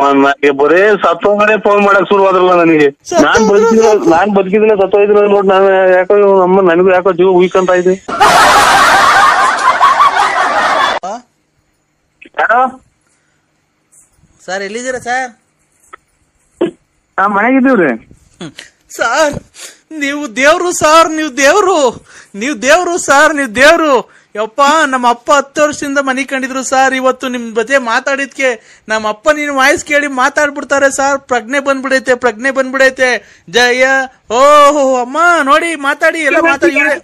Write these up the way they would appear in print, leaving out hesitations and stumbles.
ನನಗೆ ಬರೇ ಸತ್ತೋಗಡೆ ಫೋನ್ ಮಾಡಕ್ ಶುರು ಆದ್ರಲ್ಲ ನನಗೆ. ನಾನ್ ಬದುಕಿದ್ರೆ ಸತ್ತೋಯ್ದಿಲ್ಲ ನೋಡ್. ನಾನು ಯಾಕೋ ಅಮ್ಮ ನನಗೂ ಯಾಕೋ ಜೀವ ವೀಕ್ ಅಂತ ಇದೆ. ಯಾರೋ ಸರ್ ಎಲ್ಲಿದ್ದೀರಾ ಸರ್? ಮನೆಗಿದ್ದೀವ್ರಿ ಸರ್. ನೀವು ದೇವ್ರು ಸರ್, ನೀವು ದೇವ್ರು, ನೀವು ದೇವ್ರು ಸರ್, ನೀವು ದೇವ್ರು. ಯಪ್ಪ, ನಮ್ಮ ಅಪ್ಪ 10 ವರ್ಷದಿಂದ ಮನಿ ಕಂಡಿದ್ರು ಸರ್. ಇವತ್ತು ನಿಮ್ ಜೊತೆ ಮಾತಾಡಿದ್ಕೆ ನಮ್ಮ ಅಪ್ಪ ನಿನ್ ವಾಯ್ಸ್ ಕೇಳಿ ಮಾತಾಡ್ಬಿಡ್ತಾರೆ ಸರ್. ಪ್ರಜ್ಞೆ ಬಂದ್ಬಿಡೈತೆ. ಜಯ ಓಹೋ ಅಮ್ಮ ನೋಡಿ ಮಾತಾಡಿ, ಎಲ್ಲ ಮಾತಾಡಿ. ಇವ್ರೆ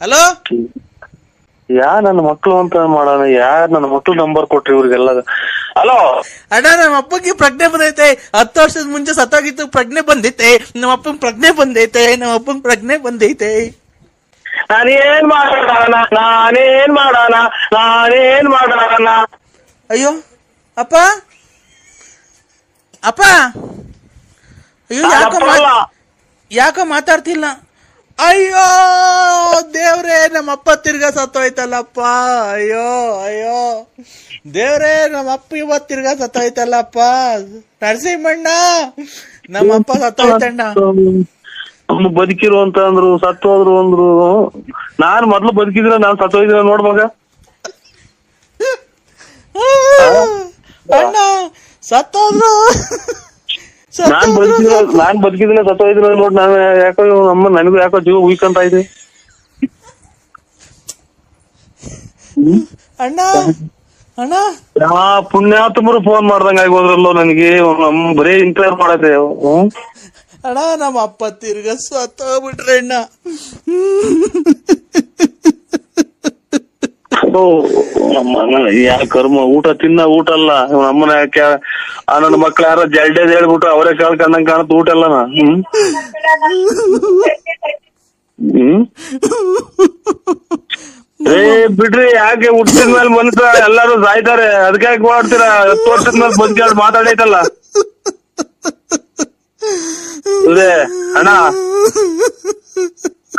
ಹಲೋ, ನನ್ನ ಮಕ್ಳು ಅಂತ ಮಾಡೋಣ. ನನ್ನ ಮಕ್ಳು ನಂಬರ್ ಕೊಟ್ರಿ ಇವ್ರಿಗೆಲ್ಲ. ಹಲೋ ಅಣ್ಣ, ನಮ್ಮ ಅಪ್ಪಗೆ ಪ್ರಜ್ಞೆ ಬಂದೈತೆ. 10 ವರ್ಷದ ಮುಂಚೆ ಸತ್ತೋಗಿತ್ತು, ಪ್ರಜ್ಞೆ ಬಂದೈತೆ. ನಮ್ಮ ಅಪ್ಪನ ಪ್ರಜ್ಞೆ ಬಂದೈತೆ. ನಾನೇನ್ ಮಾಡೋಣ? ಅಯ್ಯೋ ಅಪ್ಪ, ಅಯ್ಯೋ ಯಾಕೋ ಮಾತಾಡ್ತಿಲ್ಲ? ಅಯ್ಯೋ ದೇವ್ರೇ, ನಮ್ಮಪ್ಪ ತಿರ್ಗಾ ಸತ್ತೋಯ್ತಲ್ಲಪ್ಪ. ಅಯ್ಯೋ ದೇವ್ರೇ, ನಮ್ಮಪ್ಪ ಇವತ್ತು ತಿರ್ಗಾ ಸತ್ತೋಯ್ತಲ್ಲಪ್ಪ. ನರಸಿಂಹಣ್ಣ, ನಮ್ಮಪ್ಪ ಸತ್ತೋಯ್ತಣ್ಣ. ಬದುಕಿರು ಅಂತ ಅಂದ್ರು, ಸತ್ತೋದ್ರು ಅಂದ್ರು. ನಾನ್ ಮೊದ್ಲು ಬದುಕಿದ್ರ, ನಾನ್ ಸತ್ತೋಯ್ದಿರ ನೋಡ್ ಮಗ. ಅಣ್ಣ ಸತ್ತೋದ್ರು. ನಾನ್ ಬದುಕಿದ್ರೆ ಸತ್ತೋಯ್ದಿರ ನೋಡ್. ನಾನು ಯಾಕೋ ಅಮ್ಮ ನನಗೂ ಯಾಕೋ ಜೀವ ವೀಕ್ ಅಂತ ಇದೆ. ಅಣ್ಣ ಪುಣ್ಯಾತ್ಮರು ಫೋನ್ ಮಾಡ್ದಂಗ ಆಗೋದ್ರಲ್ಲೋ ನನಗೆ. ಬರೀ ಇಂಟರ್ ಮಾಡತ್ತೆ. ಅಣ್ಣ, ನಮ್ಮ ಅಪ್ಪ ತಿರ್ಗ ಸತ್ತೋಗ್ಬಿಟ್ರೆ ಅಣ್ಣ. ಯಾ ಕರ್ಮ, ಊಟ ಅಲ್ಲ ಅಮ್ಮನ. ನನ್ನ ಮಕ್ಳು ಯಾರ ಜಲ್ಡೇದ್ ಹೇಳ್ಬಿಟ್ಟು ಅವರೇ ಕಂಡಂಗ್ ಕಾಣತ್ ಊಟ ಅಲ್ಲನ. ಬಿಡ್ರಿ, ಯಾಕೆ ಹುಟ್ಟಿದ ಮೇಲೆ ಮನುಷ್ಯ ಎಲ್ಲಾರು ಸಾಯ್ತಾರೆ, ಅದಕ್ಕೆ ಯಾಕೆ ಮಾಡ್ತೀರಾ? 10 ವರ್ಷದ ಮೇಲೆ ಬದುಕಿ ಮಾತಾಡೈತಲ್ಲ.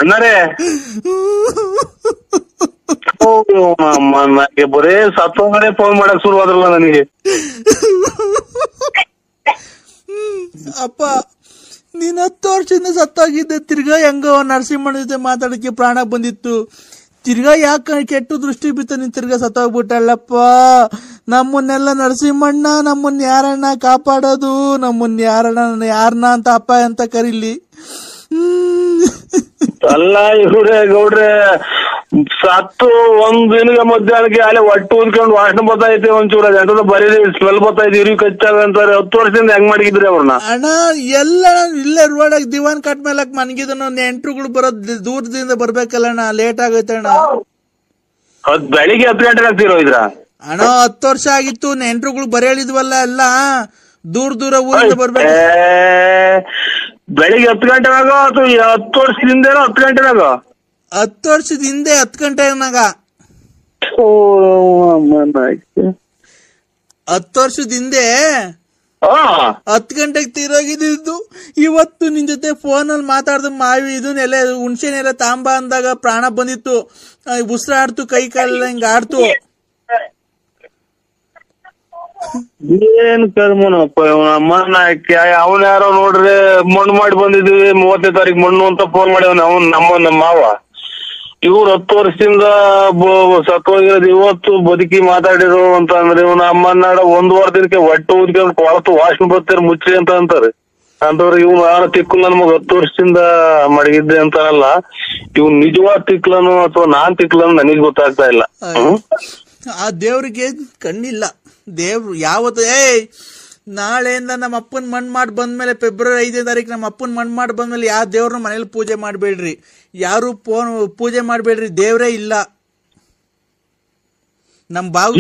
ಅಣ್ಣರೇ, ನನಗೆ ಬರೇ ಸತ್ತೋಗಡೆ ಫೋನ್ ಮಾಡಕ್ ಶುರು ಆದ್ರಲ್ಲ ನನಗೆ. ಅಪ್ಪ, ನೀನ್ 10 ವರ್ಷದಿಂದ ಸತ್ತೋಗಿದ್ದೆ. ತಿರ್ಗಾ ಹೆಂಗೋ ನರಸಿಂಹಣ್ಣ ಜೊತೆ ಮಾತಾಡಕ್ಕೆ ಪ್ರಾಣ ಬಂದಿತ್ತು. ತಿರ್ಗಾ ಯಾಕೆ ಕೆಟ್ಟು ದೃಷ್ಟಿ ಬಿತ್ತು, ನೀನ್ ತಿರ್ಗಾ ಸತ್ತೋಗ್ಬಿಟ್ಟಲ್ಲಪ್ಪ. ನಮ್ಮನ್ನೆಲ್ಲ ನರಸಿಂಹಣ್ಣ, ನಮ್ಮನ್ನ ಯಾರಣ್ಣ ಕಾಪಾಡೋದು? ನಮ್ಮನ್ನ ಯಾರನ್ನ ಅಂತ ಅಪ್ಪ ಅಂತ ಕರೀಲಿ? ಅಲ್ಲ ಇವ್ರೆ ಗೌಡ್ರೆ, ಸತ್ತು ಒಂದ್ ದಿನದ ಮಧ್ಯಾಹ್ನಕ್ಕೆ ಅಲ್ಲೇ ಹೊಟ್ಟು ಊದ್ಕೊಂಡು ವಾಸನೆ ಬರ್ತೈತೆ. ಒಂಚೂರ ಎಂತ ಬರೀ ಸ್ಮೆಲ್ ಬರ್ತೈತೆ, ಇವ್ರಿಗೆ ಕಚ್ಚಾಗ ಅಂತಾರೆ. 10 ವರ್ಷದಿಂದ ಹೆಂಗ್ ಮಾಡಿದ್ರಿ ಅವ್ರನ್ನ? ಅಣ್ಣ, ಎಲ್ಲ ಇಲ್ಲೇ ರೋಡಾಗ ದಿವಾನ್ ಕಟ್ ಮೇಲಕ್ ಮನ್ಗಿದನು. ನೆಂಟ್ರುಗಳು ಬರೋದ್ ದೂರದಿಂದ ಬರ್ಬೇಕಲ್ಲಣ್ಣ, ಲೇಟ್ ಆಗೈತೆ ಅಣ್ಣ. ಬೆಳಿಗ್ಗೆ 10 ಗಂಟೆಗೆ ಆಗ್ತಿರೋ ಇದ್ರ? ಅಣ್ಣ, 10 ವರ್ಷ ಆಗಿತ್ತು. ನೆಂಟ್ರುಗಳು ಬರೇಳಿದ್ವಲ್ಲ, ಎಲ್ಲ ದೂರ ಊರಿಂದ ಬರ್ಬೇಕು. ಬೆಳಿಗ್ಗೆ 10 ಗಂಟೆನಾಗ ಅಥವಾ 10 ವರ್ಷದಿಂದ 10 ಗಂಟೆನಾಗ? 10 ವರ್ಷದ ಹಿಂದೆ 10 ಗಂಟೆನಾಗ. 10 ವರ್ಷದ ಹಿಂದೆ 10 ಗಂಟೆಗೆ ತೀರೋಗಿದ್ದು. ಇವತ್ತು ನಿನ್ ಜೊತೆ ಫೋನ್ ಅಲ್ಲಿ ಮಾತಾಡ್ದು ಮಾವಿ ಇದನ್ನೆಲ್ಲ ಹುಣ್ಸೆನೆಲ್ಲ ತಾಂಬ ಅಂದಾಗ ಪ್ರಾಣ ಬಂದಿತ್ತು. ಉಸಿರಾಡ್ತು, ಕೈ ಕಾಲೆಲ್ಲ ಹಿಂಗ ಆಡ್ತು. ಏನ್ ಕರ್ಮನಪ್ಪ ಅಮ್ಮನ. ಅವನ್ ಯಾರೋ ನೋಡ್ರಿ ಮಣ್ಣು ಮಾಡಿ ಬಂದಿದ್ವಿ, 30ನೇ ತಾರೀಕು ಮಣ್ಣು ಅಂತ ಫೋನ್ ಮಾಡ್ಯವನ. ನಮ್ಮ ಮಾವ. ಇವ್ರು 10 ವರ್ಷದಿಂದ ಸತ್ತೋಗಿರೋದು, ಇವತ್ತು ಬದುಕಿ ಮಾತಾಡಿರೋ ಅಂತ ಅಂದ್ರೆ ಇವ್ನ ಅಮ್ಮನಾಡ 1 ವಾರ ದಿನಕ್ಕೆ ಹೊಟ್ಟೆ ಊದ್ಕೊಂಡು ಕೊಳತು ವಾಸನೆ ಬರ್ತಾರೆ ಮುಚ್ಚಿ ಅಂತ ಅಂತಾರೆ. ಅಂತವ್ರಿಗೆ ಇವ್ನು ಯಾರ ತಿಕ್ಕಲ್ ನಮಗ್ 10 ವರ್ಷದಿಂದ ಮಡಗಿದ್ದೆ ಅಂತಾರಲ್ಲ, ಇವ್ನು ನಿಜವಾದ ತಿಕ್ಲನು ಅಥವಾ ನಾನ್ ತಿಕ್ಲನು ನನಗ್ ಗೊತ್ತಾಗ್ತಾ ಇಲ್ಲ. ಆ ದೇವ್ರಿಗೆ ಕಣ್ಣಿಲ್ಲ. ದೇವ್ರು ಯಾವತ್ತು ನಾಳೆಯಿಂದ ನಮ್ಮ ಅಪ್ಪನ್ ಮಣ್ಣು ಮಾಡಿ ಬಂದ್ಮೇಲೆ ಫೆಬ್ರವರಿ 5ನೇ ತಾರೀಕು ನಮ್ಮ ಅಪ್ಪನ್ ಮಣ್ಣು ಮಾಡಿ ಬಂದ್ಮೇಲೆ ಯಾವ ದೇವ್ರನ್ನ ಮನೇಲಿ ಪೂಜೆ ಮಾಡಬೇಡ್ರಿ, ಯಾರು ಪೂಜೆ ಮಾಡಬೇಡ್ರಿ. ದೇವ್ರೇ ಇಲ್ಲ ನಮ್ ಬಾವು.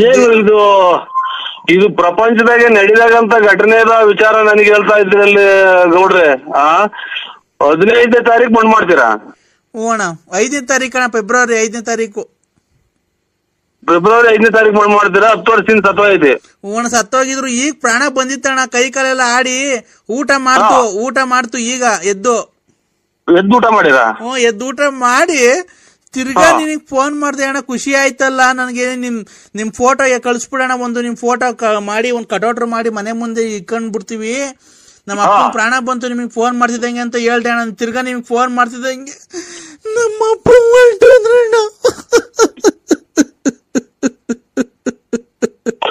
ಇದು ಪ್ರಪಂಚದಾಗೆ ನಡಿದಾಗಂತ ಘಟನೆದ ವಿಚಾರ ನನಗೆ ಹೇಳ್ತಾ ಇದ್ರಲ್ಲಿ ಗೌಡ್ರೆ. 15ನೇ ತಾರೀಕು ಮಣ್ಣು ಮಾಡ್ತೀರಾ? ಹ್ಞೂ ಅಣ್ಣ, 5ನೇ ತಾರೀಕು ಅಣ್ಣ, ಫೆಬ್ರವರಿ 5ನೇ ತಾರೀಕು. ಫೆಬ್ರವರಿ 5ನೇ ತಾರೀಕು ಮಣ್ಣು ಮಾಡ್ತೀರಾ? 10 ವರ್ಷದಿಂದ ಸತ್ತೋಗೈತೆ. ಹ್ಞೂ ಸತ್ತೋಗಿದ್ರು. ಈಗ ಪ್ರಾಣ ಬಂದಿತ್ತಣ್ಣ, ಕೈ ಕಾಲೆಲ್ಲ ಆಡಿ ಊಟ ಮಾಡ್ತು. ಈಗ ಎದ್ದು ಊಟ ಮಾಡಿರಾ? ಎದ್ದು ಊಟ ಮಾಡಿ ತಿರ್ಗಾ ನಿನಗ್ ಫೋನ್ ಮಾಡ್ದೆ ಅಣ್ಣ, ಖುಷಿ ಆಯ್ತಲ್ಲ ನನಗೆ. ನಿಮ್ ಫೋಟೋ ಕಳ್ಸ್ಬಿಡೋಣ, ಒಂದು ನಿಮ್ ಫೋಟೋ ಮಾಡಿ ಒಂದ್ ಕಟೌಟ್ರ್ ಮಾಡಿ ಮನೆ ಮುಂದೆ ಇಟ್ಕೊಂಡ್ ಬಿಡ್ತೀವಿ. ನಮ್ಮ ಅಪ್ಪನ ಪ್ರಾಣ ಬಂತು ನಿಮಗ್ ಫೋನ್ ಮಾಡ್ತಿದ್ದಂಗೆ ಅಂತ ಹೇಳ್ದೆ ಅಣ್ಣ. ತಿರ್ಗಾ ನಿಮ್ಗೆ ಫೋನ್ ಮಾಡ್ತಿದ್ದಂಗೆ ನಮ್ಮ ಅಪ್ಪ ಹೊರಟೋದ್ರಣ್ಣ.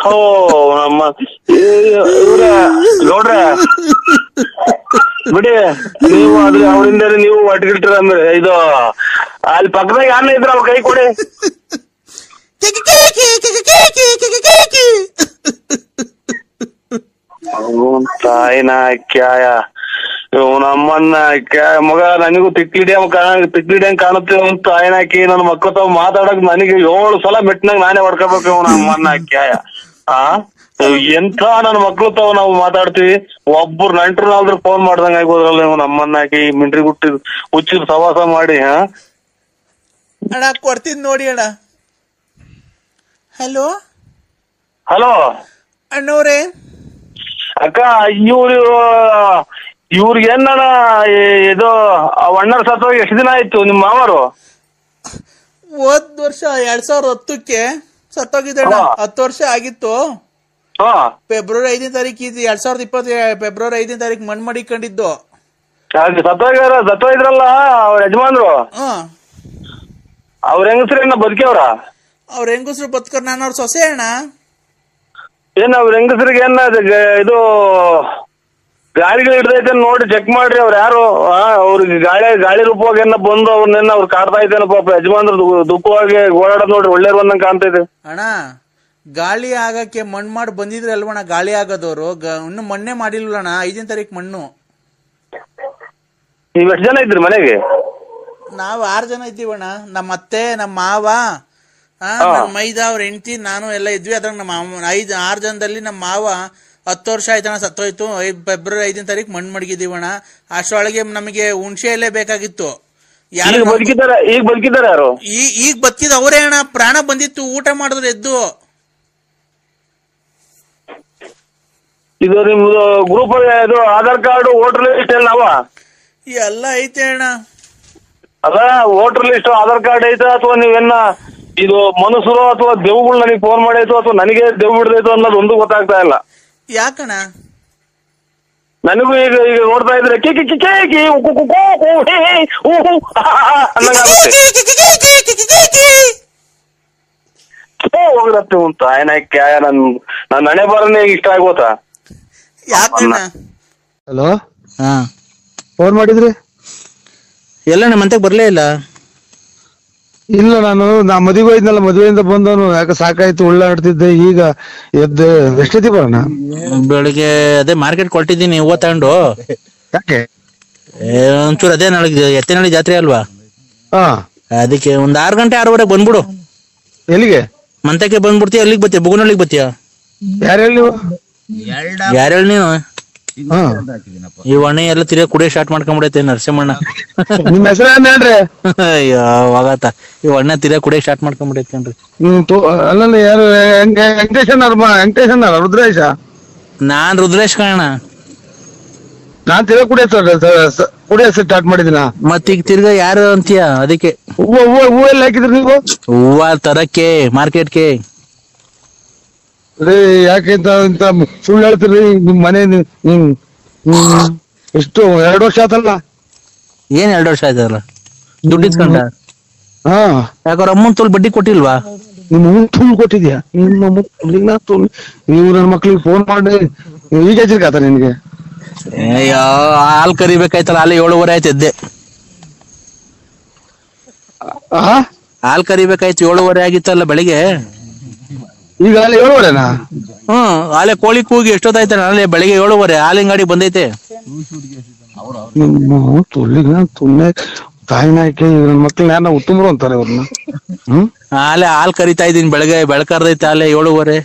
ಓ ನಮ್ಮ ಇವ್ರೆ ನೋಡ್ರೆ ಬಿಡಿ, ನೀವು ಅದ್ರ ಅವರಿಂದ ನೀವು ಒಟ್ಟಿಗಿಟ್ರ ಅಂದ್ರೆ ಇದು ಅಲ್ಲಿ ಪಕ್ಕದಾಗ ಯಾರನ್ನ ಇದ್ರ ಅವ್ರ ಕೈ ಕೊಡಿ. ತಾಯಿನ ಕ್ಯಾಯ ನಮ್ಮನ್ನ ಮಗ ನನಗೂ ತಿಕ್ಲಿಡಿಯಂಗ್ ಕಾಣುತ್ತೆ. ಅವ್ನ್ ತಾಯಿನ ಹಾಕಿ ನನ್ನ ಮಕ್ಕಳ ತಾವ್ ಮಾತಾಡಕ್ ನನಗೆ 7 ಸಲ ಮೆಟ್ನಾಗ ನಾನೇ ಹೊಡ್ಕೋಬೇಕು ಅವ್ನ ಅಮ್ಮನ್ನ ಕ್ಯಾಯ. ಎಂತ ನನ್ನ ಮಕ್ಳು ತಾವ್ ನಾವು ಮಾತಾಡ್ತೀವಿ. ಒಬ್ಬರು ನಂಟ್ರನಾದ್ರೂ ಫೋನ್ ಮಾಡ್ದಂಗ ಆಗ್ಬೋದ್ರಲ್ಲ ಇವ್ ನಮ್ಮನ್ನ ಹಾಕಿ ಮಿಂಟ್ರಿ ಹುಚ್ಚಿದ್ ಸವಾಸ ಮಾಡಿ. ಅಣ್ಣ ಕೊಡ್ತೀನಿ ನೋಡಿ ಅಣ್ಣ. ಹಲೋ ಹಲೋ ಅಣ್ಣವ್ರೆ. ಅಕ್ಕ ಇವ್ರಿಗೆ ಏನಣ್ಣ ಇದು ಅಣ್ಣರ್ ಸತ್ತೋಗಿ ಎಷ್ಟು ದಿನ ಆಯ್ತು ನಿಮ್ಮ ಮಾವರು? ಹೋದ್ ವರ್ಷ 2010ಕ್ಕೆ ಸತ್ತೋಗಿದ್ದಣ್ಣ. 10 ವರ್ಷ ಆಗಿತ್ತು. ಫೆಬ್ರವರಿ 5ನೇ ತಾರೀಕು 2020 ಫೆಬ್ರವರಿ 5ನೇ ತಾರೀಕು ಮಣ್ಣು ಮಡಿಕೊಂಡಿದ್ದು. ಸತ್ತೋಗಿದ್ರಲ್ಲ ಅವ್ರ ಯಜಮಾನ್ರು, ಅವ್ರ ಹೆಂಗಸ್ರೇನ ಬದುಕ್ಯವ್ರ? ಅವ್ರ ಹೆಂಗಸ್ರು ಬದುಕರ್, ನಾನು ಅವ್ರ ಸೊಸೆ ಅಣ್ಣ. ಏನ್ ಅವ್ರ ಹೆಂಗಸ್ರಿಗೆ ಏನ ಇದು ಗಾಳಿಗಳು ಹಿಡ್ದೈತೆ ನೋಡಿ ಚೆಕ್ ಮಾಡ್ರಿ. ಅವ್ರ ಯಾರು ಅವ್ರಿಗೆ ಗಾಳಿ ರೂಪವಾಗಿ ಏನ ಬಂದು ಅವ್ರನ್ನೆಲ್ಲ ಅವ್ರು ಕಾಡ್ತಾ ಇದ್ದೇನೆ ಪಾಪ. ಯಜಮಾನ್ರು ದುಃಖವಾಗಿ ಓಡಾಡೋದ್ ನೋಡ್ರಿ, ಒಳ್ಳೆ ಬಂದಂಗ ಕಾಣ್ತೈತೆ ಅಣ್ಣ. ಗಾಳಿ ಆಗಕ್ಕೆ ಮಣ್ಣು ಮಾಡಿ ಬಂದಿದ್ರೆ ಅಲ್ವಣ್ಣ ಗಾಳಿ ಆಗೋದವ್ರು. ಇನ್ನು ಮಣ್ಣೆ ಮಾಡಿಲ್ವಣ್ಣ. 5ನೇ ತಾರೀಕು ಮಣ್ಣು. ನೀವ್ ಎಷ್ಟು ಜನ ಇದ್ರಿ ಮನೆಗೆ? ನಾವು 6 ಜನ ಇದ್ದೀವಣ್ಣ. ನಮ್ಮ ಅತ್ತೆ, ನಮ್ಮ ಮಾವ, ನಮ್ಮ ಮೈದಾ, ಅವ್ರ ಹೆಂಡತಿ, ನಾನು ಎಲ್ಲ ಇದ್ವಿ. ಅದ್ರಾಗ ನಮ್ಮ 6 ಜನದಲ್ಲಿ ನಮ್ಮ ಮಾವ 10 ವರ್ಷ ಆಯ್ತಣ್ಣ ಸತ್ತೋಯ್ತು. ಫೆಬ್ರವರಿ 5ನೇ ತಾರೀಕು ಮಣ್ಣು ಮಡಗಿದೀವಣ್ಣ. ಅಷ್ಟೊಳಗೆ ನಮಗೆ ಹುಣಸೆ ಎಲೆ ಬೇಕಾಗಿತ್ತು. ಈಗ ಬದುಕಿದ್ದಾರೆ ಯಾರು? ಈಗ ಬದುಕಿದ ಅವರೇ ಅಣ್ಣ. ಪ್ರಾಣ ಬಂದಿತ್ತು, ಊಟ ಮಾಡಿದ್ರು ಎದ್ದು. ಇದು ನಿಮ್ದು ಗ್ರೂಪ್ ಇದು ಆಧಾರ್ ಕಾರ್ಡ್, ವೋಟರ್ ಲಿಸ್ಟ್ ಎಲ್ಲ ಐತೆ ಅಣ್ಣ. ಅದ ವೋಟರ್ ಲಿಸ್ಟ್, ಆಧಾರ್ ಕಾರ್ಡ್ ಐತೆ ಅಥವಾ ನೀವೇನ ಇದು ಮನುಷ್ಯರು ಅಥವಾ ದೇವ್ಗಳು ನನಗೆ ಫೋನ್ ಮಾಡೈತು ಅಥವಾ ನನಗೆ ದೇವ್ ಬಿಡ್ದೈತು ಅನ್ನೋದು ಒಂದು ಗೊತ್ತಾಗ್ತಾ ಇಲ್ಲ. ಯಾಕಣ್ಣ? ನನಗೂ ಈಗ ನೋಡ್ತಾ ಇದ್ರೆ ಹೋಗಿರತ್ತೆ ಉಂಟು ಆಯ್ನಾಯ್ಕೆ. ನನ್ ಹಣೆ ಬರನೇ ಇಷ್ಟ ಆಗೋತಾ. ಯಾಕಣ್ಣ? ಹಲೋ, ಫೋನ್ ಮಾಡಿದ್ರಿ? ಎಲ್ಲ ನಮ್ಮ ಮಂತೆಗೆ ಬರ್ಲೇ ಇಲ್ಲ. ಇಲ್ಲ, ನಾ ಮದುವೆ ಹೋಯ್ನಲ್ಲ, ಮದುವೆಯಿಂದ ಬಂದವನು. ಯಾಕೆ ಸಾಕಾಯ್ತು, ಉಳ್ಳಾಡ್ತಿದ್ದೆ. ಈಗ ಎದ್ದು ಎಷ್ಟೊತ್ತಿ ಬರೋಣ? ಬೆಳಿಗ್ಗೆ ಅದೇ ಮಾರ್ಕೆಟ್ ಕೊಟ್ಟಿದ್ದೀನಿ ಹೂವ ತಗೊಂಡು. ಯಾಕೆ? ಒಂಚೂರು ಅದೇ ನಾಳೆ ಎತ್ತಿನಹಳ್ಳಿ ಜಾತ್ರೆ ಅಲ್ವಾ, ಅದಕ್ಕೆ ಒಂದ್ 6 ಗಂಟೆ 6:15 ಬಂದ್ಬಿಡು. ಎಲ್ಲಿಗೆ? ಮಂತಕ್ಕೆ ಬಂದ್ಬಿಡ್ತೀಯ? ಎಲ್ಲಿಗೆ ಬತ್ತೀಯ? ಬುಗುನಹಳ್ಳಿಗೆ ಬತ್ತೀಯ? ಯಾರು ಹೇಳಿ ನೀವು? ಯಾರು ಹೇಳಿ ನೀನು? ಈ ಅಣ್ಣ ಎಲ್ಲ ತಿರ್ಗಾ ಕುಡಿಯೋ ಸ್ಟಾರ್ಟ್ ಮಾಡ್ಕೊಂಡ್ಬಿಡೈತೆ ನರಸಿಂಹಣ್ಣ. ನಿಮ್ ಹೆಸರು ಏನ್ ಹೇಳ್ರಿ? ಅಯ್ಯೋ ಹೋಗತ್ತ, ಈ ಅಣ್ಣ ತಿರ್ಗಾ ಕುಡಿಯೋ ಸ್ಟಾರ್ಟ್ ಮಾಡ್ಕೊಂಡ್ಬಿಡೈತೇನ್ರಿ. ಅಲ್ಲ, ಯಾರು? ವೆಂಕಟೇಶನ್ ರುದ್ರೇಶ? ನಾನ್ ರುದ್ರೇಶ್ ಕಣ. ನಾನ್ ತಿರ್ಗಾ ಕುಡಿಯೋ ಸ್ಟಾರ್ಟ್ ಮಾಡಿದಿನ. ಮತ್ತೀಗ ತಿರ್ಗಾ ಯಾರು ಅಂತೀಯ? ಅದಕ್ಕೆ ಹೂವು ಎಲ್ಲ ಹಾಕಿದ್ರಿ ನೀವು? ಹೂವ ತರಕ್ಕೆ ಮಾರ್ಕೆಟ್ಗೆ. ಯಾಕೆ ಇಂತ ಸುಳ್ಳು ಹೇಳ್ತೀರಿ? ನಿಮ್ ಮನೆ ಎಷ್ಟು 2 ವರ್ಷ ಆತಲ್ಲ? ಏನ್ 2 ವರ್ಷ ಆಯ್ತಲ್ಲ? ದುಡ್ಡು ಇಸ್ಕೊಂಡ? ಯಾಕವ್ರ ಅಮ್ಮನ್ ತೋಲ್ ಬಡ್ಡಿ ಕೊಟ್ಟಿಲ್ವಾ? ನಿಮ್ಮ ಅಮ್ಮನ್ ತುಳು ಕೊಟ್ಟಿದ್ಯಾ? ನೀವು ನನ್ನ ಮಕ್ಳಿಗೆ ಫೋನ್ ಮಾಡಿ ಈಗ ಹಚ್ಚಿರ್ಕಾತ ನಿನ್ಗೆ? ಅಯ್ಯೋ, ಹಾಲ್ ಕರಿಬೇಕಾಯ್ತಲ್ಲ, ಹಾಲು 7:15 ಆಯ್ತು ಎದ್ದೆ. ಹಾಲ್ ಕರಿಬೇಕಾಯ್ತು, 7:15 ಆಗಿತ್ತಲ್ಲ ಬೆಳಿಗ್ಗೆ. ಈಗ ಅಲ್ಲಿ 7:15ನಾ? ಆಲೆ ಕೋಳಿ ಕೂಗಿ ಎಷ್ಟೊತ್ತಾಯ್ತ? ನಾಳೆ ಬೆಳಿಗ್ಗೆ 7:15 ಹಾಲಿನ ಗಾಡಿ ಬಂದೈತೆ. ತಾಯಿನಾಯ್ಕೆ ನನ್ನ ಮಕ್ಳನ್ನ ಯಾರನ್ನ ಉತ್ತಮರು ಅಂತಾರೆ ಅವ್ರನ್ನ. ಆಲೆ ಹಾಲ್ ಕರಿತಾ ಇದೀನಿ, ಬೆಳಗ್ಗೆ ಬೆಳಕರ್ದೈತೆ ಆಲೆ 7:15.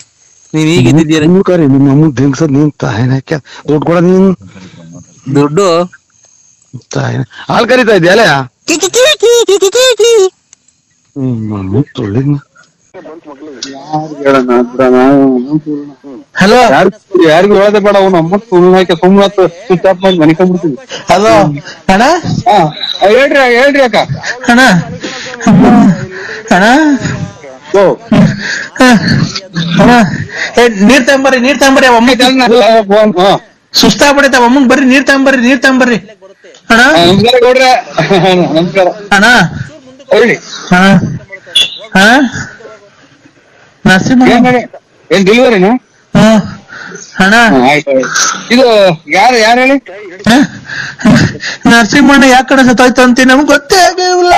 ನೀನ್ ಈಗ ಇದ್ದಿದ್ದೀರ? ಕರಿ ನಿಮ್ಮ ಅಮ್ಮ ದಿನ್ಸದ್ ನೀನ್ ತಾಯಿನಾಯ್ಕೆ ದುಡ್ಡು ಕೊಡ. ನೀನ್ ದುಡ್ಡು ತಾಯಿ ಹಾಲ್ ಕರಿತಾ ಇದ್ಯಾ? ಅಲ್ಲ ಹಲೋ, ಯಾರಿಗೂ ಹೇಳದೆ ಬೇಡ. ಅವ್ನು ಅಮ್ಮ ಸುಮ್ಮನೆ ಸ್ವಿಚ್ ಆಫ್ ಮಾಡಿ ಮನಿಕೊಂಡ್ಬಿಡ್ತೀವಿ. ಹಲೋ ಅಣ್ಣ, ಹೇಳ್ರಿ ಅಕ್ಕ. ಅಣ್ಣ ಅಣ್ಣ ನೀರ್ ತಗೊಂಬರ್ರಿ ಅಮ್ಮ ಸುಸ್ತಾಗ್ಬಿಡೈತೆ ಅಮ್ಮಂಗ್ ಬರ್ರಿ ನೀರ್ ತಗೊಂಬರ್ರಿ ಅಣ್ಣ ನಮಸ್ಕಾರ ಗೌಡ್ರೆ. ನಮಸ್ಕಾರ ಅಣ್ಣ ಹೇಳಿ. ನರಸಿಂಹ ಏನ್ ಡೆಲಿವರಿನಾ? ಅಣ್ಣ ಆಯ್ತು. ಇದು ಯಾರು ಹೇಳಿ? ನರಸಿಂಹಣ್ಣ ಯಾಕಡೆ ಸತ್ತೋಯ್ತು ಅಂತ ನಮ್ಗೆ ಗೊತ್ತೇ ಆಗಿಲ್ಲ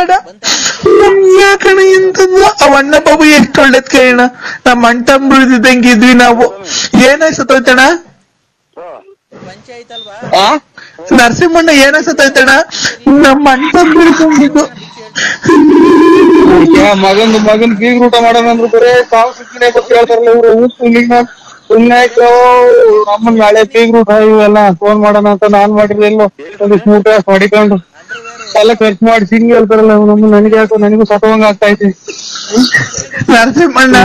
ಯಾಕಣ ಎಂತದ್ದು ಅವಣ್ಣ ಬಾಬು ಎಷ್ಟು ಒಳ್ಳೇದ್ ಕೈಣ್ಣ ನಮ್ಮ ಅಣ್ಣ ತಮ್ಮ ಇದ್ವಿ ನಾವು. ಏನಾಯ್ತು ಸತ್ತೋಯ್ತಣ್ಣ? ನರಸಿಂಹಣ್ಣ ಏನಾಯ್ತು ಸತ್ತೋಯ್ತಣ್ಣ? ನಮ್ಮ ಅಣ್ಣ ತಮ್ಮ ಮಗನ್ ಬೀಗ್ ಊಟ ಮಾಡೋಣ ಅಂದ್ರು ಬರೇ ಸಾವು ಸುತ್ತಿನೇ ಗೊತ್ತು ಹೇಳ್ತಾರಲ್ಲ ಇವ್ರು. ಸುಮ್ನೆ ಅಮ್ಮನ್ ನಾಳೆ ಬೀಗ್ ಊಟ ಇವೆಲ್ಲ ಫೋನ್ ಮಾಡೋಣ ಅಂತ ನಾನ್ ಮಾಡಿದ್ರೆ ಎಲ್ಲೋ ಒಂದಿಷ್ಟು ಊಟ ಮಾಡಿಕೊಂಡು ಎಲ್ಲ ಖರ್ಚು ಮಾಡಿ ಸಿಂಗ್ ಹೇಳ್ತಾರಲ್ಲ ನಮ್ಮ ನನಗೆ ಯಾಕೋ ನನಗೂ ಸತವಂಗ ಆಗ್ತಾ ಐತಿ. ನರಸಿಂಹಣ್ಣ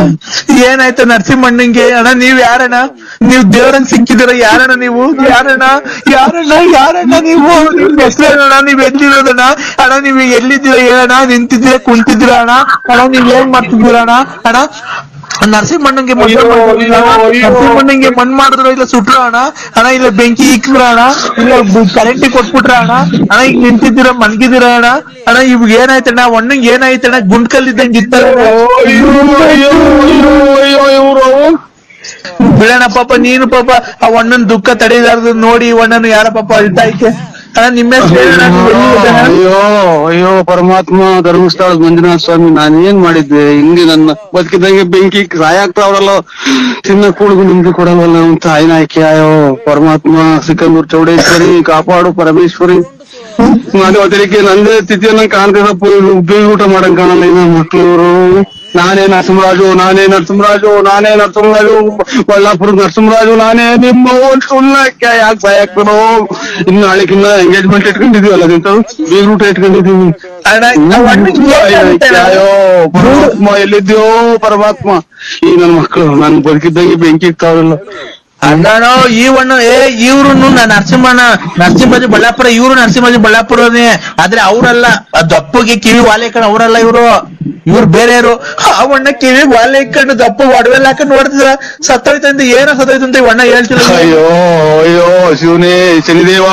ಏನಾಯ್ತು ನರಸಿಂಹಣ್ಣಂಗೆ? ಅಣ್ಣ ನೀವ್ ಯಾರಣ್ಣ? ನೀವ್ ದೇವ್ರಂಗ್ ಸಿಕ್ಕಿದಿರ ಯಾರಣ್ಣ ನೀವು? ಯಾರಣ್ಣ ನೀವು? ನಿಮ್ ಹೆಸರೇನಣ್ಣ? ನೀವ್ ಎಲ್ಲಿರೋದಣ್ಣ? ಅಣ್ಣ ನೀವ್ ಎಲ್ಲಿದ್ದೀರ ಹೇಳಣ್ಣ? ನಿಂತಿದ್ದೀರ ಕುಂತಿದ್ದೀರ ಅಣ್ಣ? ನೀವ್ ಏನ್ ಮಾಡ್ತಿದ್ದೀರ ಅಣ್ಣ? ನರಸಿಂಹಣ್ಣಂಗೆ ಮಣ್ ಮಾಡಿದ್ರು ಇಲ್ಲ ಸುಟ್ರ ಅಣ್ಣ ಇಲ್ಲ ಬೆಂಕಿ ಇಕ್ಕ್ರ ಅಣ್ಣ ಇಲ್ಲ ಕರೆಂಟಿಗೆ ಕೊಟ್ಬಿಟ್ರ ಅಣ್ಣ ಈಗ ನಿಂತಿದ್ದೀರ ಮನ್ಗಿದ್ದೀರ ಅಣ್ಣ ಇವಾಗ ಏನಾಯ್ತಣ್ಣ? ಒಣ್ಣಂಗ್ ಏನಾಯ್ತಣ್ಣ? ಗುಂಡ್ಕಲ್ಲಿದ್ದಂಗೆ ಇತ್ತ ಬಿಡಣ ಪಾಪ. ನೀನು ಪಾಪ ಆ ಒಣ್ಣನ್ ದುಃಖ ತಡೆದಾರ್ದು ನೋಡಿ ಒಣ್ಣನು ಯಾರ ಪಾಪ ಅಳ್ತಾ ಐತೆ ಅಣ್ಣ. ನಿಮ್ಮ ಅಯ್ಯೋ ಪರಮಾತ್ಮ ಧರ್ಮಸ್ಥಳದ ಮಂಜುನಾಥ ಸ್ವಾಮಿ, ನಾನೇನ್ ಮಾಡಿದ್ದೆ? ಹಿಂಗೆ ನನ್ನ ಬದುಕಿದಂಗೆ ಬೆಂಕಿ ಸಾಯಾಗ್ತಾವ್ರಲ್ಲ, ತಿನ್ನ ಕೂಳಿಗೂ ನಿಮ್ಗೆ ಕೊಡಲ್ವಲ್ಲ ನಮ್ ತಾಯಿನ ಆಯ್ಕೆ. ಅಯ್ಯೋ ಪರಮಾತ್ಮ ಸಿಕಂದೂರ್ ಚೌಡೇಶ್ವರಿ ಕಾಪಾಡು ಪರಮೇಶ್ವರಿ. ನಾನು ಅದಕ್ಕೆ ನಂದೇ ತಿಥಿಯನ್ನ ಕಾಣ್ತಿದ್ದ ಬೀಗ ಊಟ ಮಾಡಂಗ್ ಕಾಣಲ್ಲ ಇನ್ನ ಮಕ್ಳವ್ರು. ನಾನೇ ನರಸಿಂಹರಾಜು ಬಳ್ಳಾಪುರ ನರಸಿಂಹರಾಜು ನಾನೇ ನಿಮ್ಮ ಸುಳ್ಳಕ್ಕೆ ಯಾಕೆ ಸಾಯಾಗ್ತಾರೋ. ಇನ್ನು ನಾಳೆಗಿನ್ನ ಎಂಗೇಜ್ಮೆಂಟ್ ಇಟ್ಕೊಂಡಿದೀವಲ್ಲ ನಿಂತವು ಬೀಗ ಊಟ ಇಟ್ಕೊಂಡಿದೀವಿ. ಅಯ್ಯೋ ಪರಮಾತ್ಮ ಎಲ್ಲಿದ್ಯೋ ಪರಮಾತ್ಮ. ಈ ನನ್ ಮಕ್ಳು ನನ್ ಬದುಕಿದ್ದಂಗೆ ಬೆಂಕಿ ಇಕ್ತಾವ್ರಲ್ಲ ಅಣ್ಣೋ. ಈ ಒಣ್ಣ ಇವ್ರು ನರಸಿಂಹರಾಜು ಬಳ್ಳಾಪುರ, ಇವ್ರು ನರಸಿಂಹರಾಜು ಬಳ್ಳಾಪುರನೇ. ಆದ್ರೆ ಅವ್ರಲ್ಲ, ದಪ್ಪಗೆ ಕಿವಿ ವಾಲೆ ಹಾಕೊಂಡು ಅವ್ರಲ್ಲ ಇವ್ರು ಬೇರೆಯವರು. ಆ ಒಣ್ಣ ಕಿವಿ ವಾಲೆ ಇಕ್ಕೊಂಡು ದಪ್ಪ ಒಡವೆಲ್ಲ ಹಾಕೊಂಡು ನೋಡ್ತಿದ್ರ ಸತ್ತೋಯ್ತಂತ. ಏನೋ ಸತ್ತೋಯ್ತು ಅಂತ ಒಣ್ಣ ಹೇಳ್ತಿಲ್ಲ. ಅಯ್ಯೋ ಶಿವನೇ ಶನಿದೇವ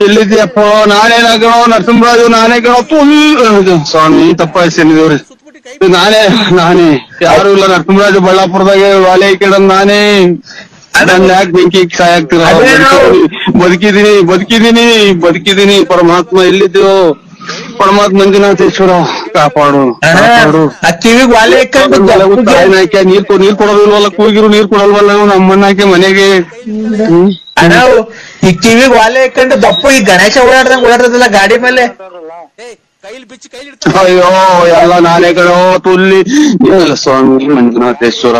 ಎಲ್ಲಿದ್ಯಪ್ಪ? ನಾನೇನಾಗೋ ನರಸಿಂಹರಾಜು ನಾನೇ ಸ್ವಾಮಿ ತಪ್ಪಾಯ್ತು ಶನಿದೇವ್ರಿ. ನಾನೇ ಯಾರು ಇಲ್ಲ ನರಸಿಂಹರಾಜು ಬಳ್ಳಾಪುರದಾಗ ವಾಲೆ ಇಕ್ಕೊಂಡ್ ನಾನೇ. ನನ್ ಯಾಕೆ ಬೆಂಕಿ ಸಾಯಾಗ್ತೀರ? ಬದುಕಿದೀನಿ ಪರಮಾತ್ಮ ಎಲ್ಲಿದ್ಯೋ? ಪರಮಾತ್ಮ ಮಂಜುನಾಥೇಶ್ವರ ಕಾಪಾಡು. ಕಿವಿಗ್ ವಾಲೆ ಹಾಕಿ ನೀರ್ ಕೊಡೋದಿಲ್ವಲ್ಲ, ಕೂಗಿರು ನೀರ್ ಕೊಡಲ್ವಲ್ಲ ನಮ್ಮಣ್ಣಾಕೆ ಮನೆಗೆ. ಅಣ್ಣ ಈ ಕಿವಿಗ್ ವಾಲೆ ಹಾಕೊಂಡು ದಪ್ಪ ಈ ಗಣೇಶ ಓಡಾಡ್ತದಲ್ಲ ಗಾಡಿ ಮೇಲೆ. ಅಯ್ಯೋ ಎಲ್ಲ ನಾನೇ ಕಣೋ ತುಲ್ಲಿ. ಸ್ವಾಮಿ ಮಂಜುನಾಥೇಶ್ವರ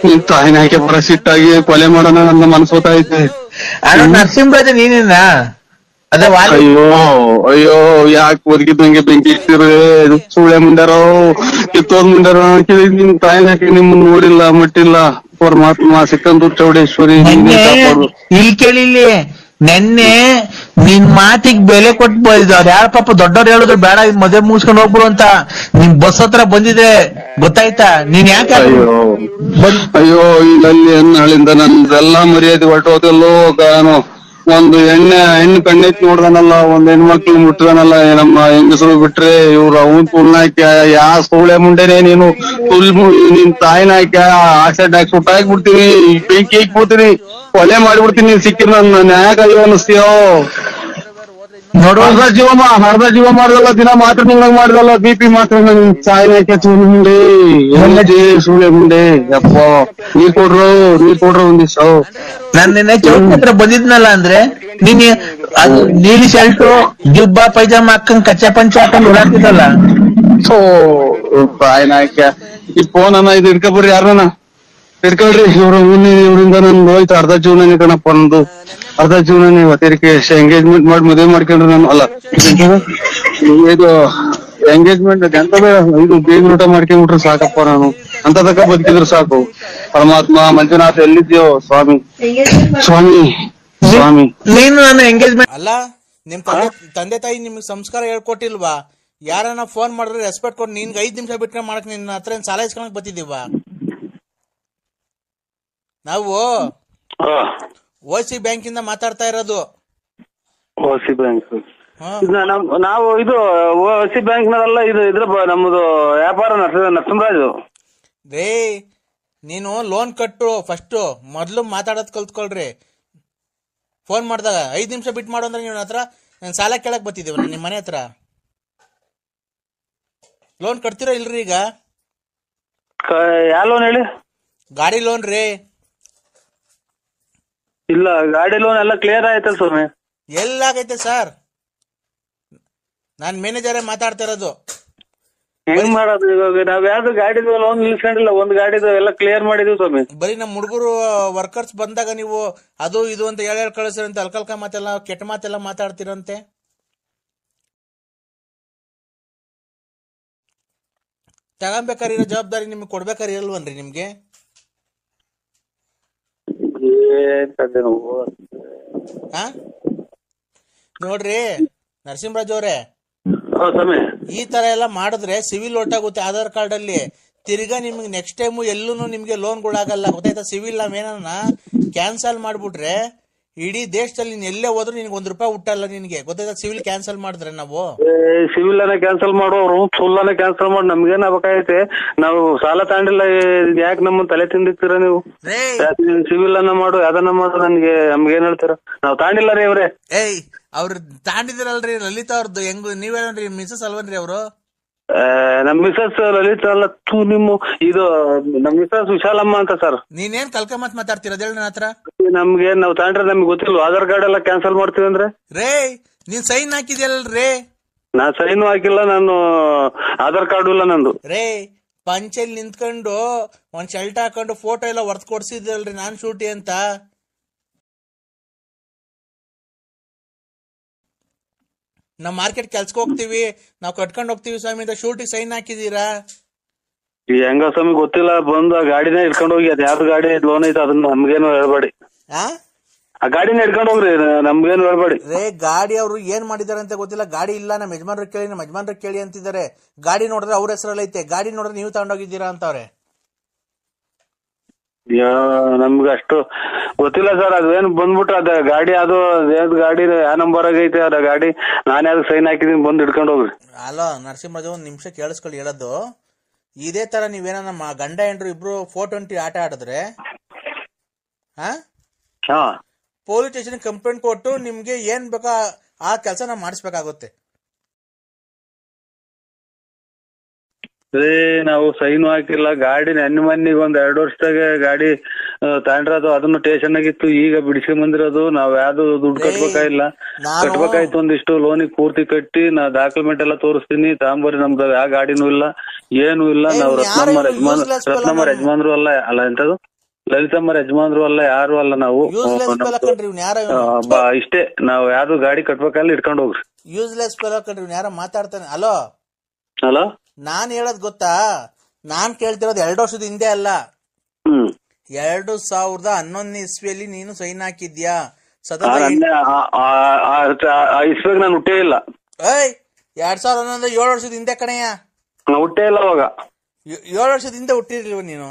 ನಿನ್ ತಾಯಿನ ಹಾಕಿ ಬರ ಸಿಟ್ಟಾಗಿ ಕೊಲೆ ಮಾಡೋಣ ನನ್ನ ಮನಸ್ಸೋತೈತೆ. ಅಣ್ಣ ನರಸಿಂಹರಾಜ ನೀನೇನ? ಅಯ್ಯೋ ಯಾಕೆ ಬದುಕಿದ್ದಂಗೆ ಬೆಂಕಿ ಇಡ್ತೀರ? ಸುಳ್ಳೆ ಮುಂಡಾರೋ ಕಿತ್ತೋದ್ ಮುಂಡಾರೋ ನಿಮ್ ತಾಯಿನ ಹಾಕಿ ನಿಮ್ಮನ್ನ ನೋಡಿಲ್ಲ ಮಟ್ಟಿಲ್ಲ. ಪರಮಾತ್ಮ ಸಿಕಂದೂರ್ ಚೌಡೇಶ್ವರಿ ಇಲ್ಲಿ ಕೇಳಿಲ್ಲಿ ನೆನ್ನೆ ನಿನ್ ಮಾತಿಗೆ ಬೆಲೆ ಕೊಟ್ಟು ಯಾರ ಪಾಪ ದೊಡ್ಡವ್ರು ಹೇಳಿದ್ರು ಬೇಡ ಮದುವೆ ಮುಗಿಸ್ಕೊಂಡು ಹೋಗ್ಬಿಡು ಅಂತ. ನಿನ್ ಬಸ್ ಹತ್ರ ಬಂದಿದೆ ಗೊತ್ತಾಯ್ತಾ? ನೀನ್ ಯಾಕೆ? ಅಯ್ಯೋ ಇಲ್ಲಿ ನಾಳಿಂದ ನಂದೆಲ್ಲಾ ಮರ್ಯಾದೆ ಹೊರಟೋದಲ್ಲೋ. ನಾನು ಒಂದು ಹೆಣ್ಣು ಕಣ್ಣೆತ್ತಿ ನೋಡ್ದಾನಲ್ಲ, ಒಂದ್ ಹೆಣ್ಮಕ್ಳು ಮುಟ್ಟದಾನಲ್ಲ, ನಮ್ಮ ಹೆಂಗಸರು ಬಿಟ್ರೆ ಇವ್ರು ಅವನ್ ತುಳ್ನಾಕ್ಯ ಯಾ ಸೋಳೆ ಮುಂಡೆನೆ ನೀನು ನಿನ್ ತಾಯಿನ ಹಾಕ್ಯ ಆಕ್ಸಿಡೆಂಟ್ ಆಗಿ ಸುಟ್ಟ ಹಾಕ್ಬಿಡ್ತೀನಿ, ಬೆಂಕಿ ಹಾಕ್ಬಿಡ್ತೀನಿ, ಕೊಲೆ ಮಾಡ್ಬಿಡ್ತೀನಿ. ಸಿಕ್ಕಿರ್ ನನ್ನ ನ್ಯಾಯ ಅಯ್ಯೋ ಅನ್ನಿಸ್ತೀಯೋ? ಅರ್ಧ ಜೀವ ಮಾಡ್ದಲ್ಲ, ದಿನ ಮಾತ್ರ ನಿಂಗ್ ಮಾಡ್ದಲ್ಲ, BP ಮಾತ್ರ ತಾಯಿನ ಹಾಕ್ಯ ಮುಂಡೆ ಸುಳ್ಳೆ ಮುಂಡೆ. ಯಪ್ಪ ನೀರ್ ಕೊಡ್ರು ಒಂದಿವ್ಸ. ನಾನ್ ನಿನ್ನೆ ಚೌಕ್ ಹತ್ರ ಬಂದಿದ್ನಲ್ಲ ಅಂದ್ರೆ ನೀನ್ ಅದು ನೀಲಿ ಶರ್ಟು ಜುಬ್ಬಾ ಪೈಜಾಮ ಹಾಕೊಂಡ್ ಕಚ್ಚಾ ಪಂಚ ಹಾಕೊಂಡ್ ಓಡಾಡ್ತಿದ್ದಲ್ಲ. ತಾಯಿನ ಹಾಕ್ಯ ಈ ಫೋನ್ ಅನ್ನ ಇದು ಇಡ್ಕೊಬರ್ರಿ, ಯಾರನ್ನ ಇಡ್ಕೊಳ್ರಿ. ಇವ್ರಿಂದ ನನ್ ಹೋಯ್ತು ಅರ್ಧ ಜೀವನನೇ ಕಣಪ್ಪ. ನಂದು ಅರ್ಧ ಜೀವನನೇ ಇವತ್ತೇರಿಕೆ ಎಂಗೇಜ್ಮೆಂಟ್ ಮಾಡಿ ಮದುವೆ ಮಾಡ್ಕೊಂಡ್ರಿ ನಾನು. ಅಲ್ಲ ಇದು ಎಂಗೇಜ್ಮೆಂಟ್ ಎಂತದ ಇದು ಬೇಗ ಊಟ ಮಾಡ್ಕೊಂಡ್ಬಿಟ್ರೆ ಸಾಕಪ್ಪ. ನಾನು ಅಂತ ತಕ್ಕ ಬದುಕಿದ್ರು ಸಾಕು. ಪರಮಾತ್ಮ ಮಂಜುನಾಥ ಎಲ್ಲಿದ್ಯೋ ಸ್ವಾಮಿ. ನೀನು ನಾನು ಎಂಗೇಜ್ಮೆಂಟ್ ಅಲ್ಲ, ನಿಮ್ ತಂದೆ ತಾಯಿ ನಿಮ್ಗೆ ಸಂಸ್ಕಾರ ಹೇಳ್ಕೊಟ್ಟಿಲ್ವಾ? ಯಾರನ್ನ ಫೋನ್ ಮಾಡಿದ್ರೆ ರೆಸ್ಪೆಕ್ಟ್ ಕೊಟ್ಟು ನಿನ್ಗೆ 5 ನಿಮಿಷ ಬಿಟ್ರೆ ಮಾಡಕ್ ನಿನ್ನ ಹತ್ರ ಏನ್ ಸಾಲ ಇಸ್ಕೊಳಕ್ ಬತ್ತಿದೀವ ನಾವು? OC ಬ್ಯಾಂಕಿಂದ ಮಾತಾಡ್ತಾ ಇರೋದು. OC ಬ್ಯಾಂಕ್ ನಾವು ಇದು OC ಬ್ಯಾಂಕ್ನಲ್ಲ, ಇದು ಇದ್ರ ನಮ್ಮದು ವ್ಯಾಪಾರ ನರಸಿಂಹರಾಜು. ರೇ ನೀನು ಲೋನ್ ಕಟ್ಟು ಫಸ್ಟ್, ಮೊದ್ಲು ಮಾತಾಡೋದ್ ಕಲ್ತ್ಕೊಳ್ರಿ. ಫೋನ್ ಮಾಡಿದಾಗ 5 ನಿಮಿಷ ಬಿಟ್ಟು ಮಾಡು ಅಂದ್ರೆ ನಿಮ್ಮ ಹತ್ರ ನಾನು ಸಾಲ ಕೇಳಕ್ ಬತ್ತಿದ್ದೀವ ನಿಮ್ಮ ಮನೆ ಹತ್ರ. ಲೋನ್ ಕಟ್ತಿರೋ ಇಲ್ರಿ ಈಗ? ಯಾವ ಲೋನ್ ಹೇಳಿ? ಗಾಡಿ ಲೋನ್ ರೀ. ಇಲ್ಲ, ಗಾಡಿ ಲೋನ್ ಎಲ್ಲ ಕ್ಲಿಯರ್ ಆಯ್ತಲ್ಲ ಸ್ವಾಮಿ. ಎಲ್ಲಾಗೈತೆ ಸರ್? ನಾನ್ ಮ್ಯಾನೇಜರೇ ಮಾತಾಡ್ತಾ ಇರೋದು. ಹೆಂಗ್ ಮಾಡೋದು ಇವಾಗ? ನಾವ್ ಯಾವ್ದು ಗಾಡಿದು ಲೋನ್ ನಿಲ್ಸ್ಕೊಂಡಿಲ್ಲ, ಒಂದ್ ಗಾಡಿದು ಎಲ್ಲ ಕ್ಲಿಯರ್ ಮಾಡಿದೀವಿ ಸ್ವಾಮಿ. ಬರೀ ನಮ್ಮ ಹುಡುಗರು ವರ್ಕರ್ಸ್ ಬಂದಾಗ ನೀವು ಅದು ಇದು ಅಂತ ಹೇಳಿ ಕಳಿಸಿರಂತೆ, ಅಲ್ಕಲ್ಕ ಮಾತೆಲ್ಲ ಕೆಟ್ಟ ಮಾತೆಲ್ಲ ಮಾತಾಡ್ತಿರಂತೆ. ತಗೊಂಬೇಕಾರಿರೋ ಜವಾಬ್ದಾರಿ ನಿಮ್ಗೆ ಕೊಡ್ಬೇಕಾರಿ ಇಲ್ವನ್ರಿ ನಿಮ್ಗೆ? ನೋಡ್ರಿ ನರಸಿಂಹರಾಜ್ ಅವ್ರೆ, ಈ ತರ ಎಲ್ಲ ಮಾಡಿದ್ರೆ ಸಿವಿಲ್ ಒಟ್ಟಾಗುತ್ತೆ ಆಧಾರ್ ಕಾರ್ಡ್ ಅಲ್ಲಿ. ತಿರ್ಗಾ ನಿಮ್ಗೆ ನೆಕ್ಸ್ಟ್ ಟೈಮ್ ಎಲ್ಲೂ ನಿಮ್ಗೆ ಲೋನ್ಗಳಾಗಲ್ಲ, ಗೊತ್ತಾಯ್ತಾ? ಸಿವಿಲ್ ನಾವೇನ ಕ್ಯಾನ್ಸಲ್ ಮಾಡ್ಬಿಟ್ರೆ ಇಡೀ ದೇಶದಲ್ಲಿ ನೀನ್ ಎಲ್ಲೇ ಹೋದ್ರು ನಿನ್ಗೆ ₹1 ಹುಟ್ಟಲ್ಲ ನಿನ್ಗೆ, ಗೊತ್ತಾಯ್ತಾ? ಸಿವಿಲ್ ಕ್ಯಾನ್ಸಲ್ ಮಾಡಿದ್ರೆ ನಾವು ಸಿವಿಲ್ ಅನ್ನ ಕ್ಯಾನ್ಸಲ್ ಮಾಡೋರು ಫುಲ್ ಅನ್ನ ಕ್ಯಾನ್ಸಲ್ ಮಾಡಿ ನಮ್ಗೇನ್ ಆಗ್ಬೇಕಾಗೈತೆ? ನಾವು ಸಾಲ ತಗೊಂಡಿಲ್ಲ, ಯಾಕೆ ನಮ್ಮ ತಲೆ ತಿಂದಿರ್ತೀರ ನೀವು? ಸಿವಿಲ್ ಅನ್ನ ಮಾಡು, ಯಾವ್ದನ್ನ ಮಾಡು, ನಮ್ಗೇನ್ ಹೇಳ್ತೀರ? ನಾವ್ ತಗೊಂಡಿಲ್ಲ ರೀ ಅವ್ರೆ. ಅವ್ರು ತಾಂಡಿದಿರಲ್ರಿ ಲಲಿತಾ ಅವ್ರದ್ದು. ಹೆಂಗ್ ನೀವ್ ಹೇಳನ್ರಿ, ಮಿಸಸ್ ಅಲ್ವನ್ರಿ ಅವರು? ನಮ್ ಮಿಸಸ್ ಲಲಿತಾ ಅಲ್ಲ, ನಿಮ್ಮ ಇದು ನಮ್ ಮಿಸಸ್ ವಿಶಾಲಮ್ಮ ಅಂತ ಸರ್. ನೀನೇನ್ ಕಲ್ಕ ಮಾತಾಡ್ತಿರೋದ್ ಹೇಳಿ ನನ್ನ ಹತ್ರ? ನಮ್ಗೇನ್ ನಾವ್ ತಗೊಂಡ್ರೆ ನಮ್ಗೆ ಗೊತ್ತಿಲ್ಲ, ಆಧಾರ್ ಕಾರ್ಡ್ ಎಲ್ಲ ಕ್ಯಾನ್ಸಲ್ ಮಾಡ್ತೀವಿ ಅಂದ್ರೆ. ರೇ ನೀನ್ ಸೈನ್ ಹಾಕಿದ್ಯಲ್ರೇ? ನಾ ಸೈನು ಹಾಕಿಲ್ಲ, ನಾನು ಆಧಾರ್ ಕಾರ್ಡು ಇಲ್ಲ ನಂದು. ರೇ ಪಂಚಲ್ಲಿ ನಿಂತ್ಕೊಂಡು ಒಂದ್ ಶರ್ಟ್ ಹಾಕೊಂಡು ಫೋಟೋ ಎಲ್ಲ ಹೊರ್ತ್ ಕೊಡ್ಸಿದ್ರಲ್ರಿ ನಾನ್ ಶೂಟಿ ಅಂತ. ನಾವ್ ಮಾರ್ಕೆಟ್ ಕೆಲ್ಸಕ್ಕೆ ಹೋಗ್ತೀವಿ, ನಾವ್ ಕಟ್ಕೊಂಡ್ ಹೋಗ್ತೀವಿ ಸ್ವಾಮಿ ಅಂತ ಶೂಟಿಗೆ ಸೈನ್ ಹಾಕಿದೀರಾ? ಹೆಂಗ ಸ್ವಾಮಿ ಗೊತ್ತಿಲ್ಲ, ಬಂದು ಆ ಗಾಡಿನೇ ಇಟ್ಕೊಂಡು ಹೋಗಿ, ಅದ್ ಯಾವ್ದು ಗಾಡಿ ಲೋನ್ ಐತೆ ಅದನ್ನ ನಮ್ಗೇನು ಹೇಳ್ಬೇಡಿ. ಆ ಗಾಡಿನ ಇಟ್ಕೊಂಡು ಹೋಗ್ರಿ, ನಮ್ಗೇನು ಹೇಳ್ಬೇಡಿ. ರೇ ಗಾಡಿ ಅವ್ರು ಏನ್ ಮಾಡಿದಾರೆ ಅಂತ ಗೊತ್ತಿಲ್ಲ. ಗಾಡಿ ಇಲ್ಲ, ನಮ್ಮ ಯಜಮಾನ್ರ ಕೇಳಿ ಅಂತಿದ್ದಾರೆ. ಗಾಡಿ ನೋಡಿದ್ರೆ ಅವ್ರ ಹೆಸರಲ್ಲಿ ಐತೆ, ಗಾಡಿ ನೋಡಿದ್ರೆ ನೀವು ತಗೊಂಡೋಗಿದ್ದೀರಾ ಅಂತವ್ರೆ. ನಮ್ಗೆ ಅಷ್ಟು ಗೊತ್ತಿಲ್ಲ ಸರ್. ಅದೇನು ಬಂದ್ಬಿಟ್ಟು ಅದ ಗಾಡಿ, ಅದು ಗಾಡಿ ಯಾವ ನಂಬರ್ ಆಗೈತೆ ಅದ ಗಾಡಿ, ನಾನೇ ಅದಕ್ಕೆ ಸೈನ್ ಹಾಕಿದೀನಿ, ಬಂದು ಇಟ್ಕೊಂಡು ಹೋಗ್ರಿ. ಅಲೋ ನರಸಿಂಹರಾಜ್, ಒಂದ್ ನಿಮಿಷ ಕೇಳಿಸ್ಕೊಳ್ಳಿ ಹೇಳೋದು. ಇದೇ ತರ ನೀವೇನ ನಮ್ಮ ಗಂಡ ಹೆಂಡ್ರು ಇಬ್ರು 420 ಆಟ ಆಡಿದ್ರೆ ಪೊಲೀಸ್ ಸ್ಟೇಷನ್ ಕಂಪ್ಲೇಂಟ್ ಕೊಟ್ಟು ನಿಮ್ಗೆ ಏನ್ ಬೇಕಾ ಆ ಕೆಲಸ ನಾವು ಮಾಡಿಸ್ಬೇಕಾಗುತ್ತೆ. ನಾವು ಸೈನು ಹಾಕಿಲ್ಲ, ಗಾಡಿ ಮೊನ್ನೆಗೆ ಒಂದ್ 2 ವರ್ಷದಾಗ ಗಾಡಿ ತಗೊಂಡ್ರದು, ಅದನ್ನು ಸ್ಟೇಷನ್ ಆಗಿತ್ತು, ಈಗ ಬಿಡಿಸ್ಕೊಂಡ್ ಬಂದಿರೋದು. ನಾವ್ ಯಾವ್ದು ದುಡ್ಡು ಕಟ್ಬೇಕಾಗಿಲ್ಲ, ಕಟ್ಬೇಕಾಯ್ತು ಒಂದಿಷ್ಟು ಲೋನಿಗೆ ಪೂರ್ತಿ ಕಟ್ಟಿ ನಾ ಡಾಕ್ಯುಮೆಂಟ್ ಎಲ್ಲ ತೋರಿಸ್ತೀನಿ, ತಾಂಬರಿ ನಮ್ದು ಯಾವ ಗಾಡಿನೂ ಇಲ್ಲ, ಏನೂ ಇಲ್ಲ. ನಾವು ರತ್ನಮ್ಮ ಯಜಮಾನ್ರು ಅಲ್ಲ ಎಂತದು ಲಲಿತಮ್ಮ ಯಜಮಾನ್ರು ಅಲ್ಲ, ಯಾರು ಅಲ್ಲ. ನಾವು ಇಷ್ಟೇ, ನಾವ್ ಯಾವ್ದು ಗಾಡಿ ಕಟ್ಬೇಕಲ್ಲ ಇಟ್ಕೊಂಡು ಹೋಗ್ರಿ. ಯೂಸ್ಲೆಸ್ ಯಾರ ಮಾತಾಡ್ತಾನೆ. ಅಲೋ ಹಲೋ, ನಾನ್ ಹೇಳದ್ ಗೊತ್ತಾ? ನಾನ್ ಕೇಳ್ತಿರೋದು 2 ವರ್ಷದ ಹಿಂದೆ ಅಲ್ಲ, 2011 ಇಸ್ವಿಯಲ್ಲಿ ನೀನು ಸೈನ್ ಹಾಕಿದ್ಯಾ? ಇಸ್ವಿಗೆ ನಾನು ಹುಟ್ಟೇ ಇಲ್ಲ. 2011 7 ವರ್ಷದ ಹಿಂದೆ ಕಣಯ್ಯ, ಹುಟ್ಟೇ ಇಲ್ಲ ಅವಾಗ. 7 ವರ್ಷದ ಹಿಂದೆ ಹುಟ್ಟಿರ್ಲಿವ ನೀನು?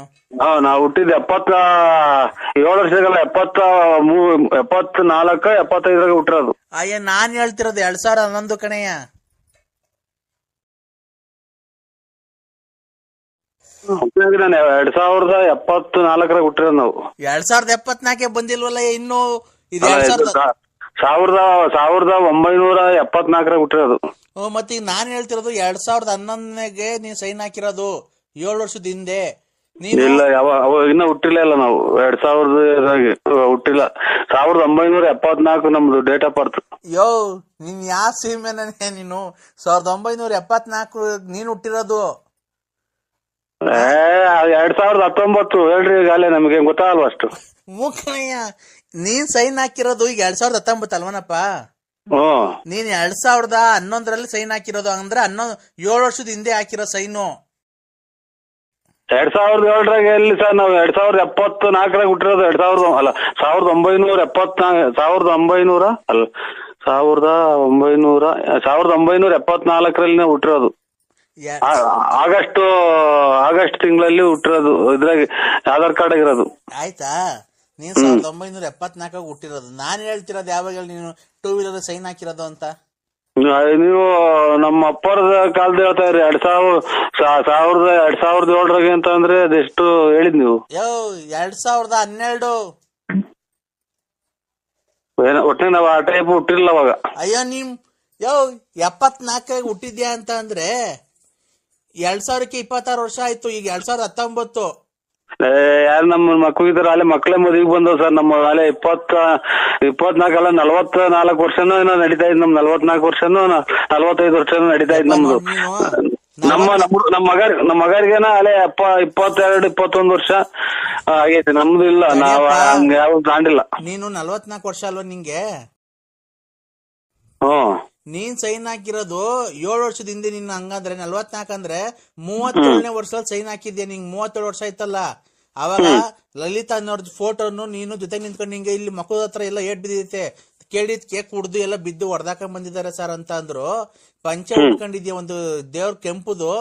ನಾವು ಹುಟ್ಟಿದ್ 77 ವರ್ಷಗಲ್ಲ, 74 75 ಹುಟ್ಟಿರೋದು. ಅಯ್ಯ ನಾನ್ ಹೇಳ್ತಿರೋದು 2011 ಕಣಯ್ಯ. ನಾನು 2074 ಹುಟ್ಟಿರೋದು. ನಾವು 2074 ಬಂದಿಲ್ವಲ್ಲ ಇನ್ನು? 1974 ಹುಟ್ಟಿರೋದು. ಮತ್ತೆ ಈಗ ನಾನ್ ಹೇಳ್ತಿರೋದು 2011 ನೀನ್ ಸೈನ್ ಹಾಕಿರೋದು 7 ವರ್ಷದ ಹಿಂದೆ. ಇಲ್ಲ, ಇನ್ನ ಹುಟ್ಟಿಲ್ಲ ಇಲ್ಲ ನಾವು. 2000 ಹುಟ್ಟಿಲ್ಲ. 1974 ನಮ್ದು ಡೇಟ್ ಆಫ್ ಬರ್ತ್. ನೀನ್ ಯಾವ ಸೀಮೆನೇ ನೀನು? 1974 ನೀನ್ ಹುಟ್ಟಿರೋದು. 2019 ಹೇಳ್ರಿ, ಈಗಾಗಲೇ ನಮ್ಗೆ ಗೊತ್ತಾಗಲ್ವ ಅಷ್ಟು. ಮೂಕಣಯ್ಯ, ನೀನ್ ಸೈನ್ ಹಾಕಿರೋದು ಈಗ 2019 ಅಲ್ವನಪ್ಪ? ನೀನ್ 2011 ಸೈನ್ ಹಾಕಿರೋದು ಅಂದ್ರೆ 7 ವರ್ಷದ ಹಿಂದೆ ಹಾಕಿರೋ ಸೈನು. 2007 ಎಲ್ಲಿ ಸರ್? ನಾವು 2074 ಹುಟ್ಟಿರೋದು. 1974 1900 ಅಲ್ಲ 1974 ಹುಟ್ಟಿರೋದು. ಆಗಸ್ಟ್ ತಿಂಗಳಲ್ಲಿ ಹುಟ್ಟಿರೋದು. ಇದ್ರಾಗ ಆಧಾರ್ ಕಾರ್ಡ್ ಆಗಿರೋದು. ಆಯ್ತಾ, ನೀನ್ 1974 ಹುಟ್ಟಿರೋದು. ನಾನ್ ಹೇಳ್ತಿರೋದು ಯಾವಾಗ ನೀನು 2 ವೀಲರ್ ಸೈನ್ ಹಾಕಿರೋದು ಅಂತ. ನೀವು ನಮ್ಮ ಅಪ್ಪರ ಕಾಲದ ಹೇಳ್ತಾ ಇರಿ. 2007 ಅಂತ ಅಂದ್ರೆ ಅದೆಷ್ಟು ಹೇಳಿದ್ ನೀವು? 2012. ಒಟ್ಟಿಗೆ ನಾವ್ ಆ ಟೈಪ್ ಹುಟ್ಟಿರ್ಲಿಲ್ಲ ಅವಾಗ. ಅಯ್ಯೋ 74 ಹುಟ್ಟಿದ್ಯಾ ಅಂತ ಅಂದ್ರೆ 2000ಕ್ಕೆ 26 ವರ್ಷ ಆಯ್ತು. ಈಗ 2019. ಯಾರು ನಮ್ಮ ಮಕ್ಕಳಿದಾರ ಅಲ್ಲೇ ಮಕ್ಕಳೇ ಮದುವೆಗೆ ಬಂದವ್ ಸರ್. ನಮ್ಮ ಅಲ್ಲೇ 24 ಅಲ್ಲ 44 ವರ್ಷನೂ ಏನೋ ನಡೀತಾ ಇದ್. ನಮ್ 44 ವರ್ಷನೂ 45 ವರ್ಷನೂ ನಡೀತಾ ಇದ್ ನಮ್ದು. ನಮ್ಮ ಮಗರಿಗೇನ ಅಲ್ಲೇ 22-21 ವರ್ಷ ಆಗೈತಿ. ನಮ್ದು ಇಲ್ಲ, ನಾವ್ ಯಾವ ತಾಂಡಿಲ್ಲ. ನೀನು 44 ವರ್ಷ ಅಲ್ವಾ ನಿಂಗೆ? ನೀನ್ ಸೈನ್ ಹಾಕಿರೋದು 7 ವರ್ಷದ ಹಿಂದೆ. ನಿನ್ನ ಹಂಗಂದ್ರೆ 44 ಅಂದ್ರೆ 37ನೇ ವರ್ಷದಲ್ಲಿ ಸೈನ್ ಹಾಕಿದ್ಯಾ. ನಿಂಗೆ 37 ವರ್ಷ ಆಯ್ತಲ್ಲ. ಅವಾಗ ಲಲಿತಾ ಅನ್ನೋರ್ದು ಫೋಟೋನು ನೀನು ಜೊತೆ ನಿಂತ್ಕೊಂಡು ನಿಂಗೆ ಇಲ್ಲಿ ಮಕ್ಕಳ ಹತ್ರ ಎಲ್ಲ ಏಟ್ ಬಿದ್ದೈತೆ. ಕೇಳಿದ್ ಕೇಕ್ ಕುಡ್ದು ಎಲ್ಲ ಬಿದ್ದು ಹೊಡೆದಾಕೊಂಡ್ ಬಂದಿದ್ದಾರೆ ಸರ್ ಅಂತ ಅಂದ್ರು. ಪಂಚೆ ಉಟ್ಕೊಂಡಿದ್ಯಾ, ಒಂದು ದೇವ್ರ ಕೆಂಪುದು,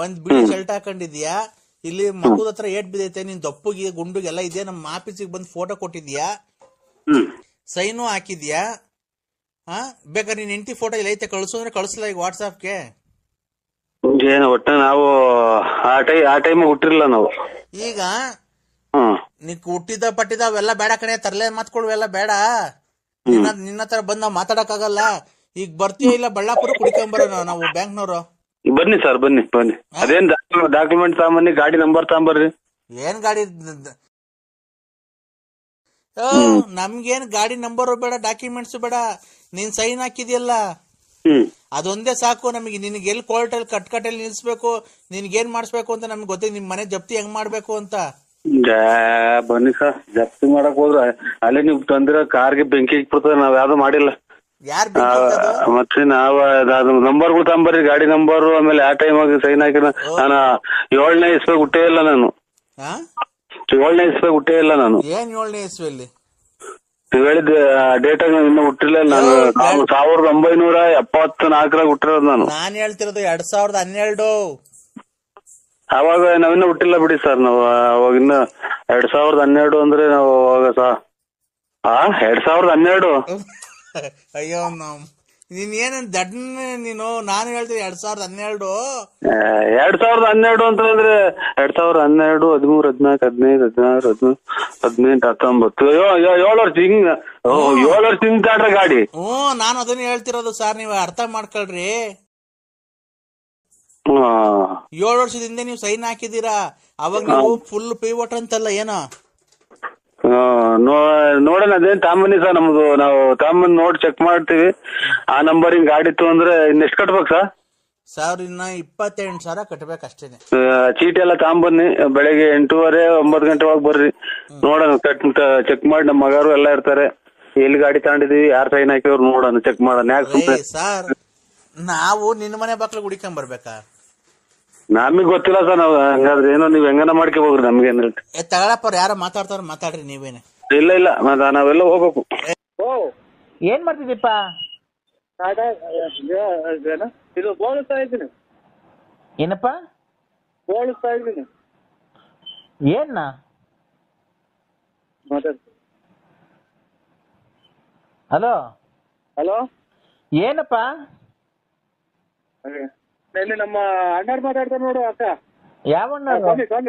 ಒಂದ್ ಬಿಳಿ ಶರ್ಟ್ ಹಾಕೊಂಡಿದ್ಯಾ, ಇಲ್ಲಿ ಮಕ್ಕಳ ಹತ್ರ ಏಟ್ ಬಿದ್ದೈತೆ, ನೀನ್ ದಪ್ಪುಗೆ ಗುಂಡುಗೆ ಎಲ್ಲ ಇದೆಯಾ, ನಮ್ಮ ಆಫೀಸಿಗೆ ಬಂದು ಫೋಟೋ ಕೊಟ್ಟಿದ್ಯಾ, ಸೈನು ಹಾಕಿದ್ಯಾ. ಬೇಕಾದ್ರೆ ನೀನ್ ಹೆಂಡತಿ ಫೋಟೋ ಇಲ್ಲ ಐತೆ, ಕಳ್ಸು ಅಂದ್ರೆ ಕಳ್ಸಲ್ಲ ಈಗ ವಾಟ್ಸಾಪ್ಗೆ. ಒಟ್ಟ ನಾವು ಆ ಟೈಮ್ ಹುಟ್ಟಿರ್ಲಿಲ್ಲ ನಾವು. ಈಗ ನೀಕ್ ಹುಟ್ಟಿದ ಪಟ್ಟಿದ ಅವೆಲ್ಲ ಬೇಡ ಕಣೆ, ತರ್ಲೆ ಮಾತ್ಕೊಳ್ವೆಲ್ಲ ಬೇಡ. ನಿನ್ನ ಹತ್ರ ಬಂದ್ ನಾವ್ ಮಾತಾಡಕ್ ಆಗಲ್ಲ. ಈಗ ಬರ್ತೀಯೋ ಇಲ್ಲ ಬಳ್ಳಾಪುರ ಕುಡಿಕೊಂಬರ ನಾವು ಬ್ಯಾಂಕ್ನವ್ರು. ಬನ್ನಿ ಸರ್, ಬನ್ನಿ. ಅದೇನ್ ಡಾಕ್ಯುಮೆಂಟ್ ತಗೊಂಬನ್ನಿ, ಗಾಡಿ ನಂಬರ್ ತಗೊಂಬರ್ರಿ. ಏನ್ ಗಾಡಿ? ನಮ್ಗೇನ್ ಗಾಡಿ ನಂಬರ್ ಬೇಡ, ಡಾಕ್ಯುಮೆಂಟ್ಸ್ ಬೇಡ. ನೀನ್ ಸೈನ್ ಹಾಕಿದ್ಯಲ್ಲ ಅದೊಂದೇ ಸಾಕು ನಮಗೆ. ನಿನ್ಗೆ ಎಲ್ಲಿ ಕೋರ್ಟಲ್ಲಿ ಕಟ್ಕಟ್ಟಲ್ಲಿ ನಿಲ್ಸ್ಬೇಕು, ನಿನ್ಗೇನ್ ಮಾಡಿಸ್ಬೇಕು ಅಂತ ನಮ್ಗೆ ಗೊತ್ತಿಲ್ಲ. ನಿಮ್ ಮನೆ ಜಪ್ತಿ ಹೆಂಗ್ ಮಾಡ್ಬೇಕು ಅಂತ. ಬನ್ನಿ ಸರ್, ಜಪ್ತಿ ಮಾಡಕ್ ಹೋದ್ರ ಅಲ್ಲೇ ನೀವು ತಂದಿರೋ ಕಾರ್ಗೆ ಬೆಂಕಿ ಇಕ್ಬಿಡ್ತದೆ. ನಾವ್ ಯಾವ್ದು ಮಾಡಿಲ್ಲ. ಯಾರ್ ಮತ್ತೆ ನಾವ್ ನಂಬರ್ಗಳು ತಗೊಂಬರ್ರಿ, ಗಾಡಿ ನಂಬರ್. ಆಮೇಲೆ ಆ ಟೈಮ್ ಆಗಿ ಸೈನ್ ಹಾಕಿರ ನಾನು 7ನೇ ಇಸ್ವಿ ಹುಟ್ಟೇ ಇಲ್ಲ. ನಾನು 7ನೇ ಇಸ್ವಿ ಹುಟ್ಟೇ ಇಲ್ಲ. ನಾನು ಏನ್ 7ನೇ ಇಸ್ವಿಯಲ್ಲಿ? ನೀವ್ ಹೇಳಿದ ಡೇಟ್ ಇನ್ನು ಹುಟ್ಟಿಲ್ಲ. ನಾನು 1974 ಹುಟ್ಟಿರೋದು. ನಾನು ಹೇಳ್ತಿರೋದು 2012. ಅವಾಗ ನಾವಿನ್ನ ಹುಟ್ಟಿಲ್ಲ ಬಿಡಿ ಸರ್. ನಾವು ಅವಾಗಿನ್ನ 2012 ಅಂದ್ರೆ ನಾವು ಅವಾಗ 2012. ಅಯ್ಯೋ ನೀನ್ ಏನ ದಡ್ ನೀನು. ನಾನು ಹೇಳ್ತೀನಿ 2012. 2012 ಅಂತಂದ್ರೆ 2012, 13, 14, 15, 16, 17, 18, 19. 7 ವರ್ಷ ಹಿಂಗ್ 7 ವರ್ಷ ಹಿಂಗ್ ಗಾಡಿ. ನಾನು ಅದನ್ನ ಹೇಳ್ತಿರೋದು ಸರ್, ನೀವ್ ಅರ್ಥ ಮಾಡ್ಕೊಳ್ರಿ. 7 ವರ್ಷದಿಂದ ನೀವು ಸೈನ್ ಹಾಕಿದೀರಾ. ಅವಾಗ ನೀವು ಫುಲ್ ಪಿವೋಟ್ ಅಂತಲ್ಲ ಏನೋ. ನೋಡೋಣ, ಅದೇನ್ ತಾಂಬನ್ನಿ ಸರ್. ನಮ್ದು ನಾವು ತಾಂಬನ್ ನೋಡಿ ಚೆಕ್ ಮಾಡ್ತೀವಿ. ಆ ನಂಬರ್ ಹಿಂಗ್ ಗಾಡಿ ಇತ್ತು ಅಂದ್ರೆ ಇನ್ನೆಷ್ಟು ಕಟ್ಬೇಕು ಸರ್? ಸರ್ ಇನ್ನ 28,000 ಕಟ್ಬೇಕಷ್ಟೇನೆ. ಚೀಟಿ ಎಲ್ಲ ತಾಂಬನ್ನಿ. ಬೆಳಿಗ್ಗೆ 8:30, 9 ಗಂಟೆ ಒಳಗೆ ಬರ್ರಿ. ನೋಡೋಣ, ಚೆಕ್ ಮಾಡಿ. ನಮ್ಮ ಮಗರು ಎಲ್ಲ ಇರ್ತಾರೆ. ಎಲ್ಲಿ ಗಾಡಿ ತಗೊಂಡಿದೀವಿ, ಯಾರು ಸೈನ್ ಹಾಕಿವ್ರು ನೋಡೋಣ, ಚೆಕ್ ಮಾಡೋಣ. ಯಾಕೆ ಸರ್ ನಾವು ನಿನ್ನ ಮನೆ ಬಾಕ್ಲ ಹುಡಿಕೊಂಡ್ ಬರ್ಬೇಕಾ? ನಮಗ್ ಗೊತ್ತಿಲ್ಲ ಸರ್. ನಾವ್ ಹಂಗಾದ್ರೆ ಏನೋ ನೀವ್ ಹೆಂಗನ ಮಾಡ್ಕೊ ಹೋಗ್ರಿ. ನಮ್ಗೇನ್ ತಗೊಳಪ್ಪ, ಯಾರ ಮಾತಾಡ್ತಾರ ಮಾತಾಡ್ರಿ ನೀವೇನೆ. ಇಲ್ಲ ನಾವೆಲ್ಲ ಹೋಗ್ಬೇಕು. ಏನ್ ಮಾಡ್ತಿದ್ದೀಪ್ಪ? ಇದು ಬೋಳಿಸ್ತಾ ಇದ್ದೀನಿ. ಏನಪ್ಪ ಬೋಳಿಸ್ತಾ ಇದ್ದೀನಿ? ಏನ್ನ ಹಲೋ ಏನಪ್ಪ? ಇಲ್ಲಿ ನಮ್ಮ ಅಣ್ಣಾರ್ ಮಾತಾಡ್ತಾರೆ ನೋಡು. ಅಕ್ಕ ಯಾವ ಅಣ್ಣ? ನಮಸ್ಕಾರ.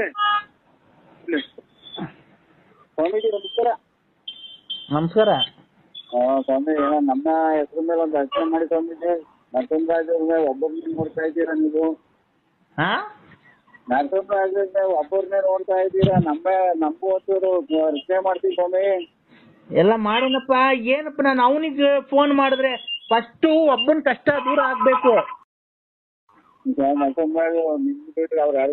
ನಮಸ್ಕಾರ. ಸ್ವಾಮಿ, ನಮ್ಮ ಹೆಸರು ಮೇಲೆ ಒಂದು ಅರ್ಚನೆ ಮಾಡಿ ತಂದಿದ್ದೆ. ನರಸಿಂಹರಾಜ್ ಒಬ್ಬೊಬ್ಬರನ್ನ ನೋಡ್ತಾ ಇದ್ದೀರಾ ನೀವು? ನರಸಿಂಹರಾಜ್ ಒಬ್ಬರನ್ನೇ ನೋಡ್ತಾ ಇದ್ದೀರಾ? ನಮಗೂ ಒಂಚೂರು ರಕ್ಷಣೆ ಮಾಡ್ತೀವಿ ಸ್ವಾಮಿ. ಎಲ್ಲ ಮಾಡೋಣಪ್ಪ. ಏನಪ್ಪ, ನಾನು ಅವನಿಗೆ ಫೋನ್ ಮಾಡಿದ್ರೆ ಫಸ್ಟ್ ಒಬ್ಬನ ಕಷ್ಟ ದೂರ ಆಗ್ಬೇಕು. ನರಸಿಂಹರಾಜ್ ನಿಂತ್ಬಿಟ್ರೆ ಅವ್ರು ಯಾರು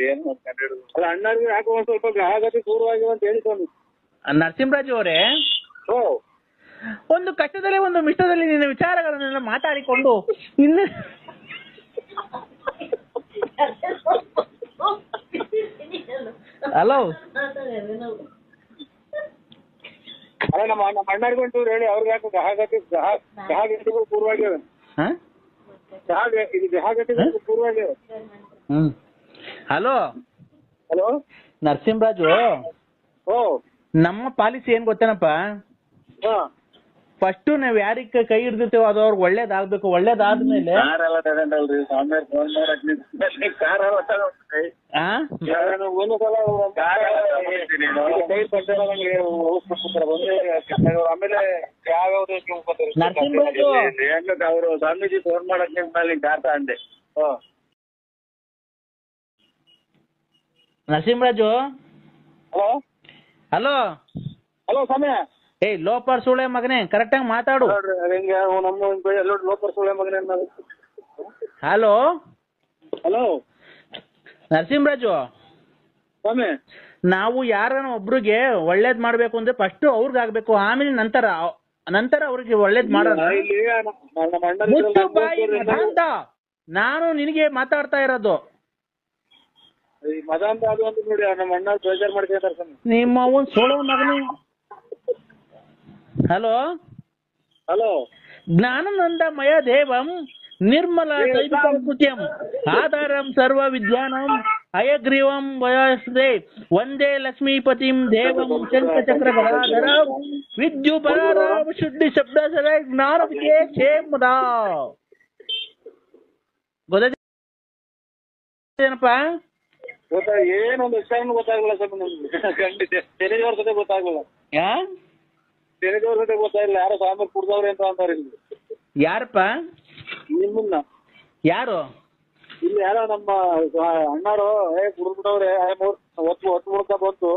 ಏನು ಅಲ್ಲ. ಅಣ್ಣಾರ್ಗೆ ಯಾಕೆ ಒಂದ್ ಸ್ವಲ್ಪ ಗ್ರಾಹಕತೆ ದೂರವಾಗಿವೆ ಅಂತ ಹೇಳಿ ಸ್ವಾಮಿ. ನರಸಿಂಹರಾಜ್ ಅವರೇ, ಒಂದು ಕಷ್ಟದಲ್ಲಿ ಒಂದು ಮಿಷ್ಟದಲ್ಲಿ ನಿನ್ನ ವಿಚಾರಗಳನ್ನೆಲ್ಲ ಮಾತಾಡಿಕೊಂಡು ಇನ್ನು ಅಲ್ಲ ನಮ್ಮ ಅಣ್ಣರಿಗೆ ಒಂಚೂರು ಹೇಳಿ ಅವ್ರಿಗೆ ಯಾಕೆ ಗೃಹಗತಿಗಳು ಪೂರ್ವಾಗ್ಯವ ಇದು ಗೃಹಗತಿಗಳು ಪೂರ್ವಾಗ್ಯವ. ಹಲೋ ಹಲೋ ನರಸಿಂಹರಾಜು, ಓ ನಮ್ಮ ಪಾಲಿಸಿ ಏನ್ ಗೊತ್ತೇನಪ್ಪ, ಹಾ ಫಸ್ಟ್ ನಾವ್ ಯಾರಿಗ ಕೈ ಹಿಡ್ದಿರ್ತೇವೋ ಅದು ಅವ್ರಿಗೆ ಒಳ್ಳೇದಾಗ್ಬೇಕು. ಒಳ್ಳೇದಾದ್ಮೇಲೆ ನರಸಿಂಹರಾಜು ಅವರು ಸ್ವಾಮೀಜಿ ಫೋನ್ ಮಾಡಕ್ ಕಾತ ಅಂದೆ. ನರಸಿಂಹರಾಜು ಹಲೋ ಹಲೋ ಹಲೋ ಸಮಯ ಲೋಪರ್ ಸುಳೆ ಮಗನೇ, ಕರೆಕ್ಟ್ ಆಗಿ ಮಾತಾಡು. ಲೋಪರ್ ಸುಳೆ ಮಗನೇ. ಹಲೋ ಹಲೋ ನರಸಿಂಹರಾಜು, ಸ್ವಾಮಿ ನಾವು ಯಾರನ್ನ ಒಬ್ರಿಗೆ ಒಳ್ಳೇದ್ ಮಾಡ್ಬೇಕು ಅಂದ್ರೆ ಫಸ್ಟ್ ಅವ್ರಿಗೆ ಆಗ್ಬೇಕು, ಆಮೇಲೆ ನಂತರ ಅವ್ರಿಗೆ ಒಳ್ಳೇದ್ ಮಾಡೋಣ. ನಾನು ನಿನಗೆ ಮಾತಾಡ್ತಾ ಇರೋದು. ಮದ ಅಂತ ಅದು ಅಂತ ನೋಡಿ ನಮ್ಮ ಅಣ್ಣ ಬೇಜಾರ್ ಮಾಡ್ತಿದ್ದಾರೆ ನಿಮ್ಮ ಅವನ್ ಸೋಳೋ ಮಗನೇ. ಹಲೋ ಹಲೋ ಜ್ಞಾನನಂದಮಯ ದೇವಂ ನಿರ್ಮಲ ಚೈತನ್ಯಂ ಆಧಾರಂ ಸರ್ವ ವಿದ್ಯಾನಂ ಅಯಗ್ರೀವಂ ವಯಸ್ದೆ ವಂದೇ ಲಕ್ಷ್ಮೀಪತಿಂ ದೇವಂ ಶಂಖಚಕ್ರ ಗದಾಧರಂ ವಿದ್ಯುಪರಾರಾಮ ಶುದ್ಧಿ ಶಬ್ದ ಸದ ಜ್ಞಾನ ವಿಜೇಕ್ಷೇಮದ. ಗೊತ್ತೇನಪ್ಪ? ಏನೊಂದು ವಿಷಯನೂ ಗೊತ್ತಾಗಲ್ಲ ಸರ್ ನಮ್ಗೆ. ಖಂಡಿತ ತೆರೆದವ್ರ ಜೊತೆ ಗೊತ್ತಾಗಲ್ಲ, ತೆರೆದವ್ರ ಜೊತೆ ಗೊತ್ತಾಗಿಲ್ಲ. ಯಾರೋ ಸ್ವಾಮಿ ಕುಡ್ದವ್ರೆ ಅಂತ ಅಂತಾರೆ ಇಲ್ಲಿ. ಯಾರಪ್ಪ? ನಿಮ್ಮನ್ನ ಯಾರು? ಇಲ್ಲಿ ಯಾರೋ ನಮ್ಮ ಅಣ್ಣಾರು ಕುಡ್ಬಿಟ್ಟವ್ರೆ, ಒತ್ತು ಮುಡ್ಕ ಬಂತು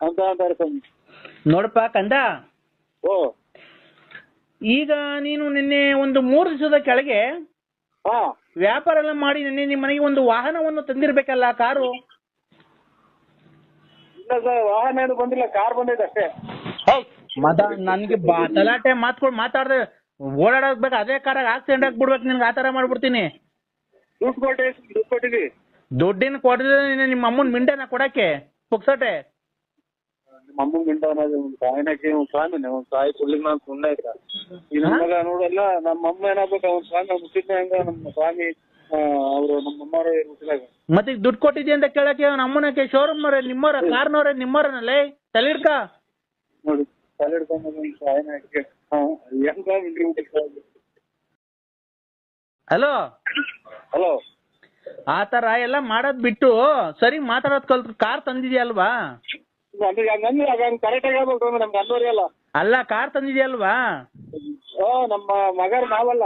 ಅಂತ ಅಂತಾರೆ ಸ್ವಾಮಿ. ನೋಡಪ್ಪ ಕಂದ, ಓ ಈಗ ನೀನು ನಿನ್ನೆ ಒಂದು 3 ದಿವಸದ ಕೆಳಗೆ ಹಾ ವ್ಯಾಪಾರ ಎಲ್ಲ ಮಾಡಿ ನಿನ್ನೆ ನಿಮ್ಮ ಮನೆಗೆ ಒಂದು ವಾಹನವನ್ನು ತಂದಿರ್ಬೇಕಲ್ಲ, ಕಾರು? ಇಲ್ಲ ಸರ್, ವಾಹನ ಏನು ಬಂದಿಲ್ಲ, ಕಾರ್ ಬಂದಿದೆ ಅಷ್ಟೇ. ನನ್ಗೆ ತಲಾಟೆ ಮಾತಾಡ್ದೆ ಓಡಾಡಬೇಕು, ಅದೇ ಕಾರಾಗ ಆಕ್ಸಿಡೆಂಟ್ ಆಗ್ಬಿಡ್ಬೇಕು ನಿನ್ಗೆ, ಆತರ ಮಾಡ್ಬಿಡ್ತೀನಿ. ದುಡ್ಡು ಕೊಟ್ಟಿದ್ವಿ. ದುಡ್ಡಿನ ಕೊಡದೆ ನಿಮ್ಮ ಅಮ್ಮನ್ ಮಿಂಡನ ಕೊಡಕ್ಕೆ ಪುಕ್ಸಟೆ. ನಿಮ್ಮ ಅಮ್ಮನ್ ಮಿಂಡ ಸಾಯನಕ್ಕೆ ಸ್ವಾಮಿನೇ ಒಂದ್ ಸಾಯಿ ಸುಳ್ಳಿಗೆ ನಾನು ಸುಮ್ಮನೆ ಆಯ್ತಾ. ಈ ನಮ್ಮ ಮಗ ನೋಡಲ್ಲ, ನಮ್ಮ ಅಮ್ಮ ಏನಾಗ್ಬೇಕು ಅವ್ನ ಸ್ವಾಮಿ ಮುಟ್ಟಿದ್ನ ಹೆಂಗ ನಮ್ಮ ಸ್ವಾಮಿ ಅವರು ನಮ್ಮ ಅಮ್ಮವ್ರ ಮುಟ್ಟಿದಾಗ. ಮತ್ತೆ ಈಗ ದುಡ್ಡು ಕೊಟ್ಟಿದ್ದೆ ಅಂತ ಕೇಳಕ್ಕೆ ನಮ್ಮನಕ್ಕೆ ಶೋರೂಮ್ ನವ್ರೆ ನಿಮ್ಮವ್ರ, ಕಾರ್ನವ್ರೆ ನಿಮ್ಮವ್ರನಲ್ಲೇ ತಲೆಡ್ಕ ನೋಡಿ ತಲೆ ಹಿಡ್ಕೊಂಡು ಸಾಯನಕ್ಕೆ ಹೆಂಗ ಹಲೋ ಹಲೋ ಆತರ ಎಲ್ಲ ಮಾಡೋದ್ ಬಿಟ್ಟು ಸರಿ ಮಾತಾಡೋದ್ ಕಲ್ತು ಕಾರ್ ತಂದಿದ್ಯಲ್ವಾ? ಕರೆಕ್ಟ್ ಆಗಿ ಹೇಳ್ಬೇಕು ನಮ್ಗೆ ಅನ್ನೋರಿ ಅಲ್ಲ. ಅಲ್ಲ, ಕಾರ್ ತಂದಿದ್ಯಲ್ವಾ? ನಮ್ಮ ಮಗರ್ ನಾವಲ್ಲ.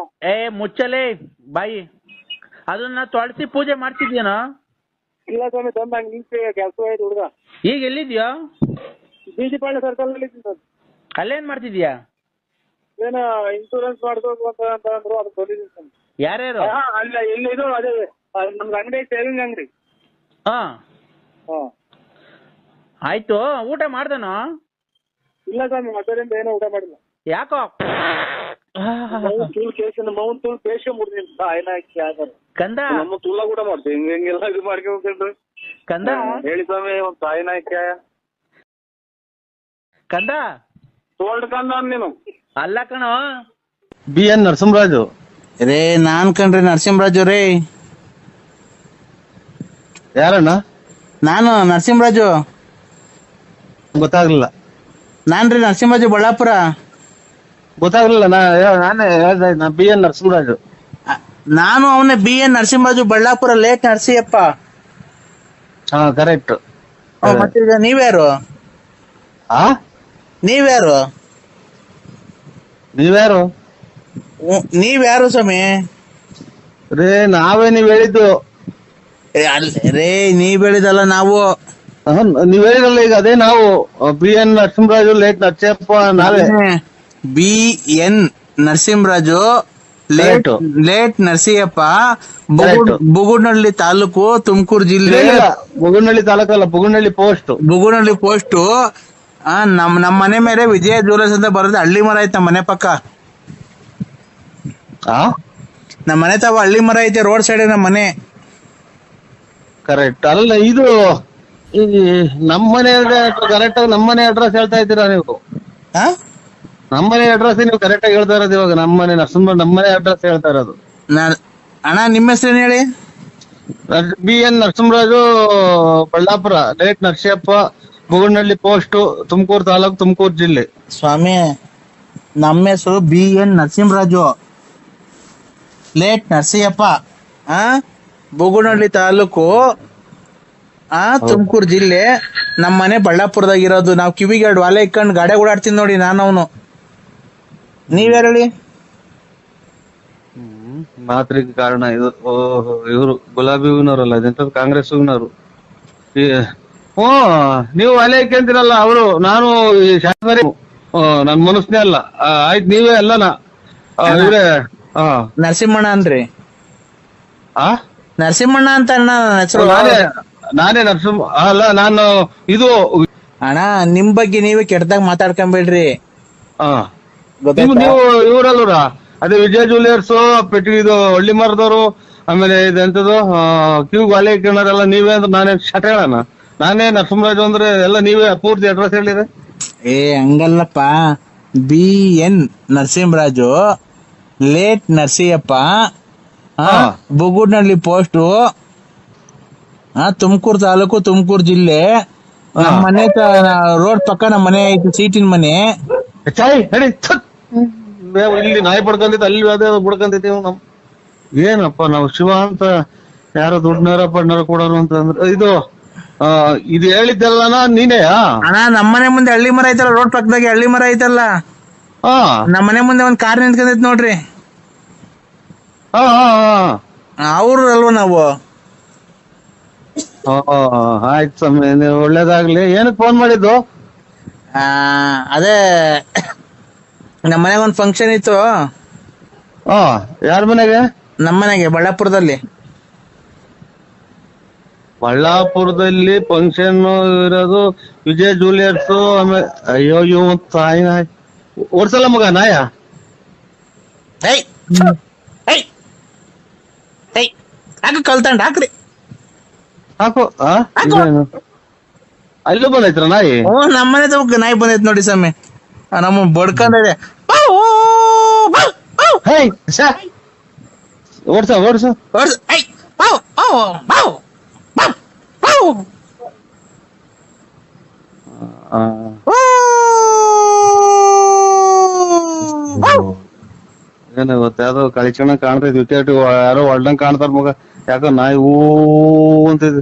ಮುಚ್ಚಲೇ ಬಾಯಿ, ಅದನ್ನ ತೊಳಸಿ ಪೂಜೆ ಮಾಡ್ತಿದ್ಯೇನೋ? ಇಲ್ಲ ಸ್ವಾಮಿ, ತಂದ ಹಂಗೆ ನಿಂತು ಕೆಲಸ ಆಯ್ತು ಹುಡುಗ. ಈಗ ಎಲ್ಲಿದ್ಯೋ? ಬೀದಿಪಾಳ್ಯ ಸರ್ಕಲ್ ಅಲ್ಲಿ ಇದ್ದೀನಿ ಸರ್. ಅಲ್ಲೇನ್ ಮಾಡ್ತಿದ್ಯಾ? ಏನೋ ಇನ್ಶೂರೆನ್ಸ್ ಮಾಡ್ಬೇಕು ಅಂತ ಅಂದ್ರು, ಅದಕ್ಕೆ ಬಂದಿದ್ದೀನಿ ಸರ್. ಯಾರ್ಯಾರು? ಅಲ್ಲ ಇಲ್ಲಿ ಇದು ಅದೇ ನಮ್ಗೆ ಅಂಗಡಿ ಸೇವಿಂಗ್ ಅಂಗಡಿ. ಹಾ ಆಯ್ತು. ಊಟ ಮಾಡ್ದನೋ? ಇಲ್ಲ ಸ್ವಾಮಿ, ಮತ್ತರಿಂದ ಏನೋ ಊಟ ಮಾಡಿಲ್ಲ. ಯಾಕೋ? ಕಂದ ನಮ್ಮ ತುಲ್ಲ ಕೂಡ ಮಾಡ್ತೀವಿ, ಹಿಂಗೆಲ್ಲ ಇದು ಮಾಡ್ಕೊಂಡ್ರಿ. ಕಂದ ಹೇಳಿ ಸ್ವಾಮಿ, ಒಂದ್ ಸಾಯಿ ನಾಯ್ಕ ಕಂದ ತೋಲ್ಡ್ ಕಂದ ನೀನು. ಅಲ್ಲ ಕಣೋ, BN ನರಸಿಂಹರಾಜು ರೇ. ನಾನ್ ಕಣ್ರಿ ನರಸಿಂಹರಾಜು ರೇ. ಯಾರಣ್ಣ? ನಾನು ನರಸಿಂಹರಾಜು. ಗೊತ್ತಾಗ್ಲಿಲ್ಲ. ನಾನ್ರಿ ನರಸಿಂಹರಾಜು, ಬಳ್ಳಾಪುರ. ಗೊತ್ತಾಗ್ಲಿಲ್ಲ. ನಾನೇ ಹೇಳ್ದೆ, ನಾ BN ನರಸಿಂಹರಾಜು. ನಾನು ಅವನೇ BN ನರಸಿಂಹರಾಜು, ಬಳ್ಳಾಪುರ, ಲೇಟ್ ನರಸಿಯಪ್ಪ. ಹಾ ಕರೆಕ್ಟ್. ಮತ್ತೀಗ ನೀವ್ಯಾರು? ನೀವ್ಯಾರು? ನೀವ್ಯಾರು? ನೀವ್ಯಾರು ಸ್ವಾಮಿ? ರೇ ನಾವೇ, ನೀವ್ ಹೇಳಿದ್ದು. ರೇ ನೀವ್ ಹೇಳಿದಲ್ಲ ನಾವು. ನೀವ್ ಹೇಳಿದಲ್ಲ ಈಗ, ಅದೇ ನಾವು. BN ನರಸಿಂಹರಾಜು, ಲೇಟ್ ನರಸಿಯಪ್ಪ ನಾವೇ. BN ನರಸಿಂಹರಾಜು, ಲೇಟ್ ನರಸಿಯಪ್ಪ, ಬುಗುನಹಳ್ಳಿ ತಾಲೂಕು, ತುಮಕೂರು ಜಿಲ್ಲೆ. ಬುಗುನಹಳ್ಳಿ ತಾಲೂಕಲ್ಲ, ಬುಗುನಹಳ್ಳಿ ಪೋಸ್ಟ್. ಬುಗುನಹಳ್ಳಿ ಪೋಸ್ಟ್. ನಮ್ಮ ಮನೆ ಮೇಲೆ ವಿಜಯ ಜ್ಯುವೆಲರ್ಸ್ ಅಂತ ಬರೋದು, ಹಳ್ಳಿ ಮರ ಐತೆ ನಮ್ಮ ಮನೆ ಪಕ್ಕ. ನಮ್ಮ ಮನೆ ತಾವ ಹಳ್ಳಿ ಮರ ಐತೆ, ರೋಡ್ ಸೈಡ್ ನಮ್ಮ ಮನೆ. ಕರೆಕ್ಟ್. ಅಲ್ಲ, ಇದು ನಮ್ಮನೆ ಕರೆಕ್ಟ್ ಆಗಿ ನಮ್ಮನೆ ಅಡ್ರೆಸ್ ಹೇಳ್ತಾ ಇದ್ದೀರಾ ನೀವು? ಆ ನಮ್ಮನೆ ಅಡ್ರೆಸ್ ನೀವು ಕರೆಕ್ಟ್ ಆಗಿ ಹೇಳ್ತಾ ಇರೋದು. ಇವಾಗ ನಮ್ಮನೆ ನಮ್ಮನೆ ಅಡ್ರೆಸ್ ಹೇಳ್ತಾ ಇರೋದು. ಅಣ್ಣ ನಿಮ್ಮ ಹೆಸರೇನು ಹೇಳಿ? BN Narasimharaju, Ballapura, direct Narasiyappa, Bugunahalli post, Tumakuru taluk, Tumakuru ಜಿಲ್ಲೆ. ಸ್ವಾಮಿ, ನಮ್ಮ ಹೆಸರು BN ನರಸಿಂಹರಾಜು, ಲೇಟ್ ನರಸಿಯಪ್ಪ, ಬುಗುನಹಳ್ಳಿ ತಾಲೂಕು, ತುಮಕೂರು ಜಿಲ್ಲೆ. ನಮ್ಮ ಮನೆ ಬಳ್ಳಾಪುರದಾಗಿರೋದು. ನಾವು ಕಿವಿಗೆ 2 ವಾಲೆ ಇಕ್ಕೊಂಡು ಗಾಡಿ ಓಡಾಡ್ತೀನಿ ನೋಡಿ ನಾನು. ಅವನು ನೀವ್ಯಾರು ಹೇಳಿ? ಮಾತ್ರಿಗೆ ಕಾರಣ ಇದು. ಇವರು ಗುಲಾಬಿ ಹೂವಿನವರಲ್ಲ, ಅದೆಂತ ಕಾಂಗ್ರೆಸ್ ಹೂವಿನವರು. ನೀವು ವಾಲೆ ಇಕ್ಕಂತೀರಲ್ಲ ಅವರು. ನಾನು ಶಾಸಕರೇ, ನನ್ ಮನಸ್ನೇ ಅಲ್ಲ. ಆಯ್ತು, ನೀವೇ ಅಲ್ಲನಾ ಇವ್ರೆ? ನರಸಿಂಹಣ್ಣ ಅನ್ರಿ. ನರಸಿಂಹಣ್ಣ ಅಂತ ಅಣ್ಣ ಹೆಸರು. ನಾನೇ ನರಸಿಂಹ ಅಲ್ಲ, ನಾನು ಇದು ಅಣ್ಣ. ನಿಮ್ ಬಗ್ಗೆ ನೀವೇ ಕೆಟ್ಟದಾಗ ಮಾತಾಡ್ಕೊಂಬೇಡ್ರಿ. ನೀವು ಇವ್ರಲ್ವರ? ಅದೇ ವಿಜಯ ಜ್ಯುವೆಲರ್ಸ್, ಪೆಟ್ಟಿ ಇದು ಹಳ್ಳಿ ಮರದವರು, ಆಮೇಲೆ ಇದೆಂತದು ಕ್ಯೂ ವಾಲೆ ಇಕ್ಕಣರೆಲ್ಲ ನೀವೇ ಅಂದ್ರೆ ನಾನೇ ಶಟ ಹೇಳಣ? ನಾನೇ ನರಸಿಂಹರಾಜು ಅಂದ್ರೆ ಎಲ್ಲ ನೀವೇ ಪೂರ್ತಿ ಅಡ್ರೆಸ್ ಹೇಳಿದ್ರೆ? ಹಂಗಲ್ಲಪ್ಪ. BN Narasimharaju, late Narasiyappa, Bugudnahalli post, Tumakuru taluk, Tumakuru ಜಿಲ್ಲೆ. ನಮ್ಮ ಮನೆ ರೋಡ್ ಪಕ್ಕ ನಮ್ಮ ಮನೆ ಐತಿ, ಸೀಟಿನ ಮನೆ. ಇಲ್ಲಿ ನಾಯಿ ಪಡ್ಕೊಂತೈತಿ, ಅಲ್ಲಿ ಅದೇ ಬಿಡ್ಕೊಂತೈತಿ. ಏನಪ್ಪ ನಾವು ಶಿವ ಅಂತ ಯಾರೋ ದುಡ್ಡನಾರ ಪಡ್ನಾರ ಕೊಡೋರು ಅಂತ ಅಂದ್ರೆ ಇದು ಹೇಳಿದ್ದೆಲ್ಲನ ನೀನೇ? ಅಣ್ಣ, ನಮ್ಮನೆ ಮುಂದೆ ಹಳ್ಳಿ ಮರ ಐತಲ್ಲ, ರೋಡ್ ಪಕ್ಕದಾಗೆ ಹಳ್ಳಿ ಮರ ಐತಲ್ಲ, ನಮ್ಮನೆ ಮುಂದೆ ಒಂದ್ ಕಾರ್ ನಿಂತ್ಕೊಂಡೈತಿ ನೋಡ್ರಿ. ಅವ್ರು ಅಲ್ವ ನಾವು? ಆಯ್ತು ಸ್ವಾಮಿ, ನೀವು ಒಳ್ಳೇದಾಗ್ಲಿ. ಏನಕ್ಕೆ ಫೋನ್ ಮಾಡಿದ್ದು? ಅದೇ ನಮ್ಮ ಮನೆಗೆ ಒಂದ್ ಫಂಕ್ಷನ್ ಇತ್ತು. ಯಾರ ಮನೆಗೆ? ನಮ್ಮ ಮನೆಗೆ, ಬಳ್ಳಾಪುರದಲ್ಲಿ. ಬಳ್ಳಾಪುರದಲ್ಲಿ ಫಂಕ್ಷನ್ ಇರೋದು ವಿಜಯ್ ಜ್ಯುವೆಲರ್ಸ್. ಆಮೇಲೆ ಅಯ್ಯೋ ಇವ್ ತಾಯಿ ನಾಯಿ ಓಡ್ಸಲ್ಲ ಮಗ ನಾಯ. ಕಲ್ತಂಡ್ ಹಾಕ್ರಿ, ಹಾಕು. ಅಲ್ಲೂ ಬಂದೈತ್ರ ನಾಯಿ? ನಮ್ಮನೆ ತಗ ನಾಯಿ ಬಂದೈತ್ ನೋಡಿ ಸ್ವಾಮಿ. ನಮ್ಮ ಬಡ್ಕೊಂಡೆ. ಓಡ್ಸ ಓಡ್ಸ ಓಡ್ಸ. ಏನ ಗೊತ್ತ, ಯಾವ್ದೋ ಕಳಿಚಣ ಕಾಣ್ತೈತಿ, ವಿಕೆಟ್ ಯಾರೋ ಹೊಲ್ದಂಗ್ ಕಾಣ್ತಾರ ಮಗ. ಯಾಕ ನಾಯಿ ಹೂ ಅಂತಿದ್.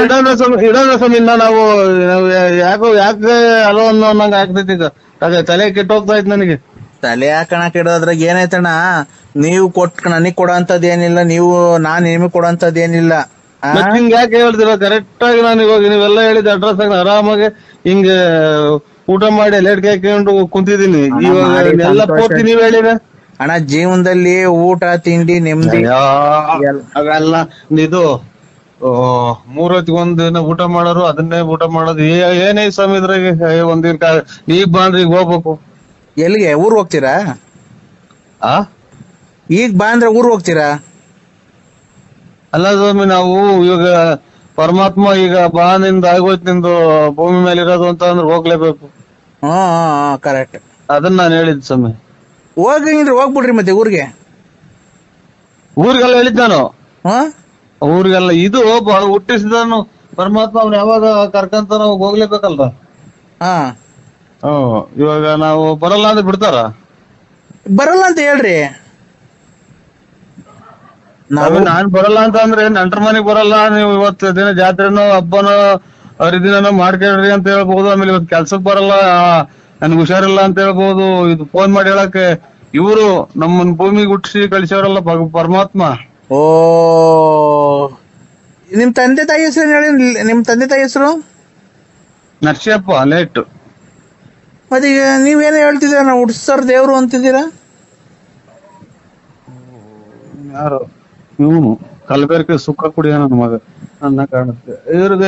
ಇಡೋಣ ಸ್ವಾಮಿ. ಇನ್ನ ನಾವು ಯಾಕೆ ಅಲೋ ಅನ್ನಂಗ ಆಗ್ತೈತಿ. ಈಗ ತಲೆ ಕೆಟ್ಟೋಗ್ತಾ ಇತ್ತು ನನಗೆ. ತಲೆ ಹಾಕಣಕ್ ಇಡೋದ್ರಾಗ ಏನಾಯ್ತಣ್ಣ? ನೀವು ನನಗ್ ಕೊಡೋಂಥದ್ದು ಏನಿಲ್ಲ, ನಾನ್ ನಿಮಗ್ ಕೊಡೋಂಥದ್ದು ಏನಿಲ್ಲ. ಹಿಂಗ ಯಾಕೆ ಹೇಳ್ತೀರ? ಕರೆಕ್ಟ್ ಆಗಿ ನಾನು ಇವಾಗ ನೀವೆಲ್ಲ ಹೇಳಿದ ಅಡ್ರೆಸ್ ಆಗಿ ಆರಾಮಾಗಿ ಹಿಂಗ ಊಟ ಮಾಡಿ ಲೇಟ್ ಹಾಕೊಂಡು ಕುಂತಿದೀನಿ. ಇವಾಗ ಎಲ್ಲ ಪೂರ್ತಿ ನೀವ್ ಹೇಳಿರ ಅಣ್ಣ. ಜೀವನದಲ್ಲಿ ಊಟ ತಿಂಡಿ ನೆಮ್ಮದಿ ಅವೆಲ್ಲ ಇದು 3 ಹೊತ್ತಿಗೆ ಒಂದಿನ ಊಟ ಮಾಡೋರು, ಅದನ್ನೇ ಊಟ ಮಾಡೋದು. ಏನೇ ಸ್ವಾಮಿ ಇದ್ರಾಗ ಒಂದಿನ ಈಗ ಬಾಂಡ್ರಿ ಈಗ ಹೋಗ್ಬೇಕು. ಎಲ್ಲಿಗೆ? ಊರ್ ಹೋಗ್ತೀರಾ? ಈಗ ಬಾ ಅಂದ್ರೆ ಊರ್ ಹೋಗ್ತೀರಾ? ಅಲ್ಲ ಸ್ವಾಮಿ, ನಾವು ಇವಾಗ ಪರಮಾತ್ಮ ಈಗ ಬಾ ನಿಂದ ಆಗೋಯ್ತು, ನಿಂದು ಭೂಮಿ ಮೇಲೆ ಇರೋದು ಅಂತ ಅಂದ್ರೆ ಹೋಗ್ಲೇಬೇಕು. ಕರೆಕ್ಟ್. ಅದನ್ನ ನಾನು ಹೇಳಿದ್ ಸ್ವಾಮಿ. ಹೋಗಿದ್ರೆ ಹೋಗ್ಬಿಡ್ರಿ ಮತ್ತೆ ಊರಿಗೆ. ಊರಿಗೆಲ್ಲ ಹೇಳಿದ್ ನಾನು. ಊರಿಗೆಲ್ಲ ಇದು ಹುಟ್ಟಿಸಿದನು ಪರಮಾತ್ಮ, ಅವ್ನು ಯಾವಾಗ ಕರ್ಕಂತ ನಾವು ಹೋಗ್ಲೇಬೇಕಲ್ರ. ಇವಾಗ ನಾವು ಬರಲ್ಲ ಅಂದ್ರೆ ಬಿಡ್ತಾರ? ಬರಲ್ಲ ಅಂತ ಹೇಳ್ರಿ. ನಾನ್ ಬರಲ್ಲ ಅಂತ ಅಂದ್ರೆ ನಂಟ್ರ ಮನೆಗ್ ಬರಲ್ಲ, ನೀವು ಇವತ್ತು ದಿನ ಜಾತ್ರೆನೋ ಹಬ್ಬನೋ ಹರಿದಿನನೋ ಮಾಡ್ಕೊಳ್ರಿ ಅಂತ ಹೇಳ್ಬಹುದು. ಆಮೇಲೆ ಇವತ್ತು ಕೆಲ್ಸಕ್ ಬರಲ್ಲ, ನನ್ಗೆ ಹುಷಾರಿಲ್ಲ ಅಂತ ಹೇಳ್ಬಹುದು. ಇದು ಫೋನ್ ಮಾಡಿ ಹೇಳಕ್ಕೆ ಇವರು ನಮ್ಮನ್ ಭೂಮಿಗೆ ಹುಟ್ಟಿಸಿ ಕಳಿಸೋರಲ್ಲ ಪರಮಾತ್ಮ. ನಿಮ್ ತಂದೆ ತಾಯಿ ಹೆಸರು ಹೇಳಿ. ನಿಮ್ ತಂದೆ ತಾಯಿ ಹೆಸರು? ನರಸಿಯಪ್ಪ, ಲೇಟ್. ಮತ್ತೀಗ ನೀವೇನೇ ಹೇಳ್ತಿದ್ದೀರ? ನಾವು ಹುಟ್ಟಿಸ್ತಾರ ದೇವ್ರು ಅಂತಿದ್ದೀರಾ? ಯಾರು ಇವನು? ಕಲಬೇರಿಕೆ ಸುಖ ಕುಡಿಯ ನನ್ನ ಮಗ ನನ್ನ ಕಾಣುತ್ತೆ.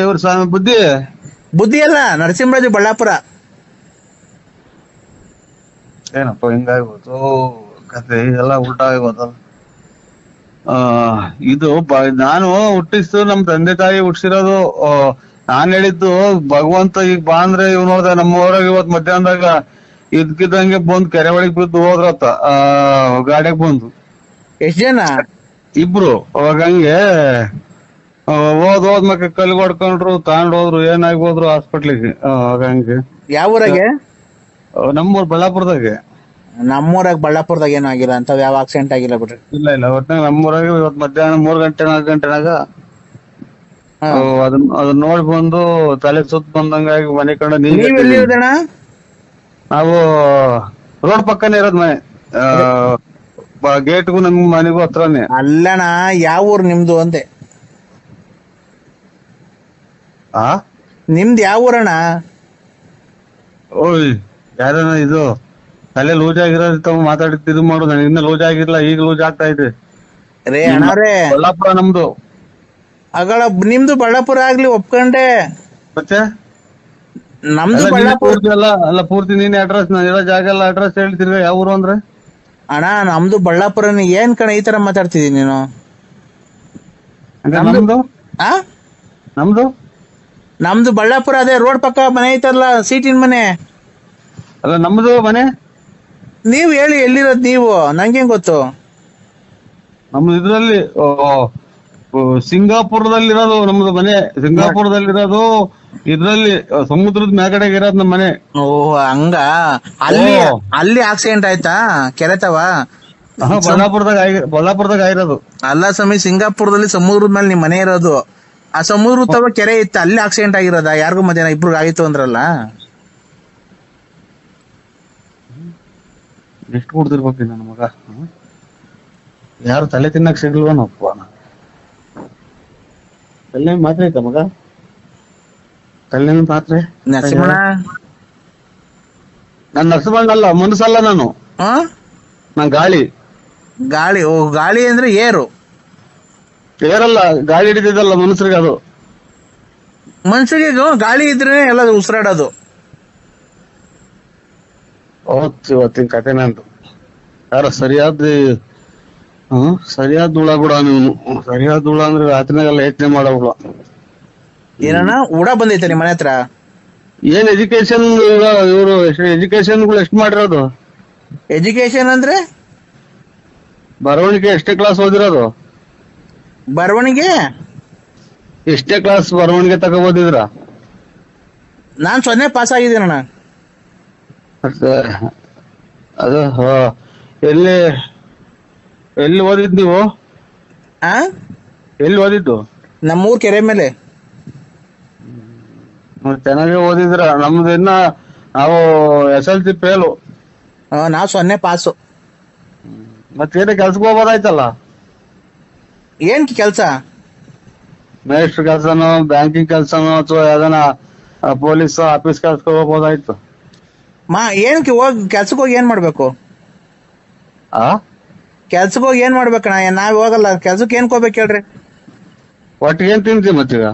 ಇವ್ರ ಸ್ವಾಮಿ ಬುದ್ಧಿ ಅಲ್ಲ, ನರಸಿಂಹರಾಜು, ಬಳ್ಳಾಪುರ. ಏನಪ್ಪ ಹಿಂಗಾಗ್ಬೋದು ಕತೆ, ಎಲ್ಲ ಉಲ್ಟಾ ಆಗ್ಬೋದಲ್ಲ. ಇದು ನಾನು ಹುಟ್ಟಿಸ್ತು, ನಮ್ ತಂದೆ ತಾಯಿ ಹುಟ್ಟಿಸಿರೋದು ನಾನ್ ಹೇಳಿದ್ದು ಭಗವಂತ ಈಗ ಬಾ ಅಂದ್ರೆ ಇವ್ ನೋಡ್ದ ನಮ್ಮ ಊರಾಗ ಇವತ್ ಮಧ್ಯಾಹ್ನದಾಗ ಇದ್ಕಿದ್ದಂಗೆ ಬಂದ್ ಕೆರೆ ಒಳಗ್ ಬಿದ್ದು ಹೋದ್ರತ್ತ ಗಾಡಿಯಾಗ ಬಂದು ಎಷ್ಟ್ ಜನ? ಇಬ್ರು. ಅವಾಗ ಹಂಗೆ ಹೋದ್ಮಕ್ಕ ಕಲ್ಲು ಹೊಡ್ಕೊಂಡ್ರು ತಗೊಂಡ್ ಹೋದ್ರು, ಏನಾಗಿ ಹೋದ್ರು ಹಾಸ್ಪಿಟ್ಲಿಗೆ. ಅವಾಗ ಹಂಗೆ. ಯಾವ ಊರಾಗೆ? ನಮ್ಮೂರ್ ಬಳ್ಳಾಪುರದಾಗೆ. ನಮ್ಮೂರಾಗ ಬಳ್ಳಾಪುರದಾಗ ಏನೂ ಆಗಿಲ್ಲ ಅಂತ, ಯಾವ ಆಕ್ಸಿಡೆಂಟ್ ಆಗಿಲ್ಲ ಬಿಡ್ರಿ. ಇಲ್ಲ ಒಟ್ನಾಗ ನಮ್ಮೂರಾಗ ಇವತ್ ಮಧ್ಯಾಹ್ನ 3 ಗಂಟೆ 4 ಗಂಟೆನಾಗ ಅದನ್ನ ನೋಡಿ ಬಂದು ತಲೆ ಸುತ್ತ ಬಂದಂಗಾಗಿ ಮನೆ ಕಂಡ ನೀವ್ ಎಲ್ಲಿ ಇರೋದಣ್ಣ? ನಾವು ರೋಡ್ ಪಕ್ಕನೇ ಇರೋದ್ ಮನೆ, ಗೇಟ್ಗೂ ನಮ್ ಮನೆಗೂ ಹತ್ರನೇ. ಅಲ್ಲಣ್ಣ, ಯಾವ ಊರ್ ನಿಮ್ದು ಅಂತೆ? ನಿಮ್ದು ಯಾವ ಊರಣ್ಣ? ಓಯ್ ಯಾರನ ಇದು ತಲೆ ಲೂಸ್ ಆಗಿರೋದು ಮಾತಾಡಿದ್ದು ಇದು ಮಾಡು. ನನಗೆ ಇನ್ನ ಲೂಸ್ ಆಗಿರ್ಲಿಲ್ಲ, ಈಗ ಲೂಸ್ ಆಗ್ತಾ ಇದೆ. ರೇ ಅಣ್ಣಾರೇ, ಬಳ್ಳಾಪುರ ನಮ್ದು. ಅಗಳ ನಿಮ್ದು ಬಳ್ಳಾಪುರ ಆಗ್ಲಿ ಒಪ್ಕೊಂಡೆ, ಮತ್ತೆ ನಮ್ದು ಬಳ್ಳಾಪುರ ಅಲ್ಲ ಪೂರ್ತಿ ನೀನ್ ಅಡ್ರೆಸ್, ನಾನು ಇರೋ ಜಾಗ ಎಲ್ಲ ಅಡ್ರೆಸ್ ಹೇಳ್ತಿರ್ಗ. ಯಾವ ಊರು ಅಂದ್ರೆ? ಅಣ್ಣ ನಮ್ದು ಬಳ್ಳಾಪುರನೇ. ಏನ್ ಕಣ ಈ ತರ ಮಾತಾಡ್ತಿದೀನಿ ನೀನು? ನಮ್ದು ನಮ್ದು ನಮ್ದು ಬಳ್ಳಾಪುರ, ಅದೇ ರೋಡ್ ಪಕ್ಕ ಮನೆ ಐತಲ್ಲ, ಸೀಟಿನ ಮನೆ. ಅಲ್ಲ ನಮ್ದು ಮನೆ. ನೀವ್ ಹೇಳಿ ಎಲ್ಲಿರೋದ್ ನೀವು, ನಂಗೇನ್ ಗೊತ್ತು? ನಮ್ದು ಇದ್ರಲ್ಲಿ ಸಿಂಗಾಪುರದಲ್ಲಿರೋದು ನಮ್ದು ಮನೆ. ಸಿಂಗಾಪುರದಲ್ಲಿರೋದು ಇದ್ರಲ್ಲಿ ಸಮುದ್ರದ ಮ್ಯಾಗಡೆಗೆ ಇರೋದು ನಮ್ಮ ಮನೆ. ಓಹ್ ಹಂಗ. ಅಲ್ಲಿ ಆಕ್ಸಿಡೆಂಟ್ ಆಯ್ತಾ ಕೆರೆತವ? ಬಳ್ಳಾಪುರದಾಗ ಆಗಿರೋದು. ಅಲ್ಲ ಸ್ವಾಮಿ, ಸಿಂಗಾಪುರದಲ್ಲಿ ಸಮುದ್ರದ ಮೇಲೆ ನಿಮ್ ಮನೆ ಇರೋದು. ಆ ಸಮುದ್ರ ತವ ಕೆರೆ ಇತ್ತು, ಅಲ್ಲಿ ಆಕ್ಸಿಡೆಂಟ್ ಆಗಿರೋದ? ಯಾರಿಗೂ ಮಧ್ಯಾಹ್ನ ಇಬ್ರು ಆಯ್ತು ಅಂದ್ರಲ್ಲ. ಎಷ್ಟು ಕೊಡ್ತಿರ್ಬೇಕು ನನ್ನ ಮಗ? ಯಾರು ತಲೆ ತಿನ್ನಕ್ ಸಿಗ್ಲ್ವನಪ್ಪ. ತಲೆ ಮಾತ್ರ ಐತ ಮಗ? ತಲೆ ಮಾತ್ರೆ ನರಸಿಂಹಣ್ಣ, ನಾನ್ ನರಸಿಂಹಣ್ಣ ಅಲ್ಲ, ಮನಸ್ಸಲ್ಲ ನಾನು. ನಾನ್ ಗಾಳಿ. ಗಾಳಿ? ಓ ಗಾಳಿ ಅಂದ್ರೆ ಏರು. ಏರಲ್ಲ, ಗಾಳಿ ಹಿಡಿದಿದ್ದಲ್ಲ ಮನುಷ್ಯರಿಗೆ. ಅದು ಮನುಷ್ಯರಿಗೆ ಗಾಳಿ ಇದ್ರೆ ಎಲ್ಲ ಉಸಿರಾಡೋದು. ಇವತ್ತಿನ ಕತೆ ನಂದು. ಯಾರ ಸರಿಯಾದ ಹುಳ ಕೂಡ ನೀವು. ಸರಿಯಾದ ಹುಳ ಅಂದ್ರೆ ರಾತ್ರಿನಾಗೆಲ್ಲ ಯೋಚನೆ ಮಾಡೋ ಹುಳ. ಏನಣ್ಣ ಹುಳ ಬಂದೈತೆ ನಿಮ್ ಮನೆ ಹತ್ರ? ಏನ್ ಎಜುಕೇಶನ್ ಇವರು ಎಜುಕೇಶನ್ ಗಳು ಎಷ್ಟು ಮಾಡಿರೋದು? ಎಜುಕೇಶನ್ ಅಂದ್ರೆ ಬರವಣಿಗೆ ಎಷ್ಟೇ ಕ್ಲಾಸ್ ಓದಿರೋದು? ಬರವಣಿಗೆ ಎಷ್ಟೇ ಕ್ಲಾಸ್ ಬರವಣಿಗೆ ತಗೋ ಓದಿದ್ರ? ನಾನ್ 0 ಪಾಸ್ ಆಗಿದ್ದೀನಣ್ಣ. ಅದು ಎಲ್ಲಿ ಓದಿದ್ ನೀವು? ಎಲ್ಲಿ ಓದಿದ್ದು? ನಮ್ಮೂರ್ ಕೆರೆ ಮೇಲೆ. ಚೆನ್ನಾಗಿ ಓದಿದ್ರ. ನಮ್ದು ಇನ್ನ ನಾವು SLC ಫೇಲು. ನಾವ್ 0 ಪಾಸು. ಮತ್ತೇನ ಕೆಲ್ಸಕ್ಕೆ ಹೋಗ್ಬೋದಾಯ್ತಲ್ಲ? ಏನ್ ಕೆಲ್ಸ? ಮೇಸ್ಟ್ರ್ ಕೆಲ್ಸನೋ, ಬ್ಯಾಂಕಿಂಗ್ ಕೆಲ್ಸನೋ, ಅಥವಾ ಯಾವ್ದಾನ ಪೊಲೀಸ್ ಆಫೀಸ್ ಕೆಲ್ಸಕ್ಕೆ ಹೋಗ್ಬೋದಾಯ್ತು. ಏನಕ್ಕೆ ಕೆಲ್ಸಕ್ಕೆ ಹೋಗಿ ಏನ್ ಮಾಡ್ಬೇಕು? ಕೆಲ್ಸಕ್ಕೆ ಹೋಗಿ ಏನ್ ಮಾಡ್ಬೇಕಣ್ಣ? ನಾವ್ ಹೋಗಲ್ಲ ಕೆಲ್ಸಕ್ಕೆ. ಏನ್ ಹೋಗ್ಬೇಕು ಹೇಳ್ರಿ? ಒಟ್ಟಿಗೆ ಏನ್ ತಿಂತೀಯ ಮತ್ತೀಗ?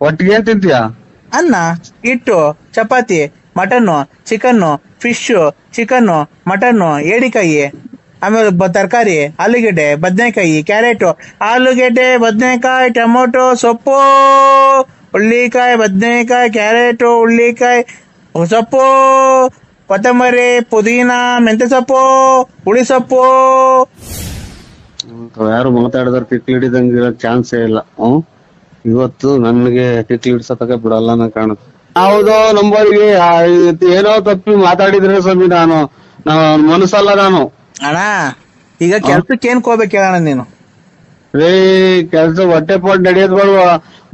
ಒಟ್ಟಿಗೆ ಏನ್ ತಿಂತೀಯ? ಅನ್ನ, ಹಿಟ್ಟು, ಚಪಾತಿ, mutton, chicken, fish, chicken, mutton, ಏಡಿಕಾಯಿ, ಆಮೇಲೆ ತರಕಾರಿ, ಆಲೂಗೆಡ್ಡೆ, ಬದನೆಕಾಯಿ, ಕ್ಯಾರೆಟು, ಆಲೂಗೆಡ್ಡೆ, ಬದನೆಕಾಯಿ, ಟೊಮೊಟೊ, ಸೊಪ್ಪು, ಹುಳ್ಳಿಕಾಯಿ, ಬದನೆಕಾಯಿ, ಕ್ಯಾರೆಟು, ಹುಳ್ಳಿಕಾಯಿ, ಸೊಪ್ಪು, ಕೊತ್ತಂಬರಿ, ಪುದೀನ, ಮೆಂತ್ಯ ಸೊಪ್ಪು, ಹುಳಿ ಸೊಪ್ಪು. ಯಾರು ಮಾತಾಡಿದ್ರೆ ಕಿಕ್ಲಿ ಹಿಡಿದಂಗಿರೋ ಚಾನ್ಸೇ ಇಲ್ಲ. ಇವತ್ತು ನನ್ಗೆ ಕಿಕ್ಲಿ ಹಿಡ್ಸತಕ ಬಿಡಲ್ಲ ನಾ ಕಾಣುತ್ತೆ. ಹೌದು, ನಂಬರಿಗೆ ಏನೋ ತಪ್ಪಿ ಮಾತಾಡಿದ್ರೆ ಸ್ವಾಮಿ, ನಾನು ಮನಸ್ಸಲ್ಲ ನಾನು. ಅಣ್ಣ ಈಗ ಕೆಲ್ಸಕ್ಕೆ ಏನ್ ಹೋಗ್ಬೇಕು ಹೇಳೋಣ ನೀನು? ಕೆಲ್ಸ ಹೊಟ್ಟೆ ಪಾಟ್ ನಡೆಯೋದ್ ಬರುವ.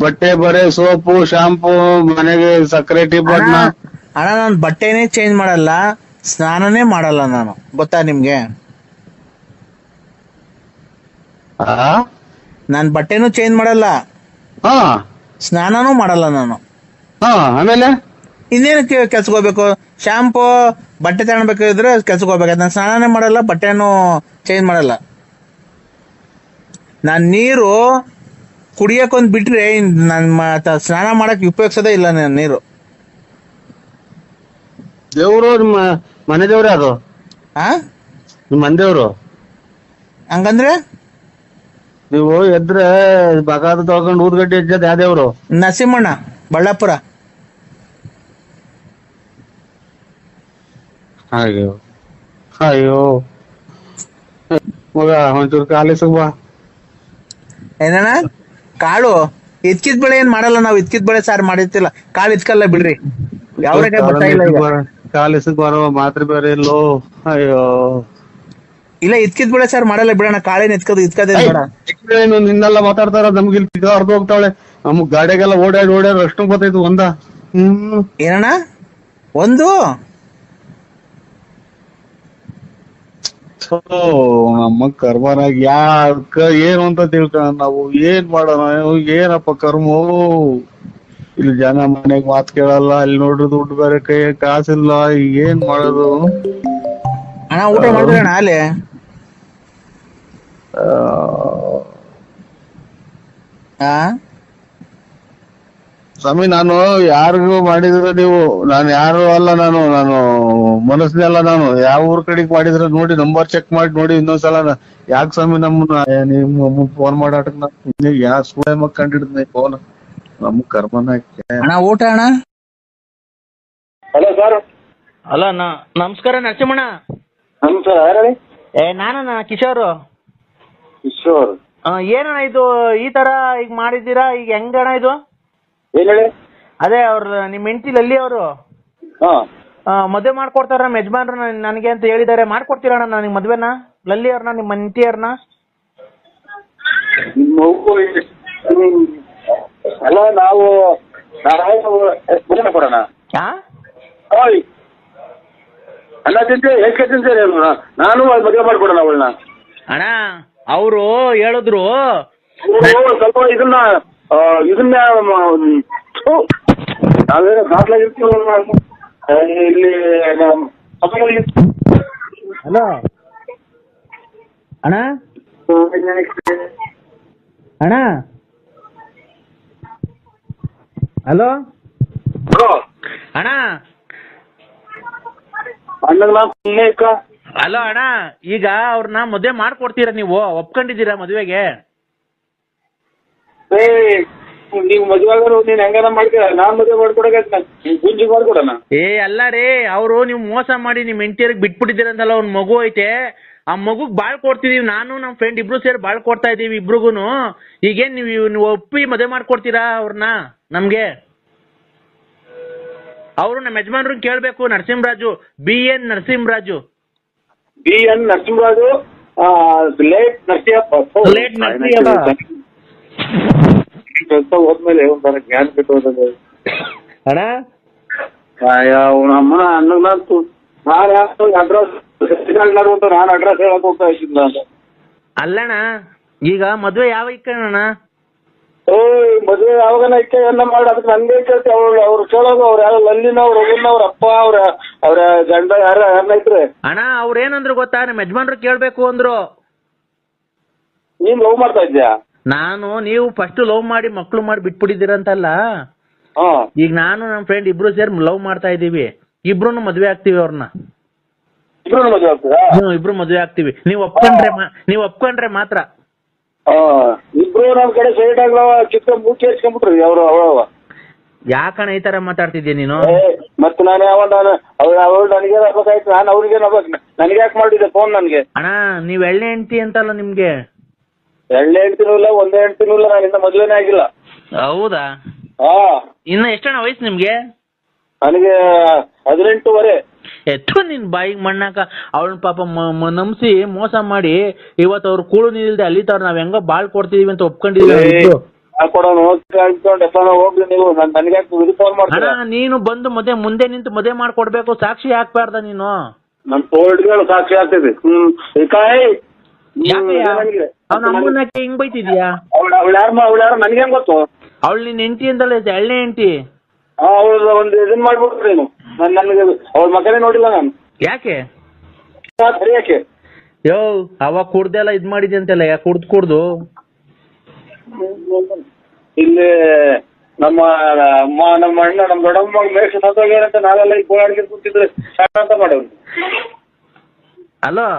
ಬಟ್ಟೆ ಬರೆ, ಸೋಪು, ಶಾಂಪೂ, ಮನೆಗೆ ಸಕ್ಕರೆ, ಟೀ ಪಾಟ್ನ. ಅಣ್ಣ ನಾನು ಬಟ್ಟೆನೇ ಚೇಂಜ್ ಮಾಡಲ್ಲ, ಸ್ನಾನನೇ ಮಾಡಲ್ಲ ನಾನು, ಗೊತ್ತಾ ನಿಮ್ಗೆ? ನಾನ್ ಬಟ್ಟೆನೂ ಚೇಂಜ್ ಮಾಡಲ್ಲ, ಸ್ನಾನನೂ ಮಾಡಲ್ಲ ನಾನು. ಆಮೇಲೆ ಇನ್ನೇನಕ್ಕೆ ಕೆಲ್ಸಕ್ಕೆ ಹೋಗ್ಬೇಕು? ಶಾಂಪೂ, ಬಟ್ಟೆ ತಗೊಳ್ಬೇಕಿದ್ರೆ ಕೆಲ್ಸಕ್ಕೆ ಹೋಗ್ಬೇಕು. ನಾನು ಸ್ನಾನನೇ ಮಾಡಲ್ಲ, ಬಟ್ಟೆನೂ ಚೇಂಜ್ ಮಾಡಲ್ಲ. ನಾನ್ ನೀರು ಕುಡಿಯಕ್ಕೊಂದ್ ಬಿಟ್ರೆ ನನ್ ಸ್ನಾನ ಮಾಡಕ್ ಉಪಯೋಗಿಸೋದೇ ಇಲ್ಲ ನಾನು ನೀರು. ದೇವ್ರು ನಿಮ್ಮ ಮನೆ ದೇವ್ರ? ಅದು ನಿಮ್ಮ ಮನೆ ದೇವ್ರು? ಹಂಗಂದ್ರೆ ನೀವು ಎದ್ರೆ ಬಗಾದ ತೊಳ್ಕೊಂಡು ಊದ್ಗಡ್ಡೆ ಹೆಚ್ಚದ ಯಾವ್ದೇವ್ರು? ನರಸಿಂಹಣ್ಣ, ಬಳ್ಳಾಪುರ. ಅಯ್ಯೋ ಅಯ್ಯೋ ಮಗ ಒಂಚೂರು ಕಾಲಿಸಗ್ ಬಾ. ಏನಣ್ಣ? ಕಾಳು ಇದ್ಕಿದ್ ಬೆಳೆ ಏನ್ ಮಾಡಲ್ಲ ನಾವು. ಇದ್ಕಿದ್ ಬೆಳೆ ಸಾರು ಮಾಡಿರ್ತಿಲ್ಲ, ಕಾಳು ಇದ್ಕಲ್ಲ ಬಿಡ್ರಿ. ಯಾವ ಬರ್ತಾ ಇಲ್ಲ ಈಗ. ಕಾಲಿಸಗ್ ಬರೋ ಮಾತ್ರ ಬೇರೆ ಇಲ್ಲೋ. ಅಯ್ಯೋ ಇಲ್ಲ, ಇದ್ಕಿದ್ ಬೆಳೆ ಸಾರು ಮಾಡಲ್ಲ ಬಿಡೋಣ. ಕಾಳೇನ್ ಇದ್ಕದೇ ಬೇಡ. ಏನು ನಿನ್ನೆಲ್ಲ ಮಾತಾಡ್ತಾರ, ನಮ್ಗೆ ಇಲ್ಲಿ ಅರ್ಧ ಹೋಗ್ತಾವಳೆ. ನಮಗ್ ಗಾಡಿಗೆಲ್ಲ ಓಡಾಡಿ ಅಷ್ಟು ಗೊತ್ತಾಯ್ತು ಒಂದ. ಏನಣ್ಣ? ಒಂದು ನಮ್ಮ ಕರ್ಮನಾಗ ಯಾಕ ಏನು ಅಂತ ತಿಳ್ಕೊಳ ನಾವು. ಏನ್ ಮಾಡೋಣ? ಏನಪ್ಪ ಕರ್ಮೋ. ಇಲ್ಲಿ ಜನ ಮನೆಗ್ ಮಾತ್ ಕೇಳಲ್ಲ, ಅಲ್ಲಿ ನೋಡ್ರಿ ದುಡ್ಡು ಬೇರೆ ಕೈ ಕಾಸಿಲ್ಲ, ಏನ್ ಮಾಡೋದು? ಅಣ್ಣ ಊಟ ಮಾಡಿದ್ರಣ್ಣ ಅಲ್ಲಿ? ಸ್ವಾಮಿ, ನಾನು ಯಾರಿಗೂ ಮಾಡಿದ್ರೆ ನೀವು, ನಾನು ಯಾರು ಅಲ್ಲ, ನಾನು ಮನಸ್ಸಿನ ಅಲ್ಲ. ನಾನು ಯಾವ ಊರ್ ಕಡೆಗ್ ಮಾಡಿದ್ರೆ ನೋಡಿ ನಂಬರ್ ಚೆಕ್ ಮಾಡಿ ನೋಡಿ ಇನ್ನೊಂದ್ಸಲ. ಯಾಕೆ ಸ್ವಾಮಿ ನಿಮ್ಮ ಫೋನ್ ಮಾಡಾಟಕ್ ಯಾ ಸುಳ್ಳೆ ಮಕ್ ಕಂಡಿಡ್ದ ಫೋನ್? ನಮ್ ಕರ್ಮನ ಅಣ್ಣ ಊಟ ಅಣ್ಣ. Hello sir. ಹಲೋ, ನಮಸ್ಕಾರ ನರಸಿಂಹಣ್ಣ. ನಮಸ್ಕಾರ, ಯಾರು? ನಾನಣ್ಣ, ಕಿಶೋರ್. ಕಿಶೋರ್? ಏನಣ್ಣ ಇದು ಈ ತರ ಈಗ ಮಾಡಿದ್ದೀರಾ? ಈಗ ಹೆಂಗಣ್ಣ ಇದು? ಏನ್ ಹೇಳಿ? ಅದೇ ಅವ್ರ ನಿಮ್ ಹೆಂಡತಿ ಲಲ್ಲಿ ಅವರು ಮದ್ವೆ ಮಾಡ್ಕೊಡ್ತಾರ ನಮ್ಮ ಯಜಮಾನ್ರು ನನಗೆ ಅಂತ ಹೇಳಿದಾರೆ. ಮಾಡ್ಕೊಡ್ತೀರಣ್ಣ ನನಗೆ ಮದ್ವೆನ? ಲಲ್ಲಿ ಅವ್ರನ್ನ, ನಿಮ್ಮ ಹೆಂಡತಿ ಅವ್ರನ್ನ? ಅಲ್ಲ, ನಾವು ಕೊಡೋಣ. ಅಲ್ಲ ತಿಂತೇವೆ, ಹೆಚ್ಚು ತಿಂತೇನೆ ನಾನು ಮದುವೆ ಮಾಡ್ಕೊಡೋಣ ಅವಳನ್ನ. ಅಣ್ಣ ಅವರು ಹೇಳಿದ್ರು ಸ್ವಲ್ಪ ಇದನ್ನ ನಾವೇನೋ ದಾಖಲಾಗಿರ್ತೀವಿ ಇಲ್ಲಿ. ಹಲೋ ಅಣ್ಣ. ಅಣ್ಣ ಹಲೋ ಅಣ್ಣ. ಹಲೋ ಅಣ್ಣ, ಈಗ ಅವ್ರನ್ನ ಮದ್ವೆ ಮಾಡ್ಕೊಡ್ತೀರಾ ನೀವು? ಒಪ್ಕೊಂಡಿದ್ದೀರಾ ಮದ್ವೆಗೆ? ನೀವು ಮದ್ವೆ ಆಗೋರು ನೀನ್ ಹೆಂಗಾರ ಮಾಡ್ತೀರ, ನಾನ್ ಮದ್ವೆ ಮಾಡ್ಕೊಡಕ ಗುಂಜಿ ಮಾಡ್ಕೊಡೋಣ. ಅಲ್ಲ ರೀ, ಅವರು ನೀವು ಮೋಸ ಮಾಡಿ ನಿಮ್ ಹೆಂಡತಿಯರಿಗೆ ಬಿಟ್ಬಿಟ್ಟಿದ್ದೀರಂತಲ್ಲ. ಒಂದ್ ಮಗು ಐತೆ, ಆ ಮಗುಗ್ ಬಾಳ್ ಕೊಡ್ತಿದೀವಿ. ನಾನು ನಮ್ ಫ್ರೆಂಡ್ ಇಬ್ರು ಸೇರಿ ಬಾಳ್ ಕೊಡ್ತಾ ಇದೀವಿ ಇಬ್ರಿಗೂನು. ಈಗೇನ್ ನೀವು ಒಪ್ಪಿ ಮದ್ವೆ ಮಾಡ್ಕೊಡ್ತೀರಾ ಅವ್ರನ್ನ ನಮ್ಗೆ? ಅವರು ನಮ್ಮ ಯಜಮಾನ್ರು ಕೇಳ್ಬೇಕು. Narasimharaju, BN Narasimharaju. BN Narasimharaju, late Narasimhappa. Late Narasimhappa ಕೆಲಸ ಹೋದ್ಮೇಲೆ ಒಂಥರ ಜ್ಞಾನ ಬಿಟ್ಟು ಅಣ್ಣ. ಅಮ್ಮನ ಅನ್ನಂತು ನಾನು ಅಡ್ರೆಸ್ ನಾನು ಅಡ್ರೆಸ್ ಹೇಳಕ್ ಹೋಗ್ತಾ ಇದ್ದಿಲ್ಲ ಅಂತ. ಅಲ್ಲಣ್ಣ, ಈಗ ಮದ್ವೆ ಯಾವ ಇಕ್ಕಣ್ಣ? ಮದ್ವೆ ಯಾವಾಗನ ಇಕ್ಕ ಎಲ್ಲ ಮಾಡಿ ಅದಕ್ಕೆ ನನ್ಗೆ ಕೇಳ್ತಿ. ಅವ್ರು ಕೇಳೋದು ಅವ್ರು ಯಾರು ಲಲ್ಲಿನ ಅವ್ರ ರಘುನ ಅವ್ರ ಅಪ್ಪ ಅವ್ರ ಗಂಡ ಯಾರನ್ನ ಇದ್ರೆ. ಅಣ್ಣ ಅವ್ರ ಏನಂದ್ರು ಗೊತ್ತಾ? ನಮ್ಮ ಯಜಮಾನ್ರು ಕೇಳ್ಬೇಕು ಅಂದ್ರು. ನೀನ್ ಲವ್ ಮಾಡ್ತಾ ಇದ್ಯಾ? ನಾನು ನೀವು ಫಸ್ಟ್ ಲವ್ ಮಾಡಿ ಮಕ್ಳು ಮಾಡಿ ಬಿಟ್ಬಿಟ್ಟಿದ್ದೀರಂತಲ್ಲ. ಈಗ ನಾನು ನಮ್ಮ ಫ್ರೆಂಡ್ ಇಬ್ರು ಸೇರಿ ಲವ್ ಮಾಡ್ತಾ ಇದೀವಿ. ಇಬ್ರು ಮದ್ವೆ ಆಗ್ತೀವಿ ಅವ್ರನ್ನ. ಇಬ್ರು ಮದ್ವೆ ಆಗ್ತೀವಿ. ನೀವು ಒಪ್ಕೊಂಡ್ರೆ ಮಾತ್ರ. ಇಬ್ರು ನಮ್ ಕಡೆ ಸೈಡ್ ಆಗ್ಲವ ಚಿಕ್ಕ ಮೂಕಿ ಹಚ್ಕೊಂಡ್ಬಿಟ್ರಿ ಅವ್ರು. ಯಾಕಣ ಈ ತರ ಮಾತಾಡ್ತಿದ್ಯಾ ನೀನು? ಮತ್ತೆ ನಾನು ಅವಳು ನನಗೆ ಆಗ್ಬೇಕಾಯ್ತು, ನಾನು ಅವ್ರಿಗೆ ನನಗೆ ಯಾಕೆ ಮಾಡಿದ್ದೆ ಫೋನ್ ನನ್ಗೆ? ಅಣ್ಣ ನೀವ್ ಎಳ್ಳೆ ಹೆಂಡ್ತಿ ಅಂತಲ್ಲ ನಿಮ್ಗೆ? ಎಳ್ಳೆ ಹೆಂಡ್ತಿನೂ ಇಲ್ಲ, ಒಂದೇ ಹೆಂಡ್ತಿನೂ ಇಲ್ಲ, ನಾನು ಇನ್ನ ಮದ್ವೆನೇ ಆಗಿಲ್ಲ. ಹೌದಾ? ಇನ್ನ ಎಷ್ಟಣ್ಣ ವಯಸ್ಸು ನಿಮ್ಗೆ? ನನಗೆ 18 ಎತ್ತು ನಿನ್ ಬಾಯಿಗೆ ಮಣ್ಣಾಕ. ಅವಳನ್ನ ಪಾಪ ನಂಬಿಸಿ ಮೋಸ ಮಾಡಿ ಇವತ್ತು ಅವ್ರು ಕೂಳು ನಿಲ್ದೆ ಅಲ್ಲಿತಾರ. ನಾವ್ ಹೆಂಗ ಬಾಳ್ ಕೊಡ್ತಿದೀವಿ ಅಂತ ಒಪ್ಕೊಂಡಿದೀವಿ. ನೀನು ಬಂದು ಮುಂದೆ ನಿಂತು ಮದುವೆ ಮಾಡ್ಕೊಡ್ಬೇಕು. ಸಾಕ್ಷಿ ಹಾಕ್ಬಾರ್ದ ನೀನು? ನನ್ ತೋಳ್ಗಳು ಸಾಕ್ಷಿ ಆಗ್ತಿದೆ. ಅವ್ನ ಅಮ್ಮನಕ್ಕೆ ಹಿಂಗ್ ಬೈತಿದ್ಯಾ? ಅವಳು ಯಾರು ನನ್ಗೆ ಗೊತ್ತು? ಅವಳು ನಿನ್ ಹೆಂಡತಿ ಅಂತಲ್ಲ, ಎಳ್ಳೆ ಹೆಂಡತಿ. ಅವ್ಳು ಒಂದು ಇದನ್ ಮಾಡ್ಬಿಟ್ರಿ ನೀನು. ನನ್ಗೆ ಅವ್ಳ ಮಗನೇ ನೋಡಿಲ್ಲ ನಾನು. ಯಾಕೆ? ಯಾಕೆ ಯೋ ಅವಾಗ ಕುಡ್ದೆಲ್ಲ ಇದ್ ಮಾಡಿದ್ಯ ಅಂತೆಲ್ಲ. ಯಾಕೆ ಕುಡ್ದು ಇಲ್ಲಿ ನಮ್ಮ ಅಣ್ಣ ನಮ್ಮ ದೊಡ್ಡಮ್ಮ ಮೇಷ ಸತ್ತೋಗ್ಯಾರಂತ ನಾವೆಲ್ಲ ಈಗ ಗೋಳಾಡ್ಗೆ ಕೂತಿದ್ರೆ ಅಂತ ಮಾಡವ್ರು. ಹಲೋ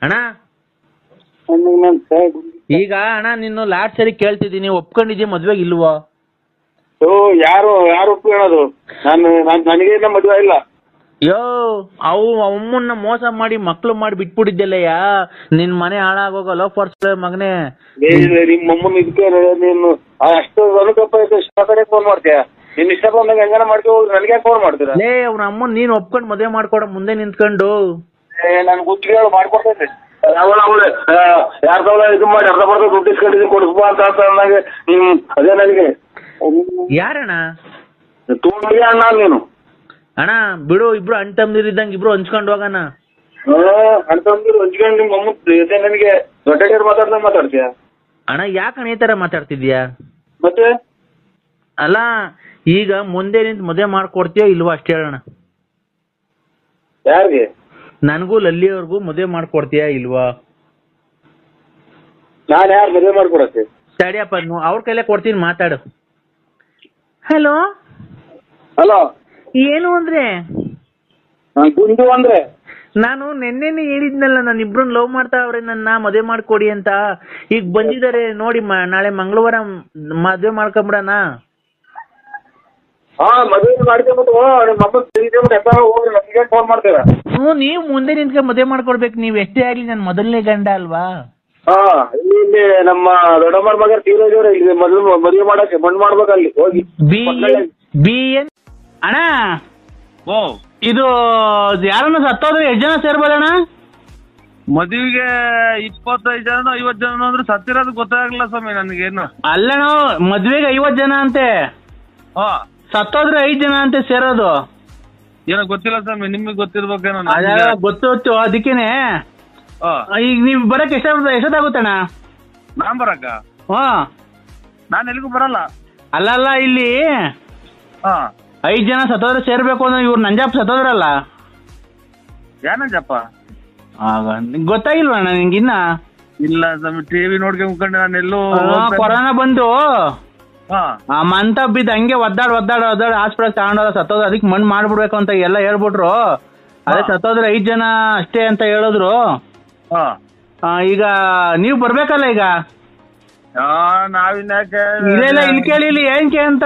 ಅಣ್ಣ. ಈಗ ಅಣ್ಣ ನಿನ್ನ ಲಾಸ್ಟ್ ಸರಿ ಕೇಳ್ತಿದ್ದೀನಿ, ಒಪ್ಕೊಂಡಿದ್ಯಾ ಮದ್ವೆಗೆ ಇಲ್ವೋ? ಯಾರು ಒಪ್ಕೊಳ್ಳೋದು? ನನಗೆ ಮದ್ವೆ ಇಲ್ಲ. ಯೋ ಅಮ್ಮನ್ನ ಮೋಸ ಮಾಡಿ ಮಕ್ಳು ಮಾಡಿ ಬಿಟ್ಬಿಟ್ಟಿದ್ದೆಲ್ಲಯ್ಯ, ನಿನ್ ಮನೆ ಹಾಳಾಗೋಗ ಲೋಫರ್ಸ್ ಮಗನೇ. ನಿಮ್ಮ ಅಮ್ಮನ ಇದಕ್ಕೆ ನೀನು ಅಷ್ಟು ಅನುಕಂಪ ಕಡೆ ಫೋನ್ ಮಾಡ್ತೀಯ? ನಿನ್ ಇಷ್ಟ ಬಂದಾಗ ಹೆಂಗಾನ ಮಾಡ್ಕೊ ಹೋಗಿ, ನನಗೆ ಫೋನ್ ಮಾಡ್ತೀರಾ? ಲೇ ಅವ್ನ ಅಮ್ಮನ್ ನೀನ್ ಒಪ್ಕೊಂಡ್ ಮದ್ವೆ ಮಾಡ್ಕೊಡ ಮುಂದೆ ನಿಂತ್ಕೊಂಡು. ನನ್ ಗುತ್ತಿಗೆ ಮಾಡ್ಕೊಡ್ತೈತೆ. ಯಾರ್ದವ ಇದು ಮಾಡಿ ಅರ್ಧ ಬರ್ಧ ದುಡ್ಡು ಇಸ್ಕೊಂಡಿದ್ದೀನಿ ಕೊಡಿಸ್ಬೋ ಅಂತ ಅಂದಾಗ ಅದೇ ನನಗೆ ಯಾರಣ್ಣ? ತೋಳಿಗೆ ಅಣ್ಣ ನೀನು. ಅಣ್ಣ ಬಿಡು, ಇಬ್ರು ಅಣ್ಣ ತಮ್ಮದಿರಿದ್ದಂಗೆ ಇಬ್ರು ಹಂಚ್ಕೊಂಡು ಹೋಗೋಣ. ಅಣ್ಣ ತಮ್ಮದಿರು ಹಂಚ್ಕೊಂಡು ನಿಮ್ಮ ಅಮ್ಮ ನನಗೆ ದೊಡ್ಡ ಮಾತಾಡ್ದಂಗೆ ಮಾತಾಡ್ತೀಯ? ಅಣ್ಣ ಯಾಕಣ್ಣ ಈ ತರ ಮಾತಾಡ್ತಿದ್ಯಾ? ಮತ್ತೆ ಅಲ್ಲ ಈಗ ಮುಂದೆ ನಿಂತು ಮದುವೆ ಮಾಡ್ಕೊಡ್ತೀಯೋ ಇಲ್ವಾ ಅಷ್ಟೇ ಹೇಳೋಣ. ಯಾರಿಗೆ? ನನಗೂ ಲಲ್ಲಿಯವ್ರಿಗೂ ಮದುವೆ ಮಾಡ್ಕೊಡ್ತೀಯಾ ಇಲ್ವಾ? ನಾನು ಯಾರು ಮದುವೆ ಮಾಡ್ಕೊಡಕ್ಕೆ? ಸರಿಯಪ್ಪ, ಅವ್ರ ಕೈಲೇ ಕೊಡ್ತೀನಿ, ಮಾತಾಡು. ಹಲೋ ಹಲೋ, ಏನು ಅಂದ್ರೆ? ಗುಂಡು ಅಂದ್ರೆ ನಾನು ನೆನ್ನೆನೆ ಹೇಳಿದ್ನಲ್ಲ, ನಾನು ಇಬ್ರನ್ನ ಲವ್ ಮಾಡ್ತಾವ್ರೆ, ನನ್ನ ಮದುವೆ ಮಾಡ್ಕೊಡಿ ಅಂತ. ಈಗ ಬಂದಿದ್ದಾರೆ ನೋಡಿ, ನಾಳೆ ಮಂಗಳವಾರ ಮದುವೆ ಮಾಡ್ಕೊಂಬಿಡಣ. ಮದುವೆ ಮಾಡ್ಕೊಂಬಿಟ್ಟು ನಮಗೆ ಫೋನ್ ಮಾಡ್ತೀರಾ? ನೀವು ಮುಂದೆ ನಿಂತ್ಕೊಂಡು ಮದುವೆ ಮಾಡ್ಕೊಡ್ಬೇಕು. ನೀವ್ ಎಷ್ಟೇ ಆಗ್ಲಿ ನನ್ನ ಮೊದಲನೇ ಗಂಡ ಅಲ್ವಾ? ಇಲ್ಲಿ ನಮ್ಮ ದೊಡ್ಡಮ್ಮರ ಮಗ ತೀರೋಜವ್ರೆ, ಇಲ್ಲಿ ಮದುವೆ ಮಾಡಕ್ಕೆ ಮಣ್ಣು ಮಾಡ್ಬೇಕು ಅಲ್ಲಿ ಹೋಗಿ. BN ಅಣ್ಣ, ಇದು ಯಾರನ್ನ ಸತ್ತೋದ್ರೆ ಎಷ್ಟು ಜನ ಸೇರ್ಬೋದಣ್ಣ? ಮದುವೆಗೆ 25 ಜನ 50 ಜನ ಅಂದ್ರೆ ಸತ್ತಿರೋದು ಗೊತ್ತಾಗಲ್ಲ ಸ್ವಾಮಿ ನನ್ಗೇನು. ಅಲ್ಲಣ್ಣ, ಮದ್ವೆಗೆ 50 ಜನ ಅಂತೆ, ಸತ್ತೋದ್ರೆ 5 ಜನ ಅಂತೆ ಸೇರೋದು. ಏನೋ ಗೊತ್ತಿಲ್ಲ ಸ್ವಾಮಿ, ನಿಮ್ಗೆ ಗೊತ್ತಿರ್ಬೇಕೇನೋ. ಗೊತ್ತು, ಅದಕ್ಕೇನೆ. ಈಗ ನೀವ್ ಬರಕ್ ಎಷ್ಟೊತ್ತಾಗುತ್ತಣ್ಣ? ನಾನ್ ಬರಕ್ಕ? ನಾನ್ ಎಲ್ಲಿಗೂ ಬರಲ್ಲ. ಅಲ್ಲ ಇಲ್ಲಿ 5 ಜನ ಸತ್ತೋದ್ರೆ ಸೇರ್ಬೇಕು ಅಂದ್ರೆ ಇವ್ರು ನಂಜಪ್ಪ ಸತ್ತೋದ್ರಲ್ಲ. ಯಾನಂಜಪ್ಪ? ಗೊತ್ತಾಗಿಲ್ವಣ್ಣ ನಿಂಗಿನ್ನ? ಇಲ್ಲ ಸ್ವಾಮಿ, ಟಿವಿ ನೋಡ್ಕೊಂಡ್ ನಾನೆಲ್ಲೂ ಕೊರೋನಾ ಬಂದು ಮಂತ ಬಿದ್ದು ಹಂಗೆ ಒದ್ದಾಡ್ ಹಾಸ್ಪಿಟಲ್ ತಗೊಂಡೋದ ಸತ್ತೋದ್ರ. ಅದಕ್ಕೆ ಮಣ್ಣು ಮಾಡ್ಬಿಡ್ಬೇಕು ಅಂತ ಎಲ್ಲ ಹೇಳ್ಬಿಟ್ರು. ಅದೇ ಸತ್ತೋದ್ರೆ 5 ಜನ ಅಷ್ಟೇ ಅಂತ ಹೇಳಿದ್ರು. ಈಗ ನೀವ್ ಬರ್ಬೇಕಲ್ಲ ಈಗ? ನಾವಿನ್ಯಾಕೆ? ಇಲ್ಲ ಇಲ್ಲಿ ಕೇಳಿ, ಇಲ್ಲಿ ಏನ್ಕೆ ಅಂತ.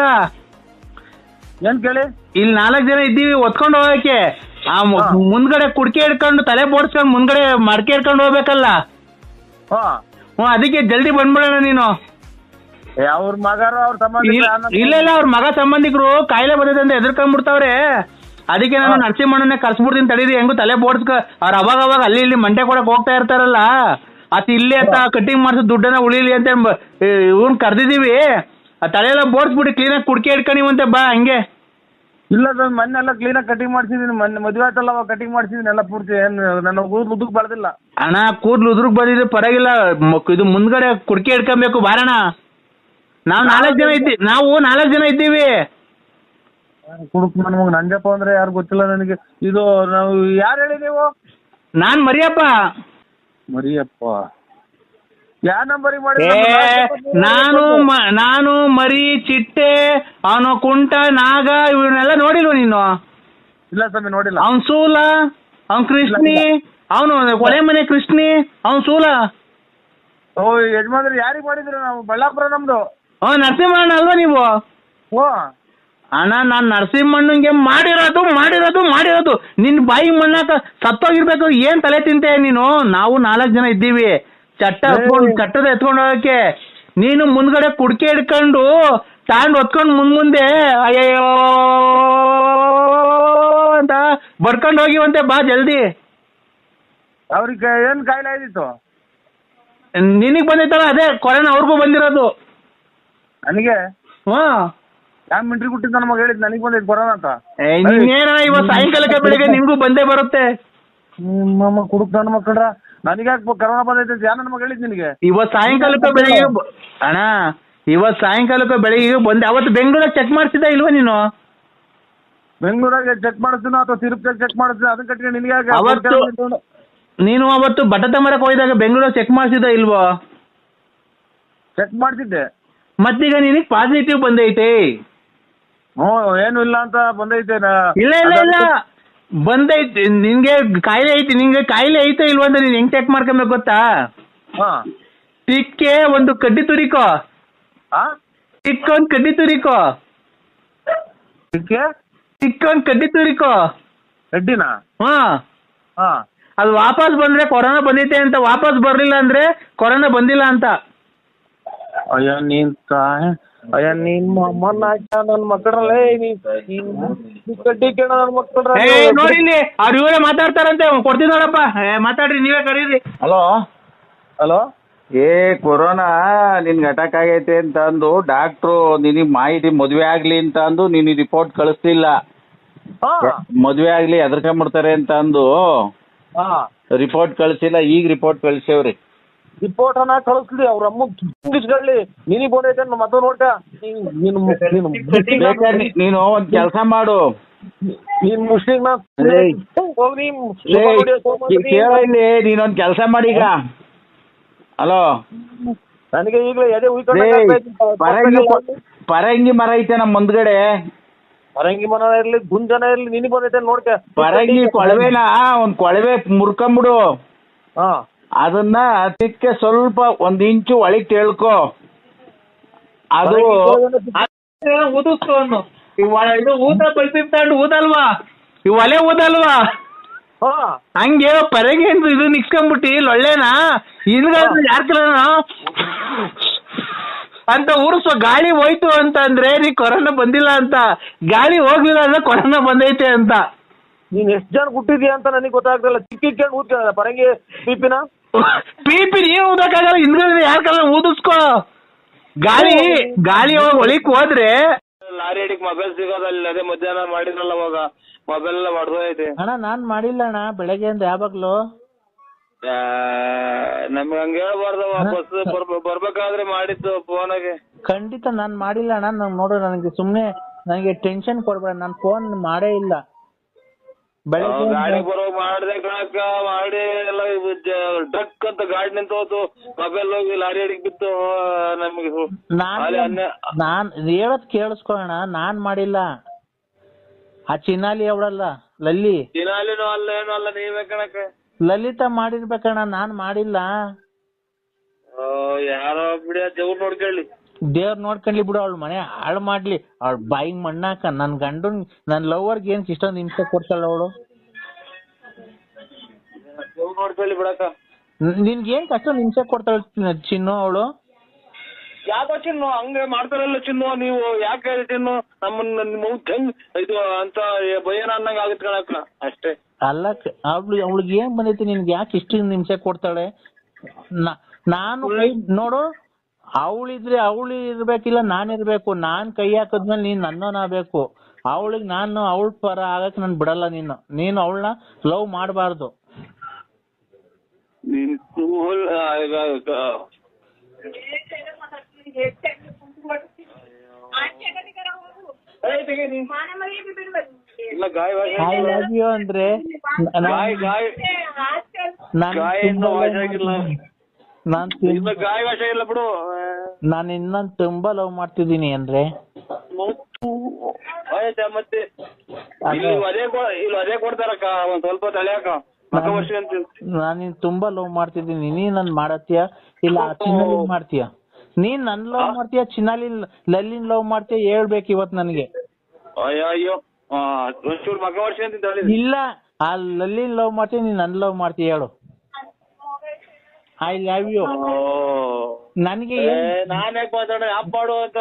ಏನ್ ಕೇಳಿ? ಇಲ್ಲಿ 4 ಜನ ಇದ್ದೀವಿ ಒತ್ಕೊಂಡು ಹೋಗಕ್ಕೆ. ಮುಂದ್ಗಡೆ ಕುಡ್ಕೆ ಹಿಡ್ಕೊಂಡು ತಲೆ ಬೋಡ್ಸ್ಕೊಂಡು ಮುಂದ್ಗಡೆ ಮಡಕೆ ಹಿಡ್ಕೊಂಡು ಹೋಗ್ಬೇಕಲ್ಲ. ಅದಕ್ಕೆ ಜಲ್ದಿ ಬಂದ್ಬಿಡೋಣ ನೀನು. ಅವ್ರ ಮಗಾರ ಅವ್ರ ಸಂಬಂಧ? ಇಲ್ಲ ಅವ್ರ ಮಗ ಸಂಬಂಧಿಕರು ಕಾಯಿಲೆ ಬಂದಿದೆ ಅಂತ ಎದುರ್ಕೊಂಡ್ಬಿಡ್ತಾವ್ರೆ. ಅದಕ್ಕೆ ನಾನು ನರಸಿಂಹಣ್ಣನೇ ಕರ್ಸ್ಬಿಡ್ತೀನಿ ತಡೀರಿ, ಹೆಂಗು ತಲೆ ಬೋಡ್ಸ್ಕ. ಅವ್ರ ಅವಾಗ ಅಲ್ಲಿ ಇಲ್ಲಿ ಮಂಟೆ ಕೊಡಕ್ ಹೋಗ್ತಾ ಇರ್ತಾರಲ್ಲ, ಅತ್ ಇಲ್ಲಿ ಅಂತ ಕಟಿಂಗ್ ಮಾಡ್ಸೋ ದುಡ್ಡನ್ನ ಉಳಿಲಿ ಅಂತ ಇವ್ನ್ ಕರ್ದಿದೀವಿ. ಆ ತಲೆಯೆಲ್ಲ ಬೋಡ್ಸ್ಬಿಟ್ಟು ಕ್ಲೀನಾಗಿ ಕುಡ್ಕೆ ಹಿಡ್ಕೊಂಡಿವಂತೆ ಬಾ ಹಂಗೆ. ಇಲ್ಲ ಸರ್, ಮೊನ್ನೆ ಎಲ್ಲ ಕ್ಲೀನಾಗಿ ಕಟಿಂಗ್ ಮಾಡ್ಸಿದೀನಿ. ಮೊನ್ನೆ ಮದುವೆ ಆಯ್ತಲ್ಲ ಅವಾಗ ಕಟಿಂಗ್ ಮಾಡ್ಸಿದೀನಿ ಎಲ್ಲ ಪೂರ್ತಿ. ಏನ್ ನನ್ನ ಕೂದ್ಲು ಉದುಕ್ ಬೆಳೆದಿಲ್ಲ ಅಣ್ಣ. ಕೂದ್ಲು ಉದುರುಗ್ ಬಂದಿದ್ರೆ ಪರವಾಗಿಲ್ಲ, ಇದು ಮುಂದ್ಗಡೆ ಕುಡ್ಕೆ ಹಿಡ್ಕೊಬೇಕು ಬಾರಣ. ನಾವು 4 ಜನ ಇದ್ದೀವಿ. ಕುಡುಕ್ ನನ್ಮಗ್ ನಂಜಪ್ಪ ಅಂದ್ರೆ ಯಾರು ಗೊತ್ತಿಲ್ಲ ನನಗೆ. ಇದು ನಾವು ಯಾರು ಹೇಳಿ ನೀವು? ನಾನ್ ಮರಿಯಪ್ಪ. ಯಾವ ನಂಬರಿಗೆ ಮಾಡಿ? ನಾನು ಮರಿ, ಚಿಟ್ಟೆ, ಅವನು ಕುಂಟ, ನಾಗ ಇವನ್ನೆಲ್ಲ ನೋಡಿಲ್ವ ನೀನು? ಇಲ್ಲ ಸ್ವಾಮಿ, ನೋಡಿಲ್ಲ. ಅವನ್ ಸೂಲ, ಅವನ್ ಕೃಷ್ಣಿ, ಅವನು ಕೊಲೆ ಮನೆ ಕೃಷ್ಣಿ, ಅವನ್ ಸೂಲ. ಯಜಮಾನ್ರಿ ಯಾರಿಗೆ ಮಾಡಿದ್ರು? ನಾವು ಬಳ್ಳಾಪುರ ನಮ್ದು. ನರಸಿಂಹಣ್ಣ ಅಲ್ವಾ ನೀವು? ಅಣ್ಣ, ನಾನ್ ನರಸಿಂಹಣ್ಣಂಗೆ ಮಾಡಿರೋದು ನಿನ್ ಬಾಯಿ ಮಣ್ಣಾಕ ಸತ್ತೋಗಿರ್ಬೇಕು. ಏನ್ ತಲೆ ತಿಂತೆ ನೀನು? ನಾವು 4 ಜನ ಇದ್ದೀವಿ ಚಟ್ಟದ ಎತ್ಕೊಂಡು ಹೋಗಕ್ಕೆ. ನೀನು ಮುಂದ್ಗಡೆ ಕುಡ್ಕೆ ಹಿಡ್ಕೊಂಡು ತಾಂಡ್ ಹೊತ್ಕೊಂಡು ಮುಂದೆ ಅಯ್ಯೋ ಅಂತ ಬಡ್ಕೊಂಡು ಹೋಗಿವಂತೆ. ಬಾ ಜಲ್ದಿ. ಅವ್ರಿಗೆ ಏನ್ ಕಾಯಿಲೆ ಆಗಿತ್ತು? ನಿನಗ್ ಬಂದೈತಲ್ಲ ಅದೇ ಕೊರೋನಾ, ಅವ್ರಿಗೂ ಬಂದಿರೋದು. ನನಗೆ? ಯಾನ್ ಮಿಂಟ್ರಿ ಕೊಟ್ಟಿದ್ದ ನಮಗೆ ಹೇಳಿದ್ ನನಗೆ ಬಂದೈತೆ ಕೊರೋನಾ ಅಂತ. ನೀನೇನ ಇವತ್ತು ಸಾಯಂಕಾಲಕ್ಕೆ ಬೆಳಿಗ್ಗೆ ನಿನ್ಗೂ ಬಂದೇ ಬರುತ್ತೆ. ನಿಮ್ಮ ಕುಡುಕ್ ನನ್ನ ಮಕ್ಕಳ್ರ ನನಗೆ ಯಾಕೆ ಕೊರೋನಾ ಬಂದೈತೆ ಅಂತ ಯಾರು ನಮಗೆ ಹೇಳಿದ್ ನಿನಗೆ? ಇವತ್ತು ಸಾಯಂಕಾಲಕ್ಕೆ ಬೆಳಿಗ್ಗೆ ಅಣ್ಣ, ಇವತ್ತು ಸಾಯಂಕಾಲಕ್ಕೆ ಬೆಳಿಗ್ಗೆ ಬಂದೆ. ಅವತ್ತು ಬೆಂಗಳೂರಾಗ ಚೆಕ್ ಮಾಡ್ತಿದ್ದ ಇಲ್ವಾ ನೀನು? ಬೆಂಗಳೂರಾಗ ಚೆಕ್ ಮಾಡಿಸ್ತೀನೋ ಅಥವಾ ತಿರುಪತಿ ಚೆಕ್ ಮಾಡಿಸ್ತೀನಿ, ಅದನ್ನ ಕಟ್ಕೊಂಡು ನಿನಗೆ ಅವತ್ತು ನೀನು ಅವತ್ತು ಬಟಾಟ ಮರಕ್ಕೆ ಹೋಗಿದಾಗ ಬೆಂಗಳೂರಾಗ ಚೆಕ್ ಮಾಡಿಸಿದ ಇಲ್ವೋ? ಚೆಕ್ ಮಾಡ್ತಿದ್ದೆ. ಮತ್ತೀಗ ನಿನಗೆ ಪಾಸಿಟಿವ್ ಬಂದೈತೆ. ಏನು ಇಲ್ಲ ಅಂತ ಬಂದೈತೆ. ಇಲ್ಲ ಬಂದೈತೆ. ನಿನ್ಗೆ ಕಾಯಿಲೆ ಐತಿ. ನಿನ್ಗೆ ಕಾಯಿಲೆ ಐತೆ ಇಲ್ವಾ ಅಂತ ನೀನ್ ಹೆಂಗ್ ಚೆಕ್ ಮಾಡ್ಕೊಬೇಕು ಗೊತ್ತಾ? ಹಾ ಟಿಕ್ಕೆ ಒಂದು ಕಡ್ಡಿ ತುರಿಕೋ. ಟಿಕ್ ಒಂದ್ ಕಡ್ಡಿ ತುರಿಕೋ. ಟಿಕ್ ಒಂದ್ ಕಡ್ಡಿ ತುರಿಕೋ. ಕಡ್ಡಿನ? ಹಾ ಹಾ ಅದು ವಾಪಸ್ ಬಂದ್ರೆ ಕೊರೋನಾ ಬಂದೈತೆ ಅಂತ, ವಾಪಸ್ ಬರ್ಲಿಲ್ಲ ಅಂದ್ರೆ ಕೊರೋನಾ ಬಂದಿಲ್ಲ ಅಂತ. ಅಯ್ಯ ನಿಮ್ಮ ಅಮ್ಮನ ನನ್ ಮಕ್ಕಳಲ್ಲೇ ಕಡ್ಡಿ ಕೇಳ ನನ್ ಮಕ್ಕಳ. ನೋಡಿ ಇಲ್ಲಿ ಅವ್ರು ಇವರೇ ಮಾತಾಡ್ತಾರಂತೆ, ಕೊಡ್ತೀನಿ ನೋಡಪ್ಪ. ಮಾತಾಡ್ರಿ, ನೀವೇ ಕರೀರಿ. ಹಲೋ ಕೊರೋನಾ ನಿನ್ಗೆ ಅಟ್ಯಾಕ್ ಆಗೈತೆ ಅಂತ ಅಂದು ಡಾಕ್ಟ್ರು ನಿನಗೆ ಮಾಹಿತಿ ಮದುವೆ ಆಗ್ಲಿ ಅಂತ ಅಂದು ನಿನಗೆ ರಿಪೋರ್ಟ್ ಕಳಿಸ್ತಿಲ್ಲ. ಮದುವೆ ಆಗ್ಲಿ ಹೆದರ್ಕೊಂಡ್ಬಿಡ್ತಾರೆ ಅಂತ ಅಂದು ರಿಪೋರ್ಟ್ ಕಳಿಸಿಲ್ಲ. ಈಗ ರಿಪೋರ್ಟ್ ಕಳಿಸ್ಯವ್ರಿ. ರಿಪೋರ್ಟ್ ಅನ್ನ ಕಳಿಸ್ಲಿ, ಅವ್ರ ಅಮ್ಮ ತುಂಬಿಸ್ಕೊಳ್ಳಿ. ನಿನಗೆ ಬಂದೈತೆ ಮತ್ತೆ ನೋಡ್ಕ. ನೀನು ಒಂದ್ ಕೆಲಸ ಮಾಡು, ನೀನ್ ಮುಸ್ಲಿಂ ಕೇಳ ಇಲ್ಲಿ, ನೀನೊಂದ್ ಕೆಲಸ ಮಾಡೀಗ. ಹಲೋ, ನನಗೆ ಈಗಲೇ ಎದೆ ಪರಂಗಿ ಮರ ಐತೆ ನಮ್ಮ ಮುಂದ್ಗಡೆ. ಪರಂಗಿ ಮರ ಇರ್ಲಿ, ಗುಂಜನ ಇರ್ಲಿ, ನಿನಗೆ ಬಂದೈತೆ ನೋಡ್ಕ. ಪರಂಗಿ ಕೊಳವೆನ ಒಂದ್ ಕೊಳವೆ ಮುರ್ಕೊಂಬಿಡು. ಅದನ್ನ ಅದಕ್ಕೆ ಸ್ವಲ್ಪ 1 ಇಂಚು ಒಳಗೆ ಕೇಳ್ಕೊ. ಅದು ಊದಿಸ್ಕೊ. ಇದು ಊದ ಪೈಪಿಪ್ ತಗೊಂಡು ಊದಲ್ವಾ, ಇವ್ ಒಲೆ ಊದಲ್ವಾ, ಹಂಗೆ ಪರಗೆ ಇದು ನಿಕ್ಸ್ಕೊಂಡ್ಬಿಟ್ಟಿ ಒಳ್ಳೆನಾ ಹಿಂದ್ಗಡೆ ಯಾರ ಅಂತ ಊರ್ಸೋ. ಗಾಳಿ ಹೋಯ್ತು ಅಂತ ಅಂದ್ರೆ ನೀ ಕೊರೋನಾ ಬಂದಿಲ್ಲ ಅಂತ, ಗಾಳಿ ಹೋಗ್ಲಿಲ್ಲ ಅಂದ್ರೆ ಕೊರೋನಾ ಬಂದೈತೆ ಅಂತ. ನೀನ್ ಎಷ್ಟ್ ಜನ ಹುಟ್ಟಿದ್ಯಾ ಅಂತ ನನಗೆ ಗೊತ್ತಾಗ್ತಿಲ್ಲ. ಚಿಕ್ಕ ಊದ್ಕ ಪರಂಗಿ ಪಿಪಿನ ಪಿಪಿ ನೀನ್ ಊದಕ್ಕಾಗಲ್ಲ, ಹಿಂದ್ಗಡೆ ಯಾರ ಕಾಲ ಊದಿಸ್ಕೋ. ಗಾಳಿ ಒಳಿಕ್ ಹೋದ್ರೆ ಲಾರಿ ಹಿಡಿಕ್ ಮೊಬೈಲ್ ಸಿಗೋದಲ್ಲ. ಅದೇ ಮಧ್ಯಾಹ್ನ ಮಾಡಿದ್ರಲ್ಲ ಅವಾಗ ಮೊಬೈಲ್ ಎಲ್ಲ ಹೊಡೆದೈತೆ. ಅಣ್ಣ ನಾನ್ ಮಾಡಿಲ್ಲ ಅಣ್ಣ, ಬೆಳಗ್ಗೆ ಅಂತ ಯಾವಾಗ್ಲೂ ನಮ್ಗೆ ಹಂಗ ಹೇಳ್ಬಾರ್ದವ. ಬಸ್ ಬರ್ಬೇಕಾದ್ರೆ ಮಾಡಿದ್ದು ಫೋನಾಗೆ. ಖಂಡಿತ ನಾನ್ ಮಾಡಿಲ್ಲ ಅಣ್ಣ. ನಾನ್ ನೋಡು, ನನಗೆ ಟೆನ್ಷನ್ ಕೊಡ್ಬೇಡ, ನಾನ್ ಫೋನ್ ಮಾಡೇ ಇಲ್ಲ. ಬೆಳಗ್ಗೆ ಗಾಡಿ ಬರೋ ಮಾಡ್ದೆ ಕಣಕ್ಕ, ಮಾಡಿ ಎಲ್ಲ ಡ್ರಕ್ ಅಂತ ಗಾಡಿ ನಿಂತೋತು, ಮೊಬೈಲ್ ಹೋಗಿ ಲಾರಿ ಹಿಡಿಕ್ ಬಿತ್ತು. ನಮ್ಗೆ ನಾನ್ ಹೇಳದ್ ಕೇಳಿಸ್ಕೊಳ್ಳೋಣ, ನಾನ್ ಮಾಡಿಲ್ಲ. ಆ ಚಿನ್ನಾಲಿ ಅವಳಲ್ಲ ಲಲ್ಲಿ, ಚಿನಾಲಿನೂ ಅಲ್ಲ ಏನು ಅಲ್ಲ, ನೀವೇ ಕಣಕ್ಕ. ಲಲಿತಾ ಮಾಡಿರ್ಬೇಕಣ್ಣ, ನಾನ್ ಮಾಡಿಲ್ಲ. ಯಾರೋ ಬಿಡಿ, ದೇವ್ರು ನೋಡ್ಕೊಳ್ಳಿ. ದೇವ್ರ ನೋಡ್ಕೊಂಡ್ಲಿ ಬಿಡು, ಅವಳ ಮನೆ ಹಾಳು ಮಾಡ್ಲಿ, ಅವಳ ಬಾಯಿಗೆ ಮಣ್ಣಾಕ. ನನ್ ಗಂಡನ್ ನನ್ ಲವರ್ಗೆ ಏನ್ ಇಷ್ಟೊಂದು ಹಿಂಸೆ ಕೊಡ್ತಾಳ ಅವಳು. ದೇವ್ರು ನೋಡ್ಕೊಳ್ಳಿ ಬಿಡಕ್ಕ. ನಿನ್ಗೇನ್ ಅಷ್ಟೊಂದು ಹಿಂಸೆ ಕೊಡ್ತಾಳ ಚಿನ್ನು ಅವಳು? ಯಾಕೋ ಚಿನ್ನು ಹಂಗೆ ಮಾಡ್ತಾರಲ್ಲ ಚಿನ್ನು, ನೀವು ಯಾಕೆ ಚಿನ್ನು ನಮ್ಮನ್ನ ಇದು ಅಂತ ಭಯನ ಅನ್ನಂಗ ಆಗತ್ ಕಣಕ್ಕ ಅಷ್ಟೇ. ಅಲ್ಲ, ಅವಳಿಗೆ ಏನ್ ಬಂದೈತಿ, ನಿನ್ಗೆ ಯಾಕೆ ಇಷ್ಟು ಹಿಂಸೆ ಕೊಡ್ತಾಳೆ? ನಾನು ನೋಡು, ಅವಳಿದ್ರೆ ಅವಳು ಇರ್ಬೇಕಿಲ್ಲ, ನಾನಿರ್ಬೇಕು. ನಾನ್ ಕೈ ಹಾಕದ್ಮೇಲೆ ನೀನ್ ನನ್ನೋನಾಗಬೇಕು. ಅವಳಿಗೆ ನಾನು ಅವಳ ಪರ ಆಗಕ್ ನಾನು ಬಿಡಲ್ಲ. ನೀನು ಅವಳನ್ನ ಲವ್ ಮಾಡಬಾರ್ದು. ಐ ಲವ್ ಯು ಅಂದ್ರೆ ನಾನು ಇನ್ನೊಂದು ತುಂಬಾ ಲವ್ ಮಾಡ್ತಿದ್ದೀನಿ ಅಂದ್ರೆ ಮತ್ತೆ ಅದೇ ಕೊಡ್ತಾರಕ್ಕ ಒಂದ್ ಸ್ವಲ್ಪ ತಲೆಯಾಕ. ನಾನು ತುಂಬಾ ಲವ್ ಮಾಡ್ತಿದ್ದೀನಿ. ನೀನ್ ನನ್ ಮಾಡತ್ತೀಯ ಇಲ್ಲ ಚಿನ್ನಾಲಿ ಮಾಡ್ತೀಯ? ನೀನ್ ನನ್ ಲವ್ ಮಾಡ್ತೀಯ, ಚಿನ್ನಾಲಿ ಲಲ್ಲಿನ್ ಲವ್ ಮಾಡ್ತೀಯ? ಹೇಳ್ಬೇಕು ಇವತ್ ನನ್ಗೆ. ಅಯ್ಯೋ ಒಂಚೂರು ಮಗ ವರ್ಷ ಅಂತ ಇಲ್ಲ, ಆ ಲಲ್ಲಿನ್ ಲವ್ ಮಾಡ್ತೀಯ, ನೀನ್ ನನ್ ಲವ್ ಮಾಡ್ತೀಯ? ಹೇಳು. I love you. ನನ್ಗೆ ನಾನ್ ಯಾಕೆ ಮಾತಾಡ ಆಪ್ ಮಾಡು ಅಂತ.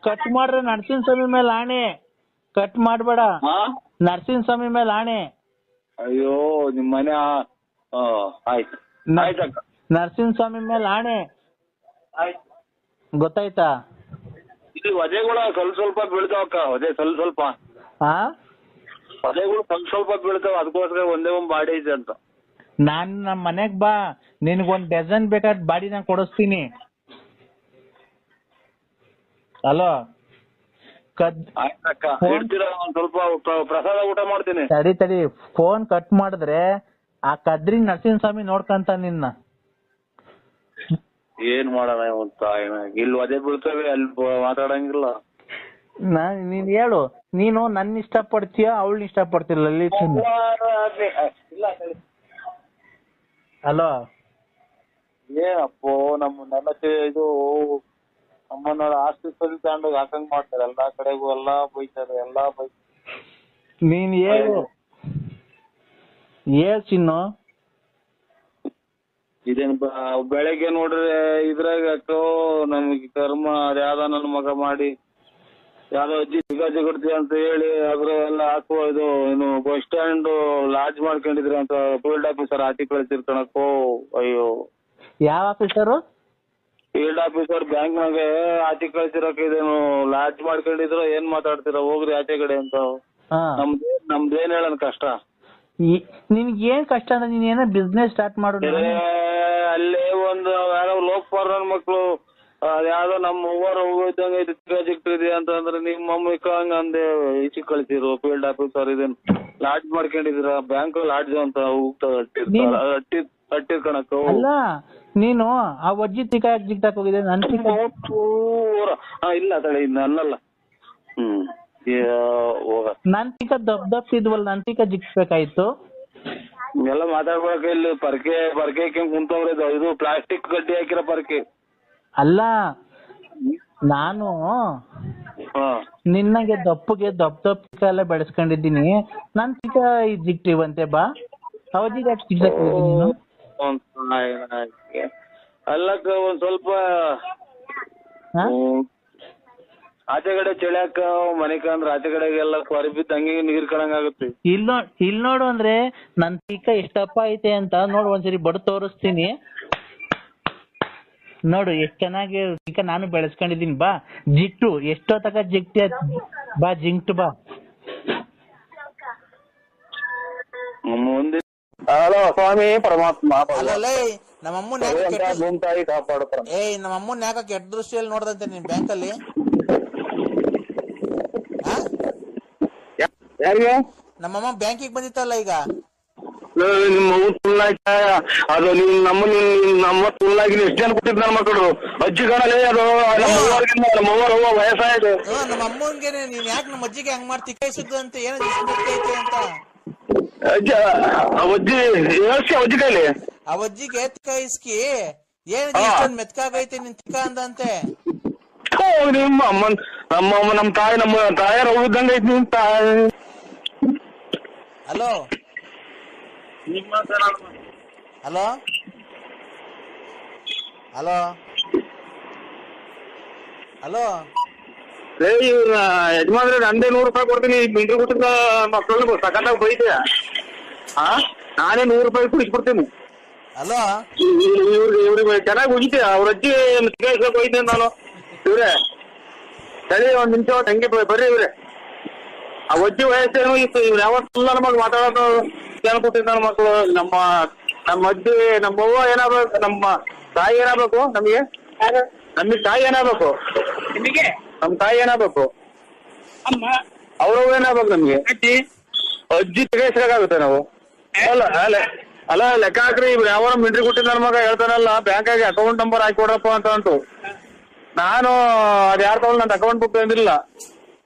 ಕಟ್ ಮಾಡ್ರೆ ನರಸಿಂಹ ಸ್ವಾಮಿ ಮೇಲೆ ಆಣೆ, ಕಟ್ ಮಾಡ್ಬೇಡ. ನರಸಿಂಹ ಸ್ವಾಮಿ ಮೇಲೆ ಆಣೆ. ಅಯ್ಯೋ ನಿಮ್ ಮನೆ ಆಯ್ತು. ನರಸಿಂಹ ಸ್ವಾಮಿ ಮೇಲೆ ಆಣೆ, ಗೊತ್ತಾಯ್ತಾ? ಇಲ್ಲಿ ವಧೆಗಳು ಸ್ವಲ್ಪ ಬೀಳ್ತಾವಕ್ಕ. ವಧೆ ಸ್ವಲ್ಪ ವಧೆಗಳು ಸ್ವಲ್ಪ ಬೀಳ್ತಾವ, ಅದಕ್ಕೋಸ್ಕರ ಒಂದೇ ಒಂದ್ ಬಾಡಿ ಐತೆ ಅಂತ. ನಾನ್ ನಮ್ ಮನೆಗ್ ಬಾ, ನಿನ್ಗೊಂದ್ ಡಜನ್ ಬೇಕಾದ ಬಾಡಿ ನಾನು ಕೊಡಿಸ್ತೀನಿ. ಹಲೋ, ಸ್ವಲ್ಪ ಪ್ರಸಾದ ಊಟ ಮಾಡ್ತೀನಿ. ತಡಿ, ಫೋನ್ ಕಟ್ ಮಾಡಿದ್ರೆ ಆ ಕದ್ರಿ ನರಸಿಂಹ ಸ್ವಾಮಿ ನೋಡ್ಕಂತ ನಿನ್ನ. ಏನ್ ಮಾಡೋಣ ಇಲ್ಲಿ ಅದೇ ಬೀಳ್ತವೆ, ಅಲ್ಲಿ ಮಾತಾಡಂಗಿಲ್ಲ. ನೀನ್ ಹೇಳು, ನೀನು ನನ್ನ ಇಷ್ಟ ಪಡ್ತೀಯ ಅವಳನ್ನ ಇಷ್ಟ ಪಡ್ತಿಲ್ಲ? ಹಲೋ. ಏನಪ್ಪೋ ನಮ್ಮನ್ನೆಲ್ಲ ಇದು ನಮ್ಮನ್ನ ಆಸ್ತಿ ತಗೊಂಡು ಹಾಕಂಗ್ ಮಾಡ್ತಾರೆ ಎಲ್ಲಾ ಕಡೆಗೂ, ಎಲ್ಲಾ ಬೈತಾರೆ, ಎಲ್ಲಾ ಬೈತಾರೆ. ನೀನ್ ಹೇಳು ಚಿನ್ನು. ಇದೇನ್ ಬೆಳಗ್ಗೆ ನೋಡ್ರೆ ಇದ್ರಾಗ ಯಾಕೋ ನಮ್ಗೆ ಕರ್ಮ ಅದ್ಯಾವ್ದ ನನ್ನ ಮಗ ಮಾಡಿ ಯಾವ್ದೋ ಅಜ್ಜಿ ಸಿಗಾಜಿ ಅಂತ ಹೇಳಿ ಅದ್ರ ಎಲ್ಲ ಹಾಕುವ ಇದು ಏನು ಬಸ್ ಸ್ಟ್ಯಾಂಡ್ ಲಾಡ್ಜ್ ಮಾಡ್ಕೊಂಡಿದ್ರಿ ಅಂತ ಫೀಲ್ಡ್ ಆಫೀಸರ್ ಆಚೆ ಕಳಿಸಿರ್ಕಣಕ್ಕೋ. ಅಯ್ಯೋ, ಯಾವ ಆಫೀಸರು? ಫೀಲ್ಡ್ ಆಫೀಸರ್ ಬ್ಯಾಂಕ್ನಾಗೆ ಆಚೆ ಕಳಿಸಿರಕ ಇದೇನು ಲಾಡ್ಜ್ ಮಾಡ್ಕೊಂಡಿದ್ರು. ಏನ್ ಮಾತಾಡ್ತೀರ, ಹೋಗ್ರಿ ಆಚೆ ಕಡೆ ಅಂತ. ನಮ್ದೇನ್ ಹೇಳನ್ ಕಷ್ಟ? ನಿನ್ಗೆ ಏನ್ ಕಷ್ಟ ಅಂದ್ರೆ ನೀನ್ ಏನೋ ಬಿಸ್ನೆಸ್ ಸ್ಟಾರ್ಟ್ ಮಾಡು. ಅಲ್ಲೇ ಒಂದು ಯಾರೋ ಲೋಕಪಾಲ್ ನನ್ ಮಕ್ಳು ಅದ್ಯಾವ್ದೋ ನಮ್ಮ ಅವ್ವರ ಹೋಗಿದ್ದಂಗೆ ಇದು ಪ್ರಾಜೆಕ್ಟ್ ಇದೆ ಅಂತಂದ್ರೆ ನಿಮ್ಮ ಅಮ್ಮ ಹಂಗ ಅಂದೆ ಈಚೆ ಕಳಿಸಿರು ಫೀಲ್ಡ್ ಆಫೀಸರ್. ಇದೇನು ಲಾಡ್ಜ್ ಮಾಡ್ಕೊಂಡಿದ್ರ ಬ್ಯಾಂಕ್ ಲಾಡ್ಜ್ ಅಂತ ಅಟ್ಟಿರ್ ಕಣಕ್ಕ. ಅಲ್ಲ ನೀನು ಆ ಅಜ್ಜಿ ಜಿಗ್ದಾಕ್ ಹೋಗಿದೆ ಇಲ್ಲ ತಡೆ ಇನ್ನ ಅನ್ನಲ್ಲ. ನನ್ ಟಿಕ ದಪ್ ಇದ್ವಲ್ಲ, ನನ್ ಟಿಕ ಜಿಗ್ಸ್ಬೇಕಾಯ್ತು. ಎಲ್ಲ ಮಾತಾಡ್ಬೇಕ ಇಲ್ಲಿ ಪರ್ಕೆ ಕುಂತವ್ರೆ. ಇದು ಪ್ಲಾಸ್ಟಿಕ್ ಗಡ್ಡಿ ಹಾಕಿರೋ ಪರ್ಕೆ ಅಲ್ಲ. ನಾನು ನಿನ್ನಗೆ ದಪ್ಪಗೆ ದಪ್ಪ ಎಲ್ಲ ಬೆಳೆಸ್ಕೊಂಡಿದ್ದೀನಿ. ನನ್ ಟಿಕ ಜಿಗ್ಟಿವಂತೆ ಬಾ ಅವಜಿಗೆ ನೀನು ಅಲ್ಲಕ್ಕ ಒಂದ್ ಸ್ವಲ್ಪ ಆಚೆ ಕಡೆ ಚಳಿಯಾಕ ಮನೆಕ ಅಂದ್ರೆ ಆಚೆ ಕಡೆಗೆಲ್ಲ ಕೊರಿ ಬಿದ್ದು ಹಂಗೆ ನೀರ್ ಕಣಂಗ್ ಆಗುತ್ತೆ. ಇಲ್ ನೋಡು ಅಂದ್ರೆ ನನ್ ಟಿಕ ಎಷ್ಟಪ್ಪ ಐತೆ ಅಂತ ನೋಡು, ಒಂದ್ಸರಿ ಬಡ ತೋರಿಸ್ತೀನಿ ನೋಡು ಎಷ್ಟ್ ಚೆನ್ನಾಗಿ ಟಿಕ ನಾನು ಬೆಳೆಸ್ಕೊಂಡಿದೀನಿ. ಬಾ ಜಿಗ್ಟು ಎಷ್ಟೋ ತಕ ಜಿಗ್ಟಿ ಬಾ ಜಿಂಕ್ಟು ಬಾ. ಹಲೋ ಸ್ವಾಮಿ ಪರಮಾತ್ಮ. ನಮ್ಮಮ್ಮನ್ ಕಾಪಾಡುತ್ತ. ನಮ್ಮಮ್ಮನ್ ಯಾಕ ಕೆಟ್ಟ ದೃಷ್ಟಿಯಲ್ಲಿ ನೋಡ್ದಂತೆ ನಿನ್ ಬ್ಯಾಂಕಲ್ಲಿ. ಯಾರಿಗೆ? ನಮ್ಮಮ್ಮ ಬ್ಯಾಂಕಿಗೆ ಬಂದಿತ್ತಲ್ಲ ಈಗ. ನಿಮ್ಮ ಅದು ನಮ್ಮ ತುಳ್ಳಾಗಿ ಎಷ್ಟು ಜನ ಕೊಟ್ಟಿದ್ ನನ್ನ ಮಕ್ಕಳು ಅಜ್ಜಿ ಕಾಣಲೇ. ಅದು ನಮ್ಮವ್ವ ವಯಸ್ಸಾಯ್ತು. ನಮ್ಮ ಅಮ್ಮನ್ಗೆ ನೀನ್ ಯಾಕೆ ನಮ್ಮ ಅಜ್ಜಿಗೆ ಹಂಗ್ ಮಾಡ್ತಿ ಕೈಸುದ್ದು ಅಂತ ಏನೈತೆ ಅಂತ ಅಜ್ಜಿ ಕೈಲಿ ಅವಜ್ಜಿಗೆ ಕೈಸ್ಕಿ ಏನ್ ಮೆತ್ಕಾಗೈತೆ ನಿನ್ ತಿಕ್ಕ ಅಂದಂತೆ. ನಿಮ್ಮ ಅಮ್ಮನ್ ನಮ್ಮ ತಾಯಾರ ಹೋಗಿದ್ದಂಗ ಐತಿ ನಿಮ್ ತಾಯಿ. ಹಲೋ ಹಲೋ ಹಲೋ ಹಲೋ ಯಜಮಾನ್ರೆ ನಂದೇ 100 ರೂಪಾಯಿ ಕೊಡ್ತೀನಿ. ಮಿಂಟ್ರಿ ಕೊಟ್ಟಿದ್ದ ಮಕ್ಕಳನ್ನ ಸಖತ್ತಾಗ ಬೈತೆ. ನಾನೇ 100 ರೂಪಾಯಿ ಕುಡಿಸ್ಬಿಡ್ತೀನಿ. ಹಲೋ ಇವ್ರಿಗೆ ಚೆನ್ನಾಗಿ ಹೋಗಿದ್ದೆ. ಅವ್ರ ಅಜ್ಜಿ ಹೋಗಿದ್ದೆ ನಾನು. ಇವ್ರೆ ಸರಿ ಒಂದ್ ನಿಮಿಷ ಹಂಗೆ ಬರ್ರಿ ಇವ್ರೆ. ಆ ಅಜ್ಜಿ ವಯಸ್ಸೇನು ಇತ್ತು. ಇವ್ರು ಯಾವತ್ತು ನನ್ನ ಮಗಳು ಮಾತಾಡೋದು ಜನ ಕೊಟ್ಟಿದ್ದ ನನ್ನ ಮಕ್ಕಳು. ನಮ್ಮ ಅಜ್ಜಿ ನಮ್ಮವ್ವ ಏನಾಗ್ಬೇಕು, ನಮ್ಮ ತಾಯಿ ಏನಾಗ್ಬೇಕು ನಮಗೆ ತಾಯಿ ಏನಾಗ್ಬೇಕು, ನಮ್ ತಾಯಿ ಏನಾಗ್ಬೇಕು, ಅವ್ರವ್ ಏನಾಗ್ಬೇಕು ನಮ್ಗೆ. ಅಜ್ಜಿ ತೆಗೆಸ್ಬೇಕಾಗುತ್ತೆ ನಾವು. ಅಲ್ಲ ಲೆಕ್ಕ ಹಾಕ್ರಿ. ಇವ್ರು ಯಾವ ಮಿಂಟ್ರಿ ಕೊಟ್ಟಿದ್ದ ನನ್ನ ಮಗ ಹೇಳ್ತಾನಲ್ಲ ಬ್ಯಾಂಕಾಗಿ ಅಕೌಂಟ್ ನಂಬರ್ ಹಾಕೊಡ್ರಪ್ಪ ಅಂತ ಅಂತು. ನಾನು ಅದ್ ಯಾರು ತಗೊಂಡು ನನ್ನ ಅಕೌಂಟ್ ಬುಕ್ ತಂದಿಲ್ಲ.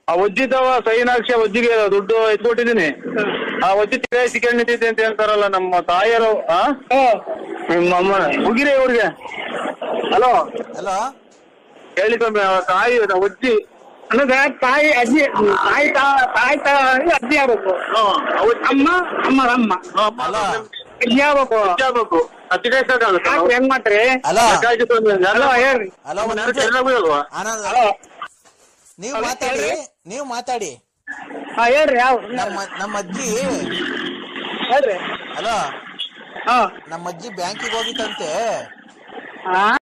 ಆ ಅಜ್ಜಿದವ ಸೈನ್ ಹಾಕ್ಸಿ ಅಜ್ಜಿಗೆ ದುಡ್ಡು ಎತ್ಕೊಟ್ಟಿದ್ದೀನಿ. ಆ ಅಜ್ಜಿ ಸಿಕ್ಕಂಡ್ ನಿಂತಿದ್ದೆ ಅಂತ ಹೇಳ್ತಾರಲ್ಲ ನಮ್ಮ ತಾಯಿಯರು. ನಿಮ್ಮ ಅಮ್ಮ ಮುಗಿರಿ ಅವ್ರಿಗೆ. ಹಲೋ ಹಲೋ ಹೇಳಿ ಸ್ವಾಮಿ. ತಾಯಿ ಅಜ್ಜಿ ತಾಯಿ ಅಜ್ಜಿ ಅಜ್ಜಿ ಆಗ್ಬೇಕು. ಅಮ್ಮ ಅಜ್ಜಿ ಆಗ್ಬೇಕು. ಹೆಂಗ್ ಮಾಡ್ರಿ? ನೀವು ಮಾತಾಡಿ ಹೇಳ್ರಿ. ಯಾವ ನಮ್ಮ ಅಜ್ಜಿ ಹೇಳ್ರಿ. ಹಲೋ ನಮ್ಮ ಅಜ್ಜಿ ಬ್ಯಾಂಕಿಗೆ ಹೋಗಿತ್ತಂತೆ.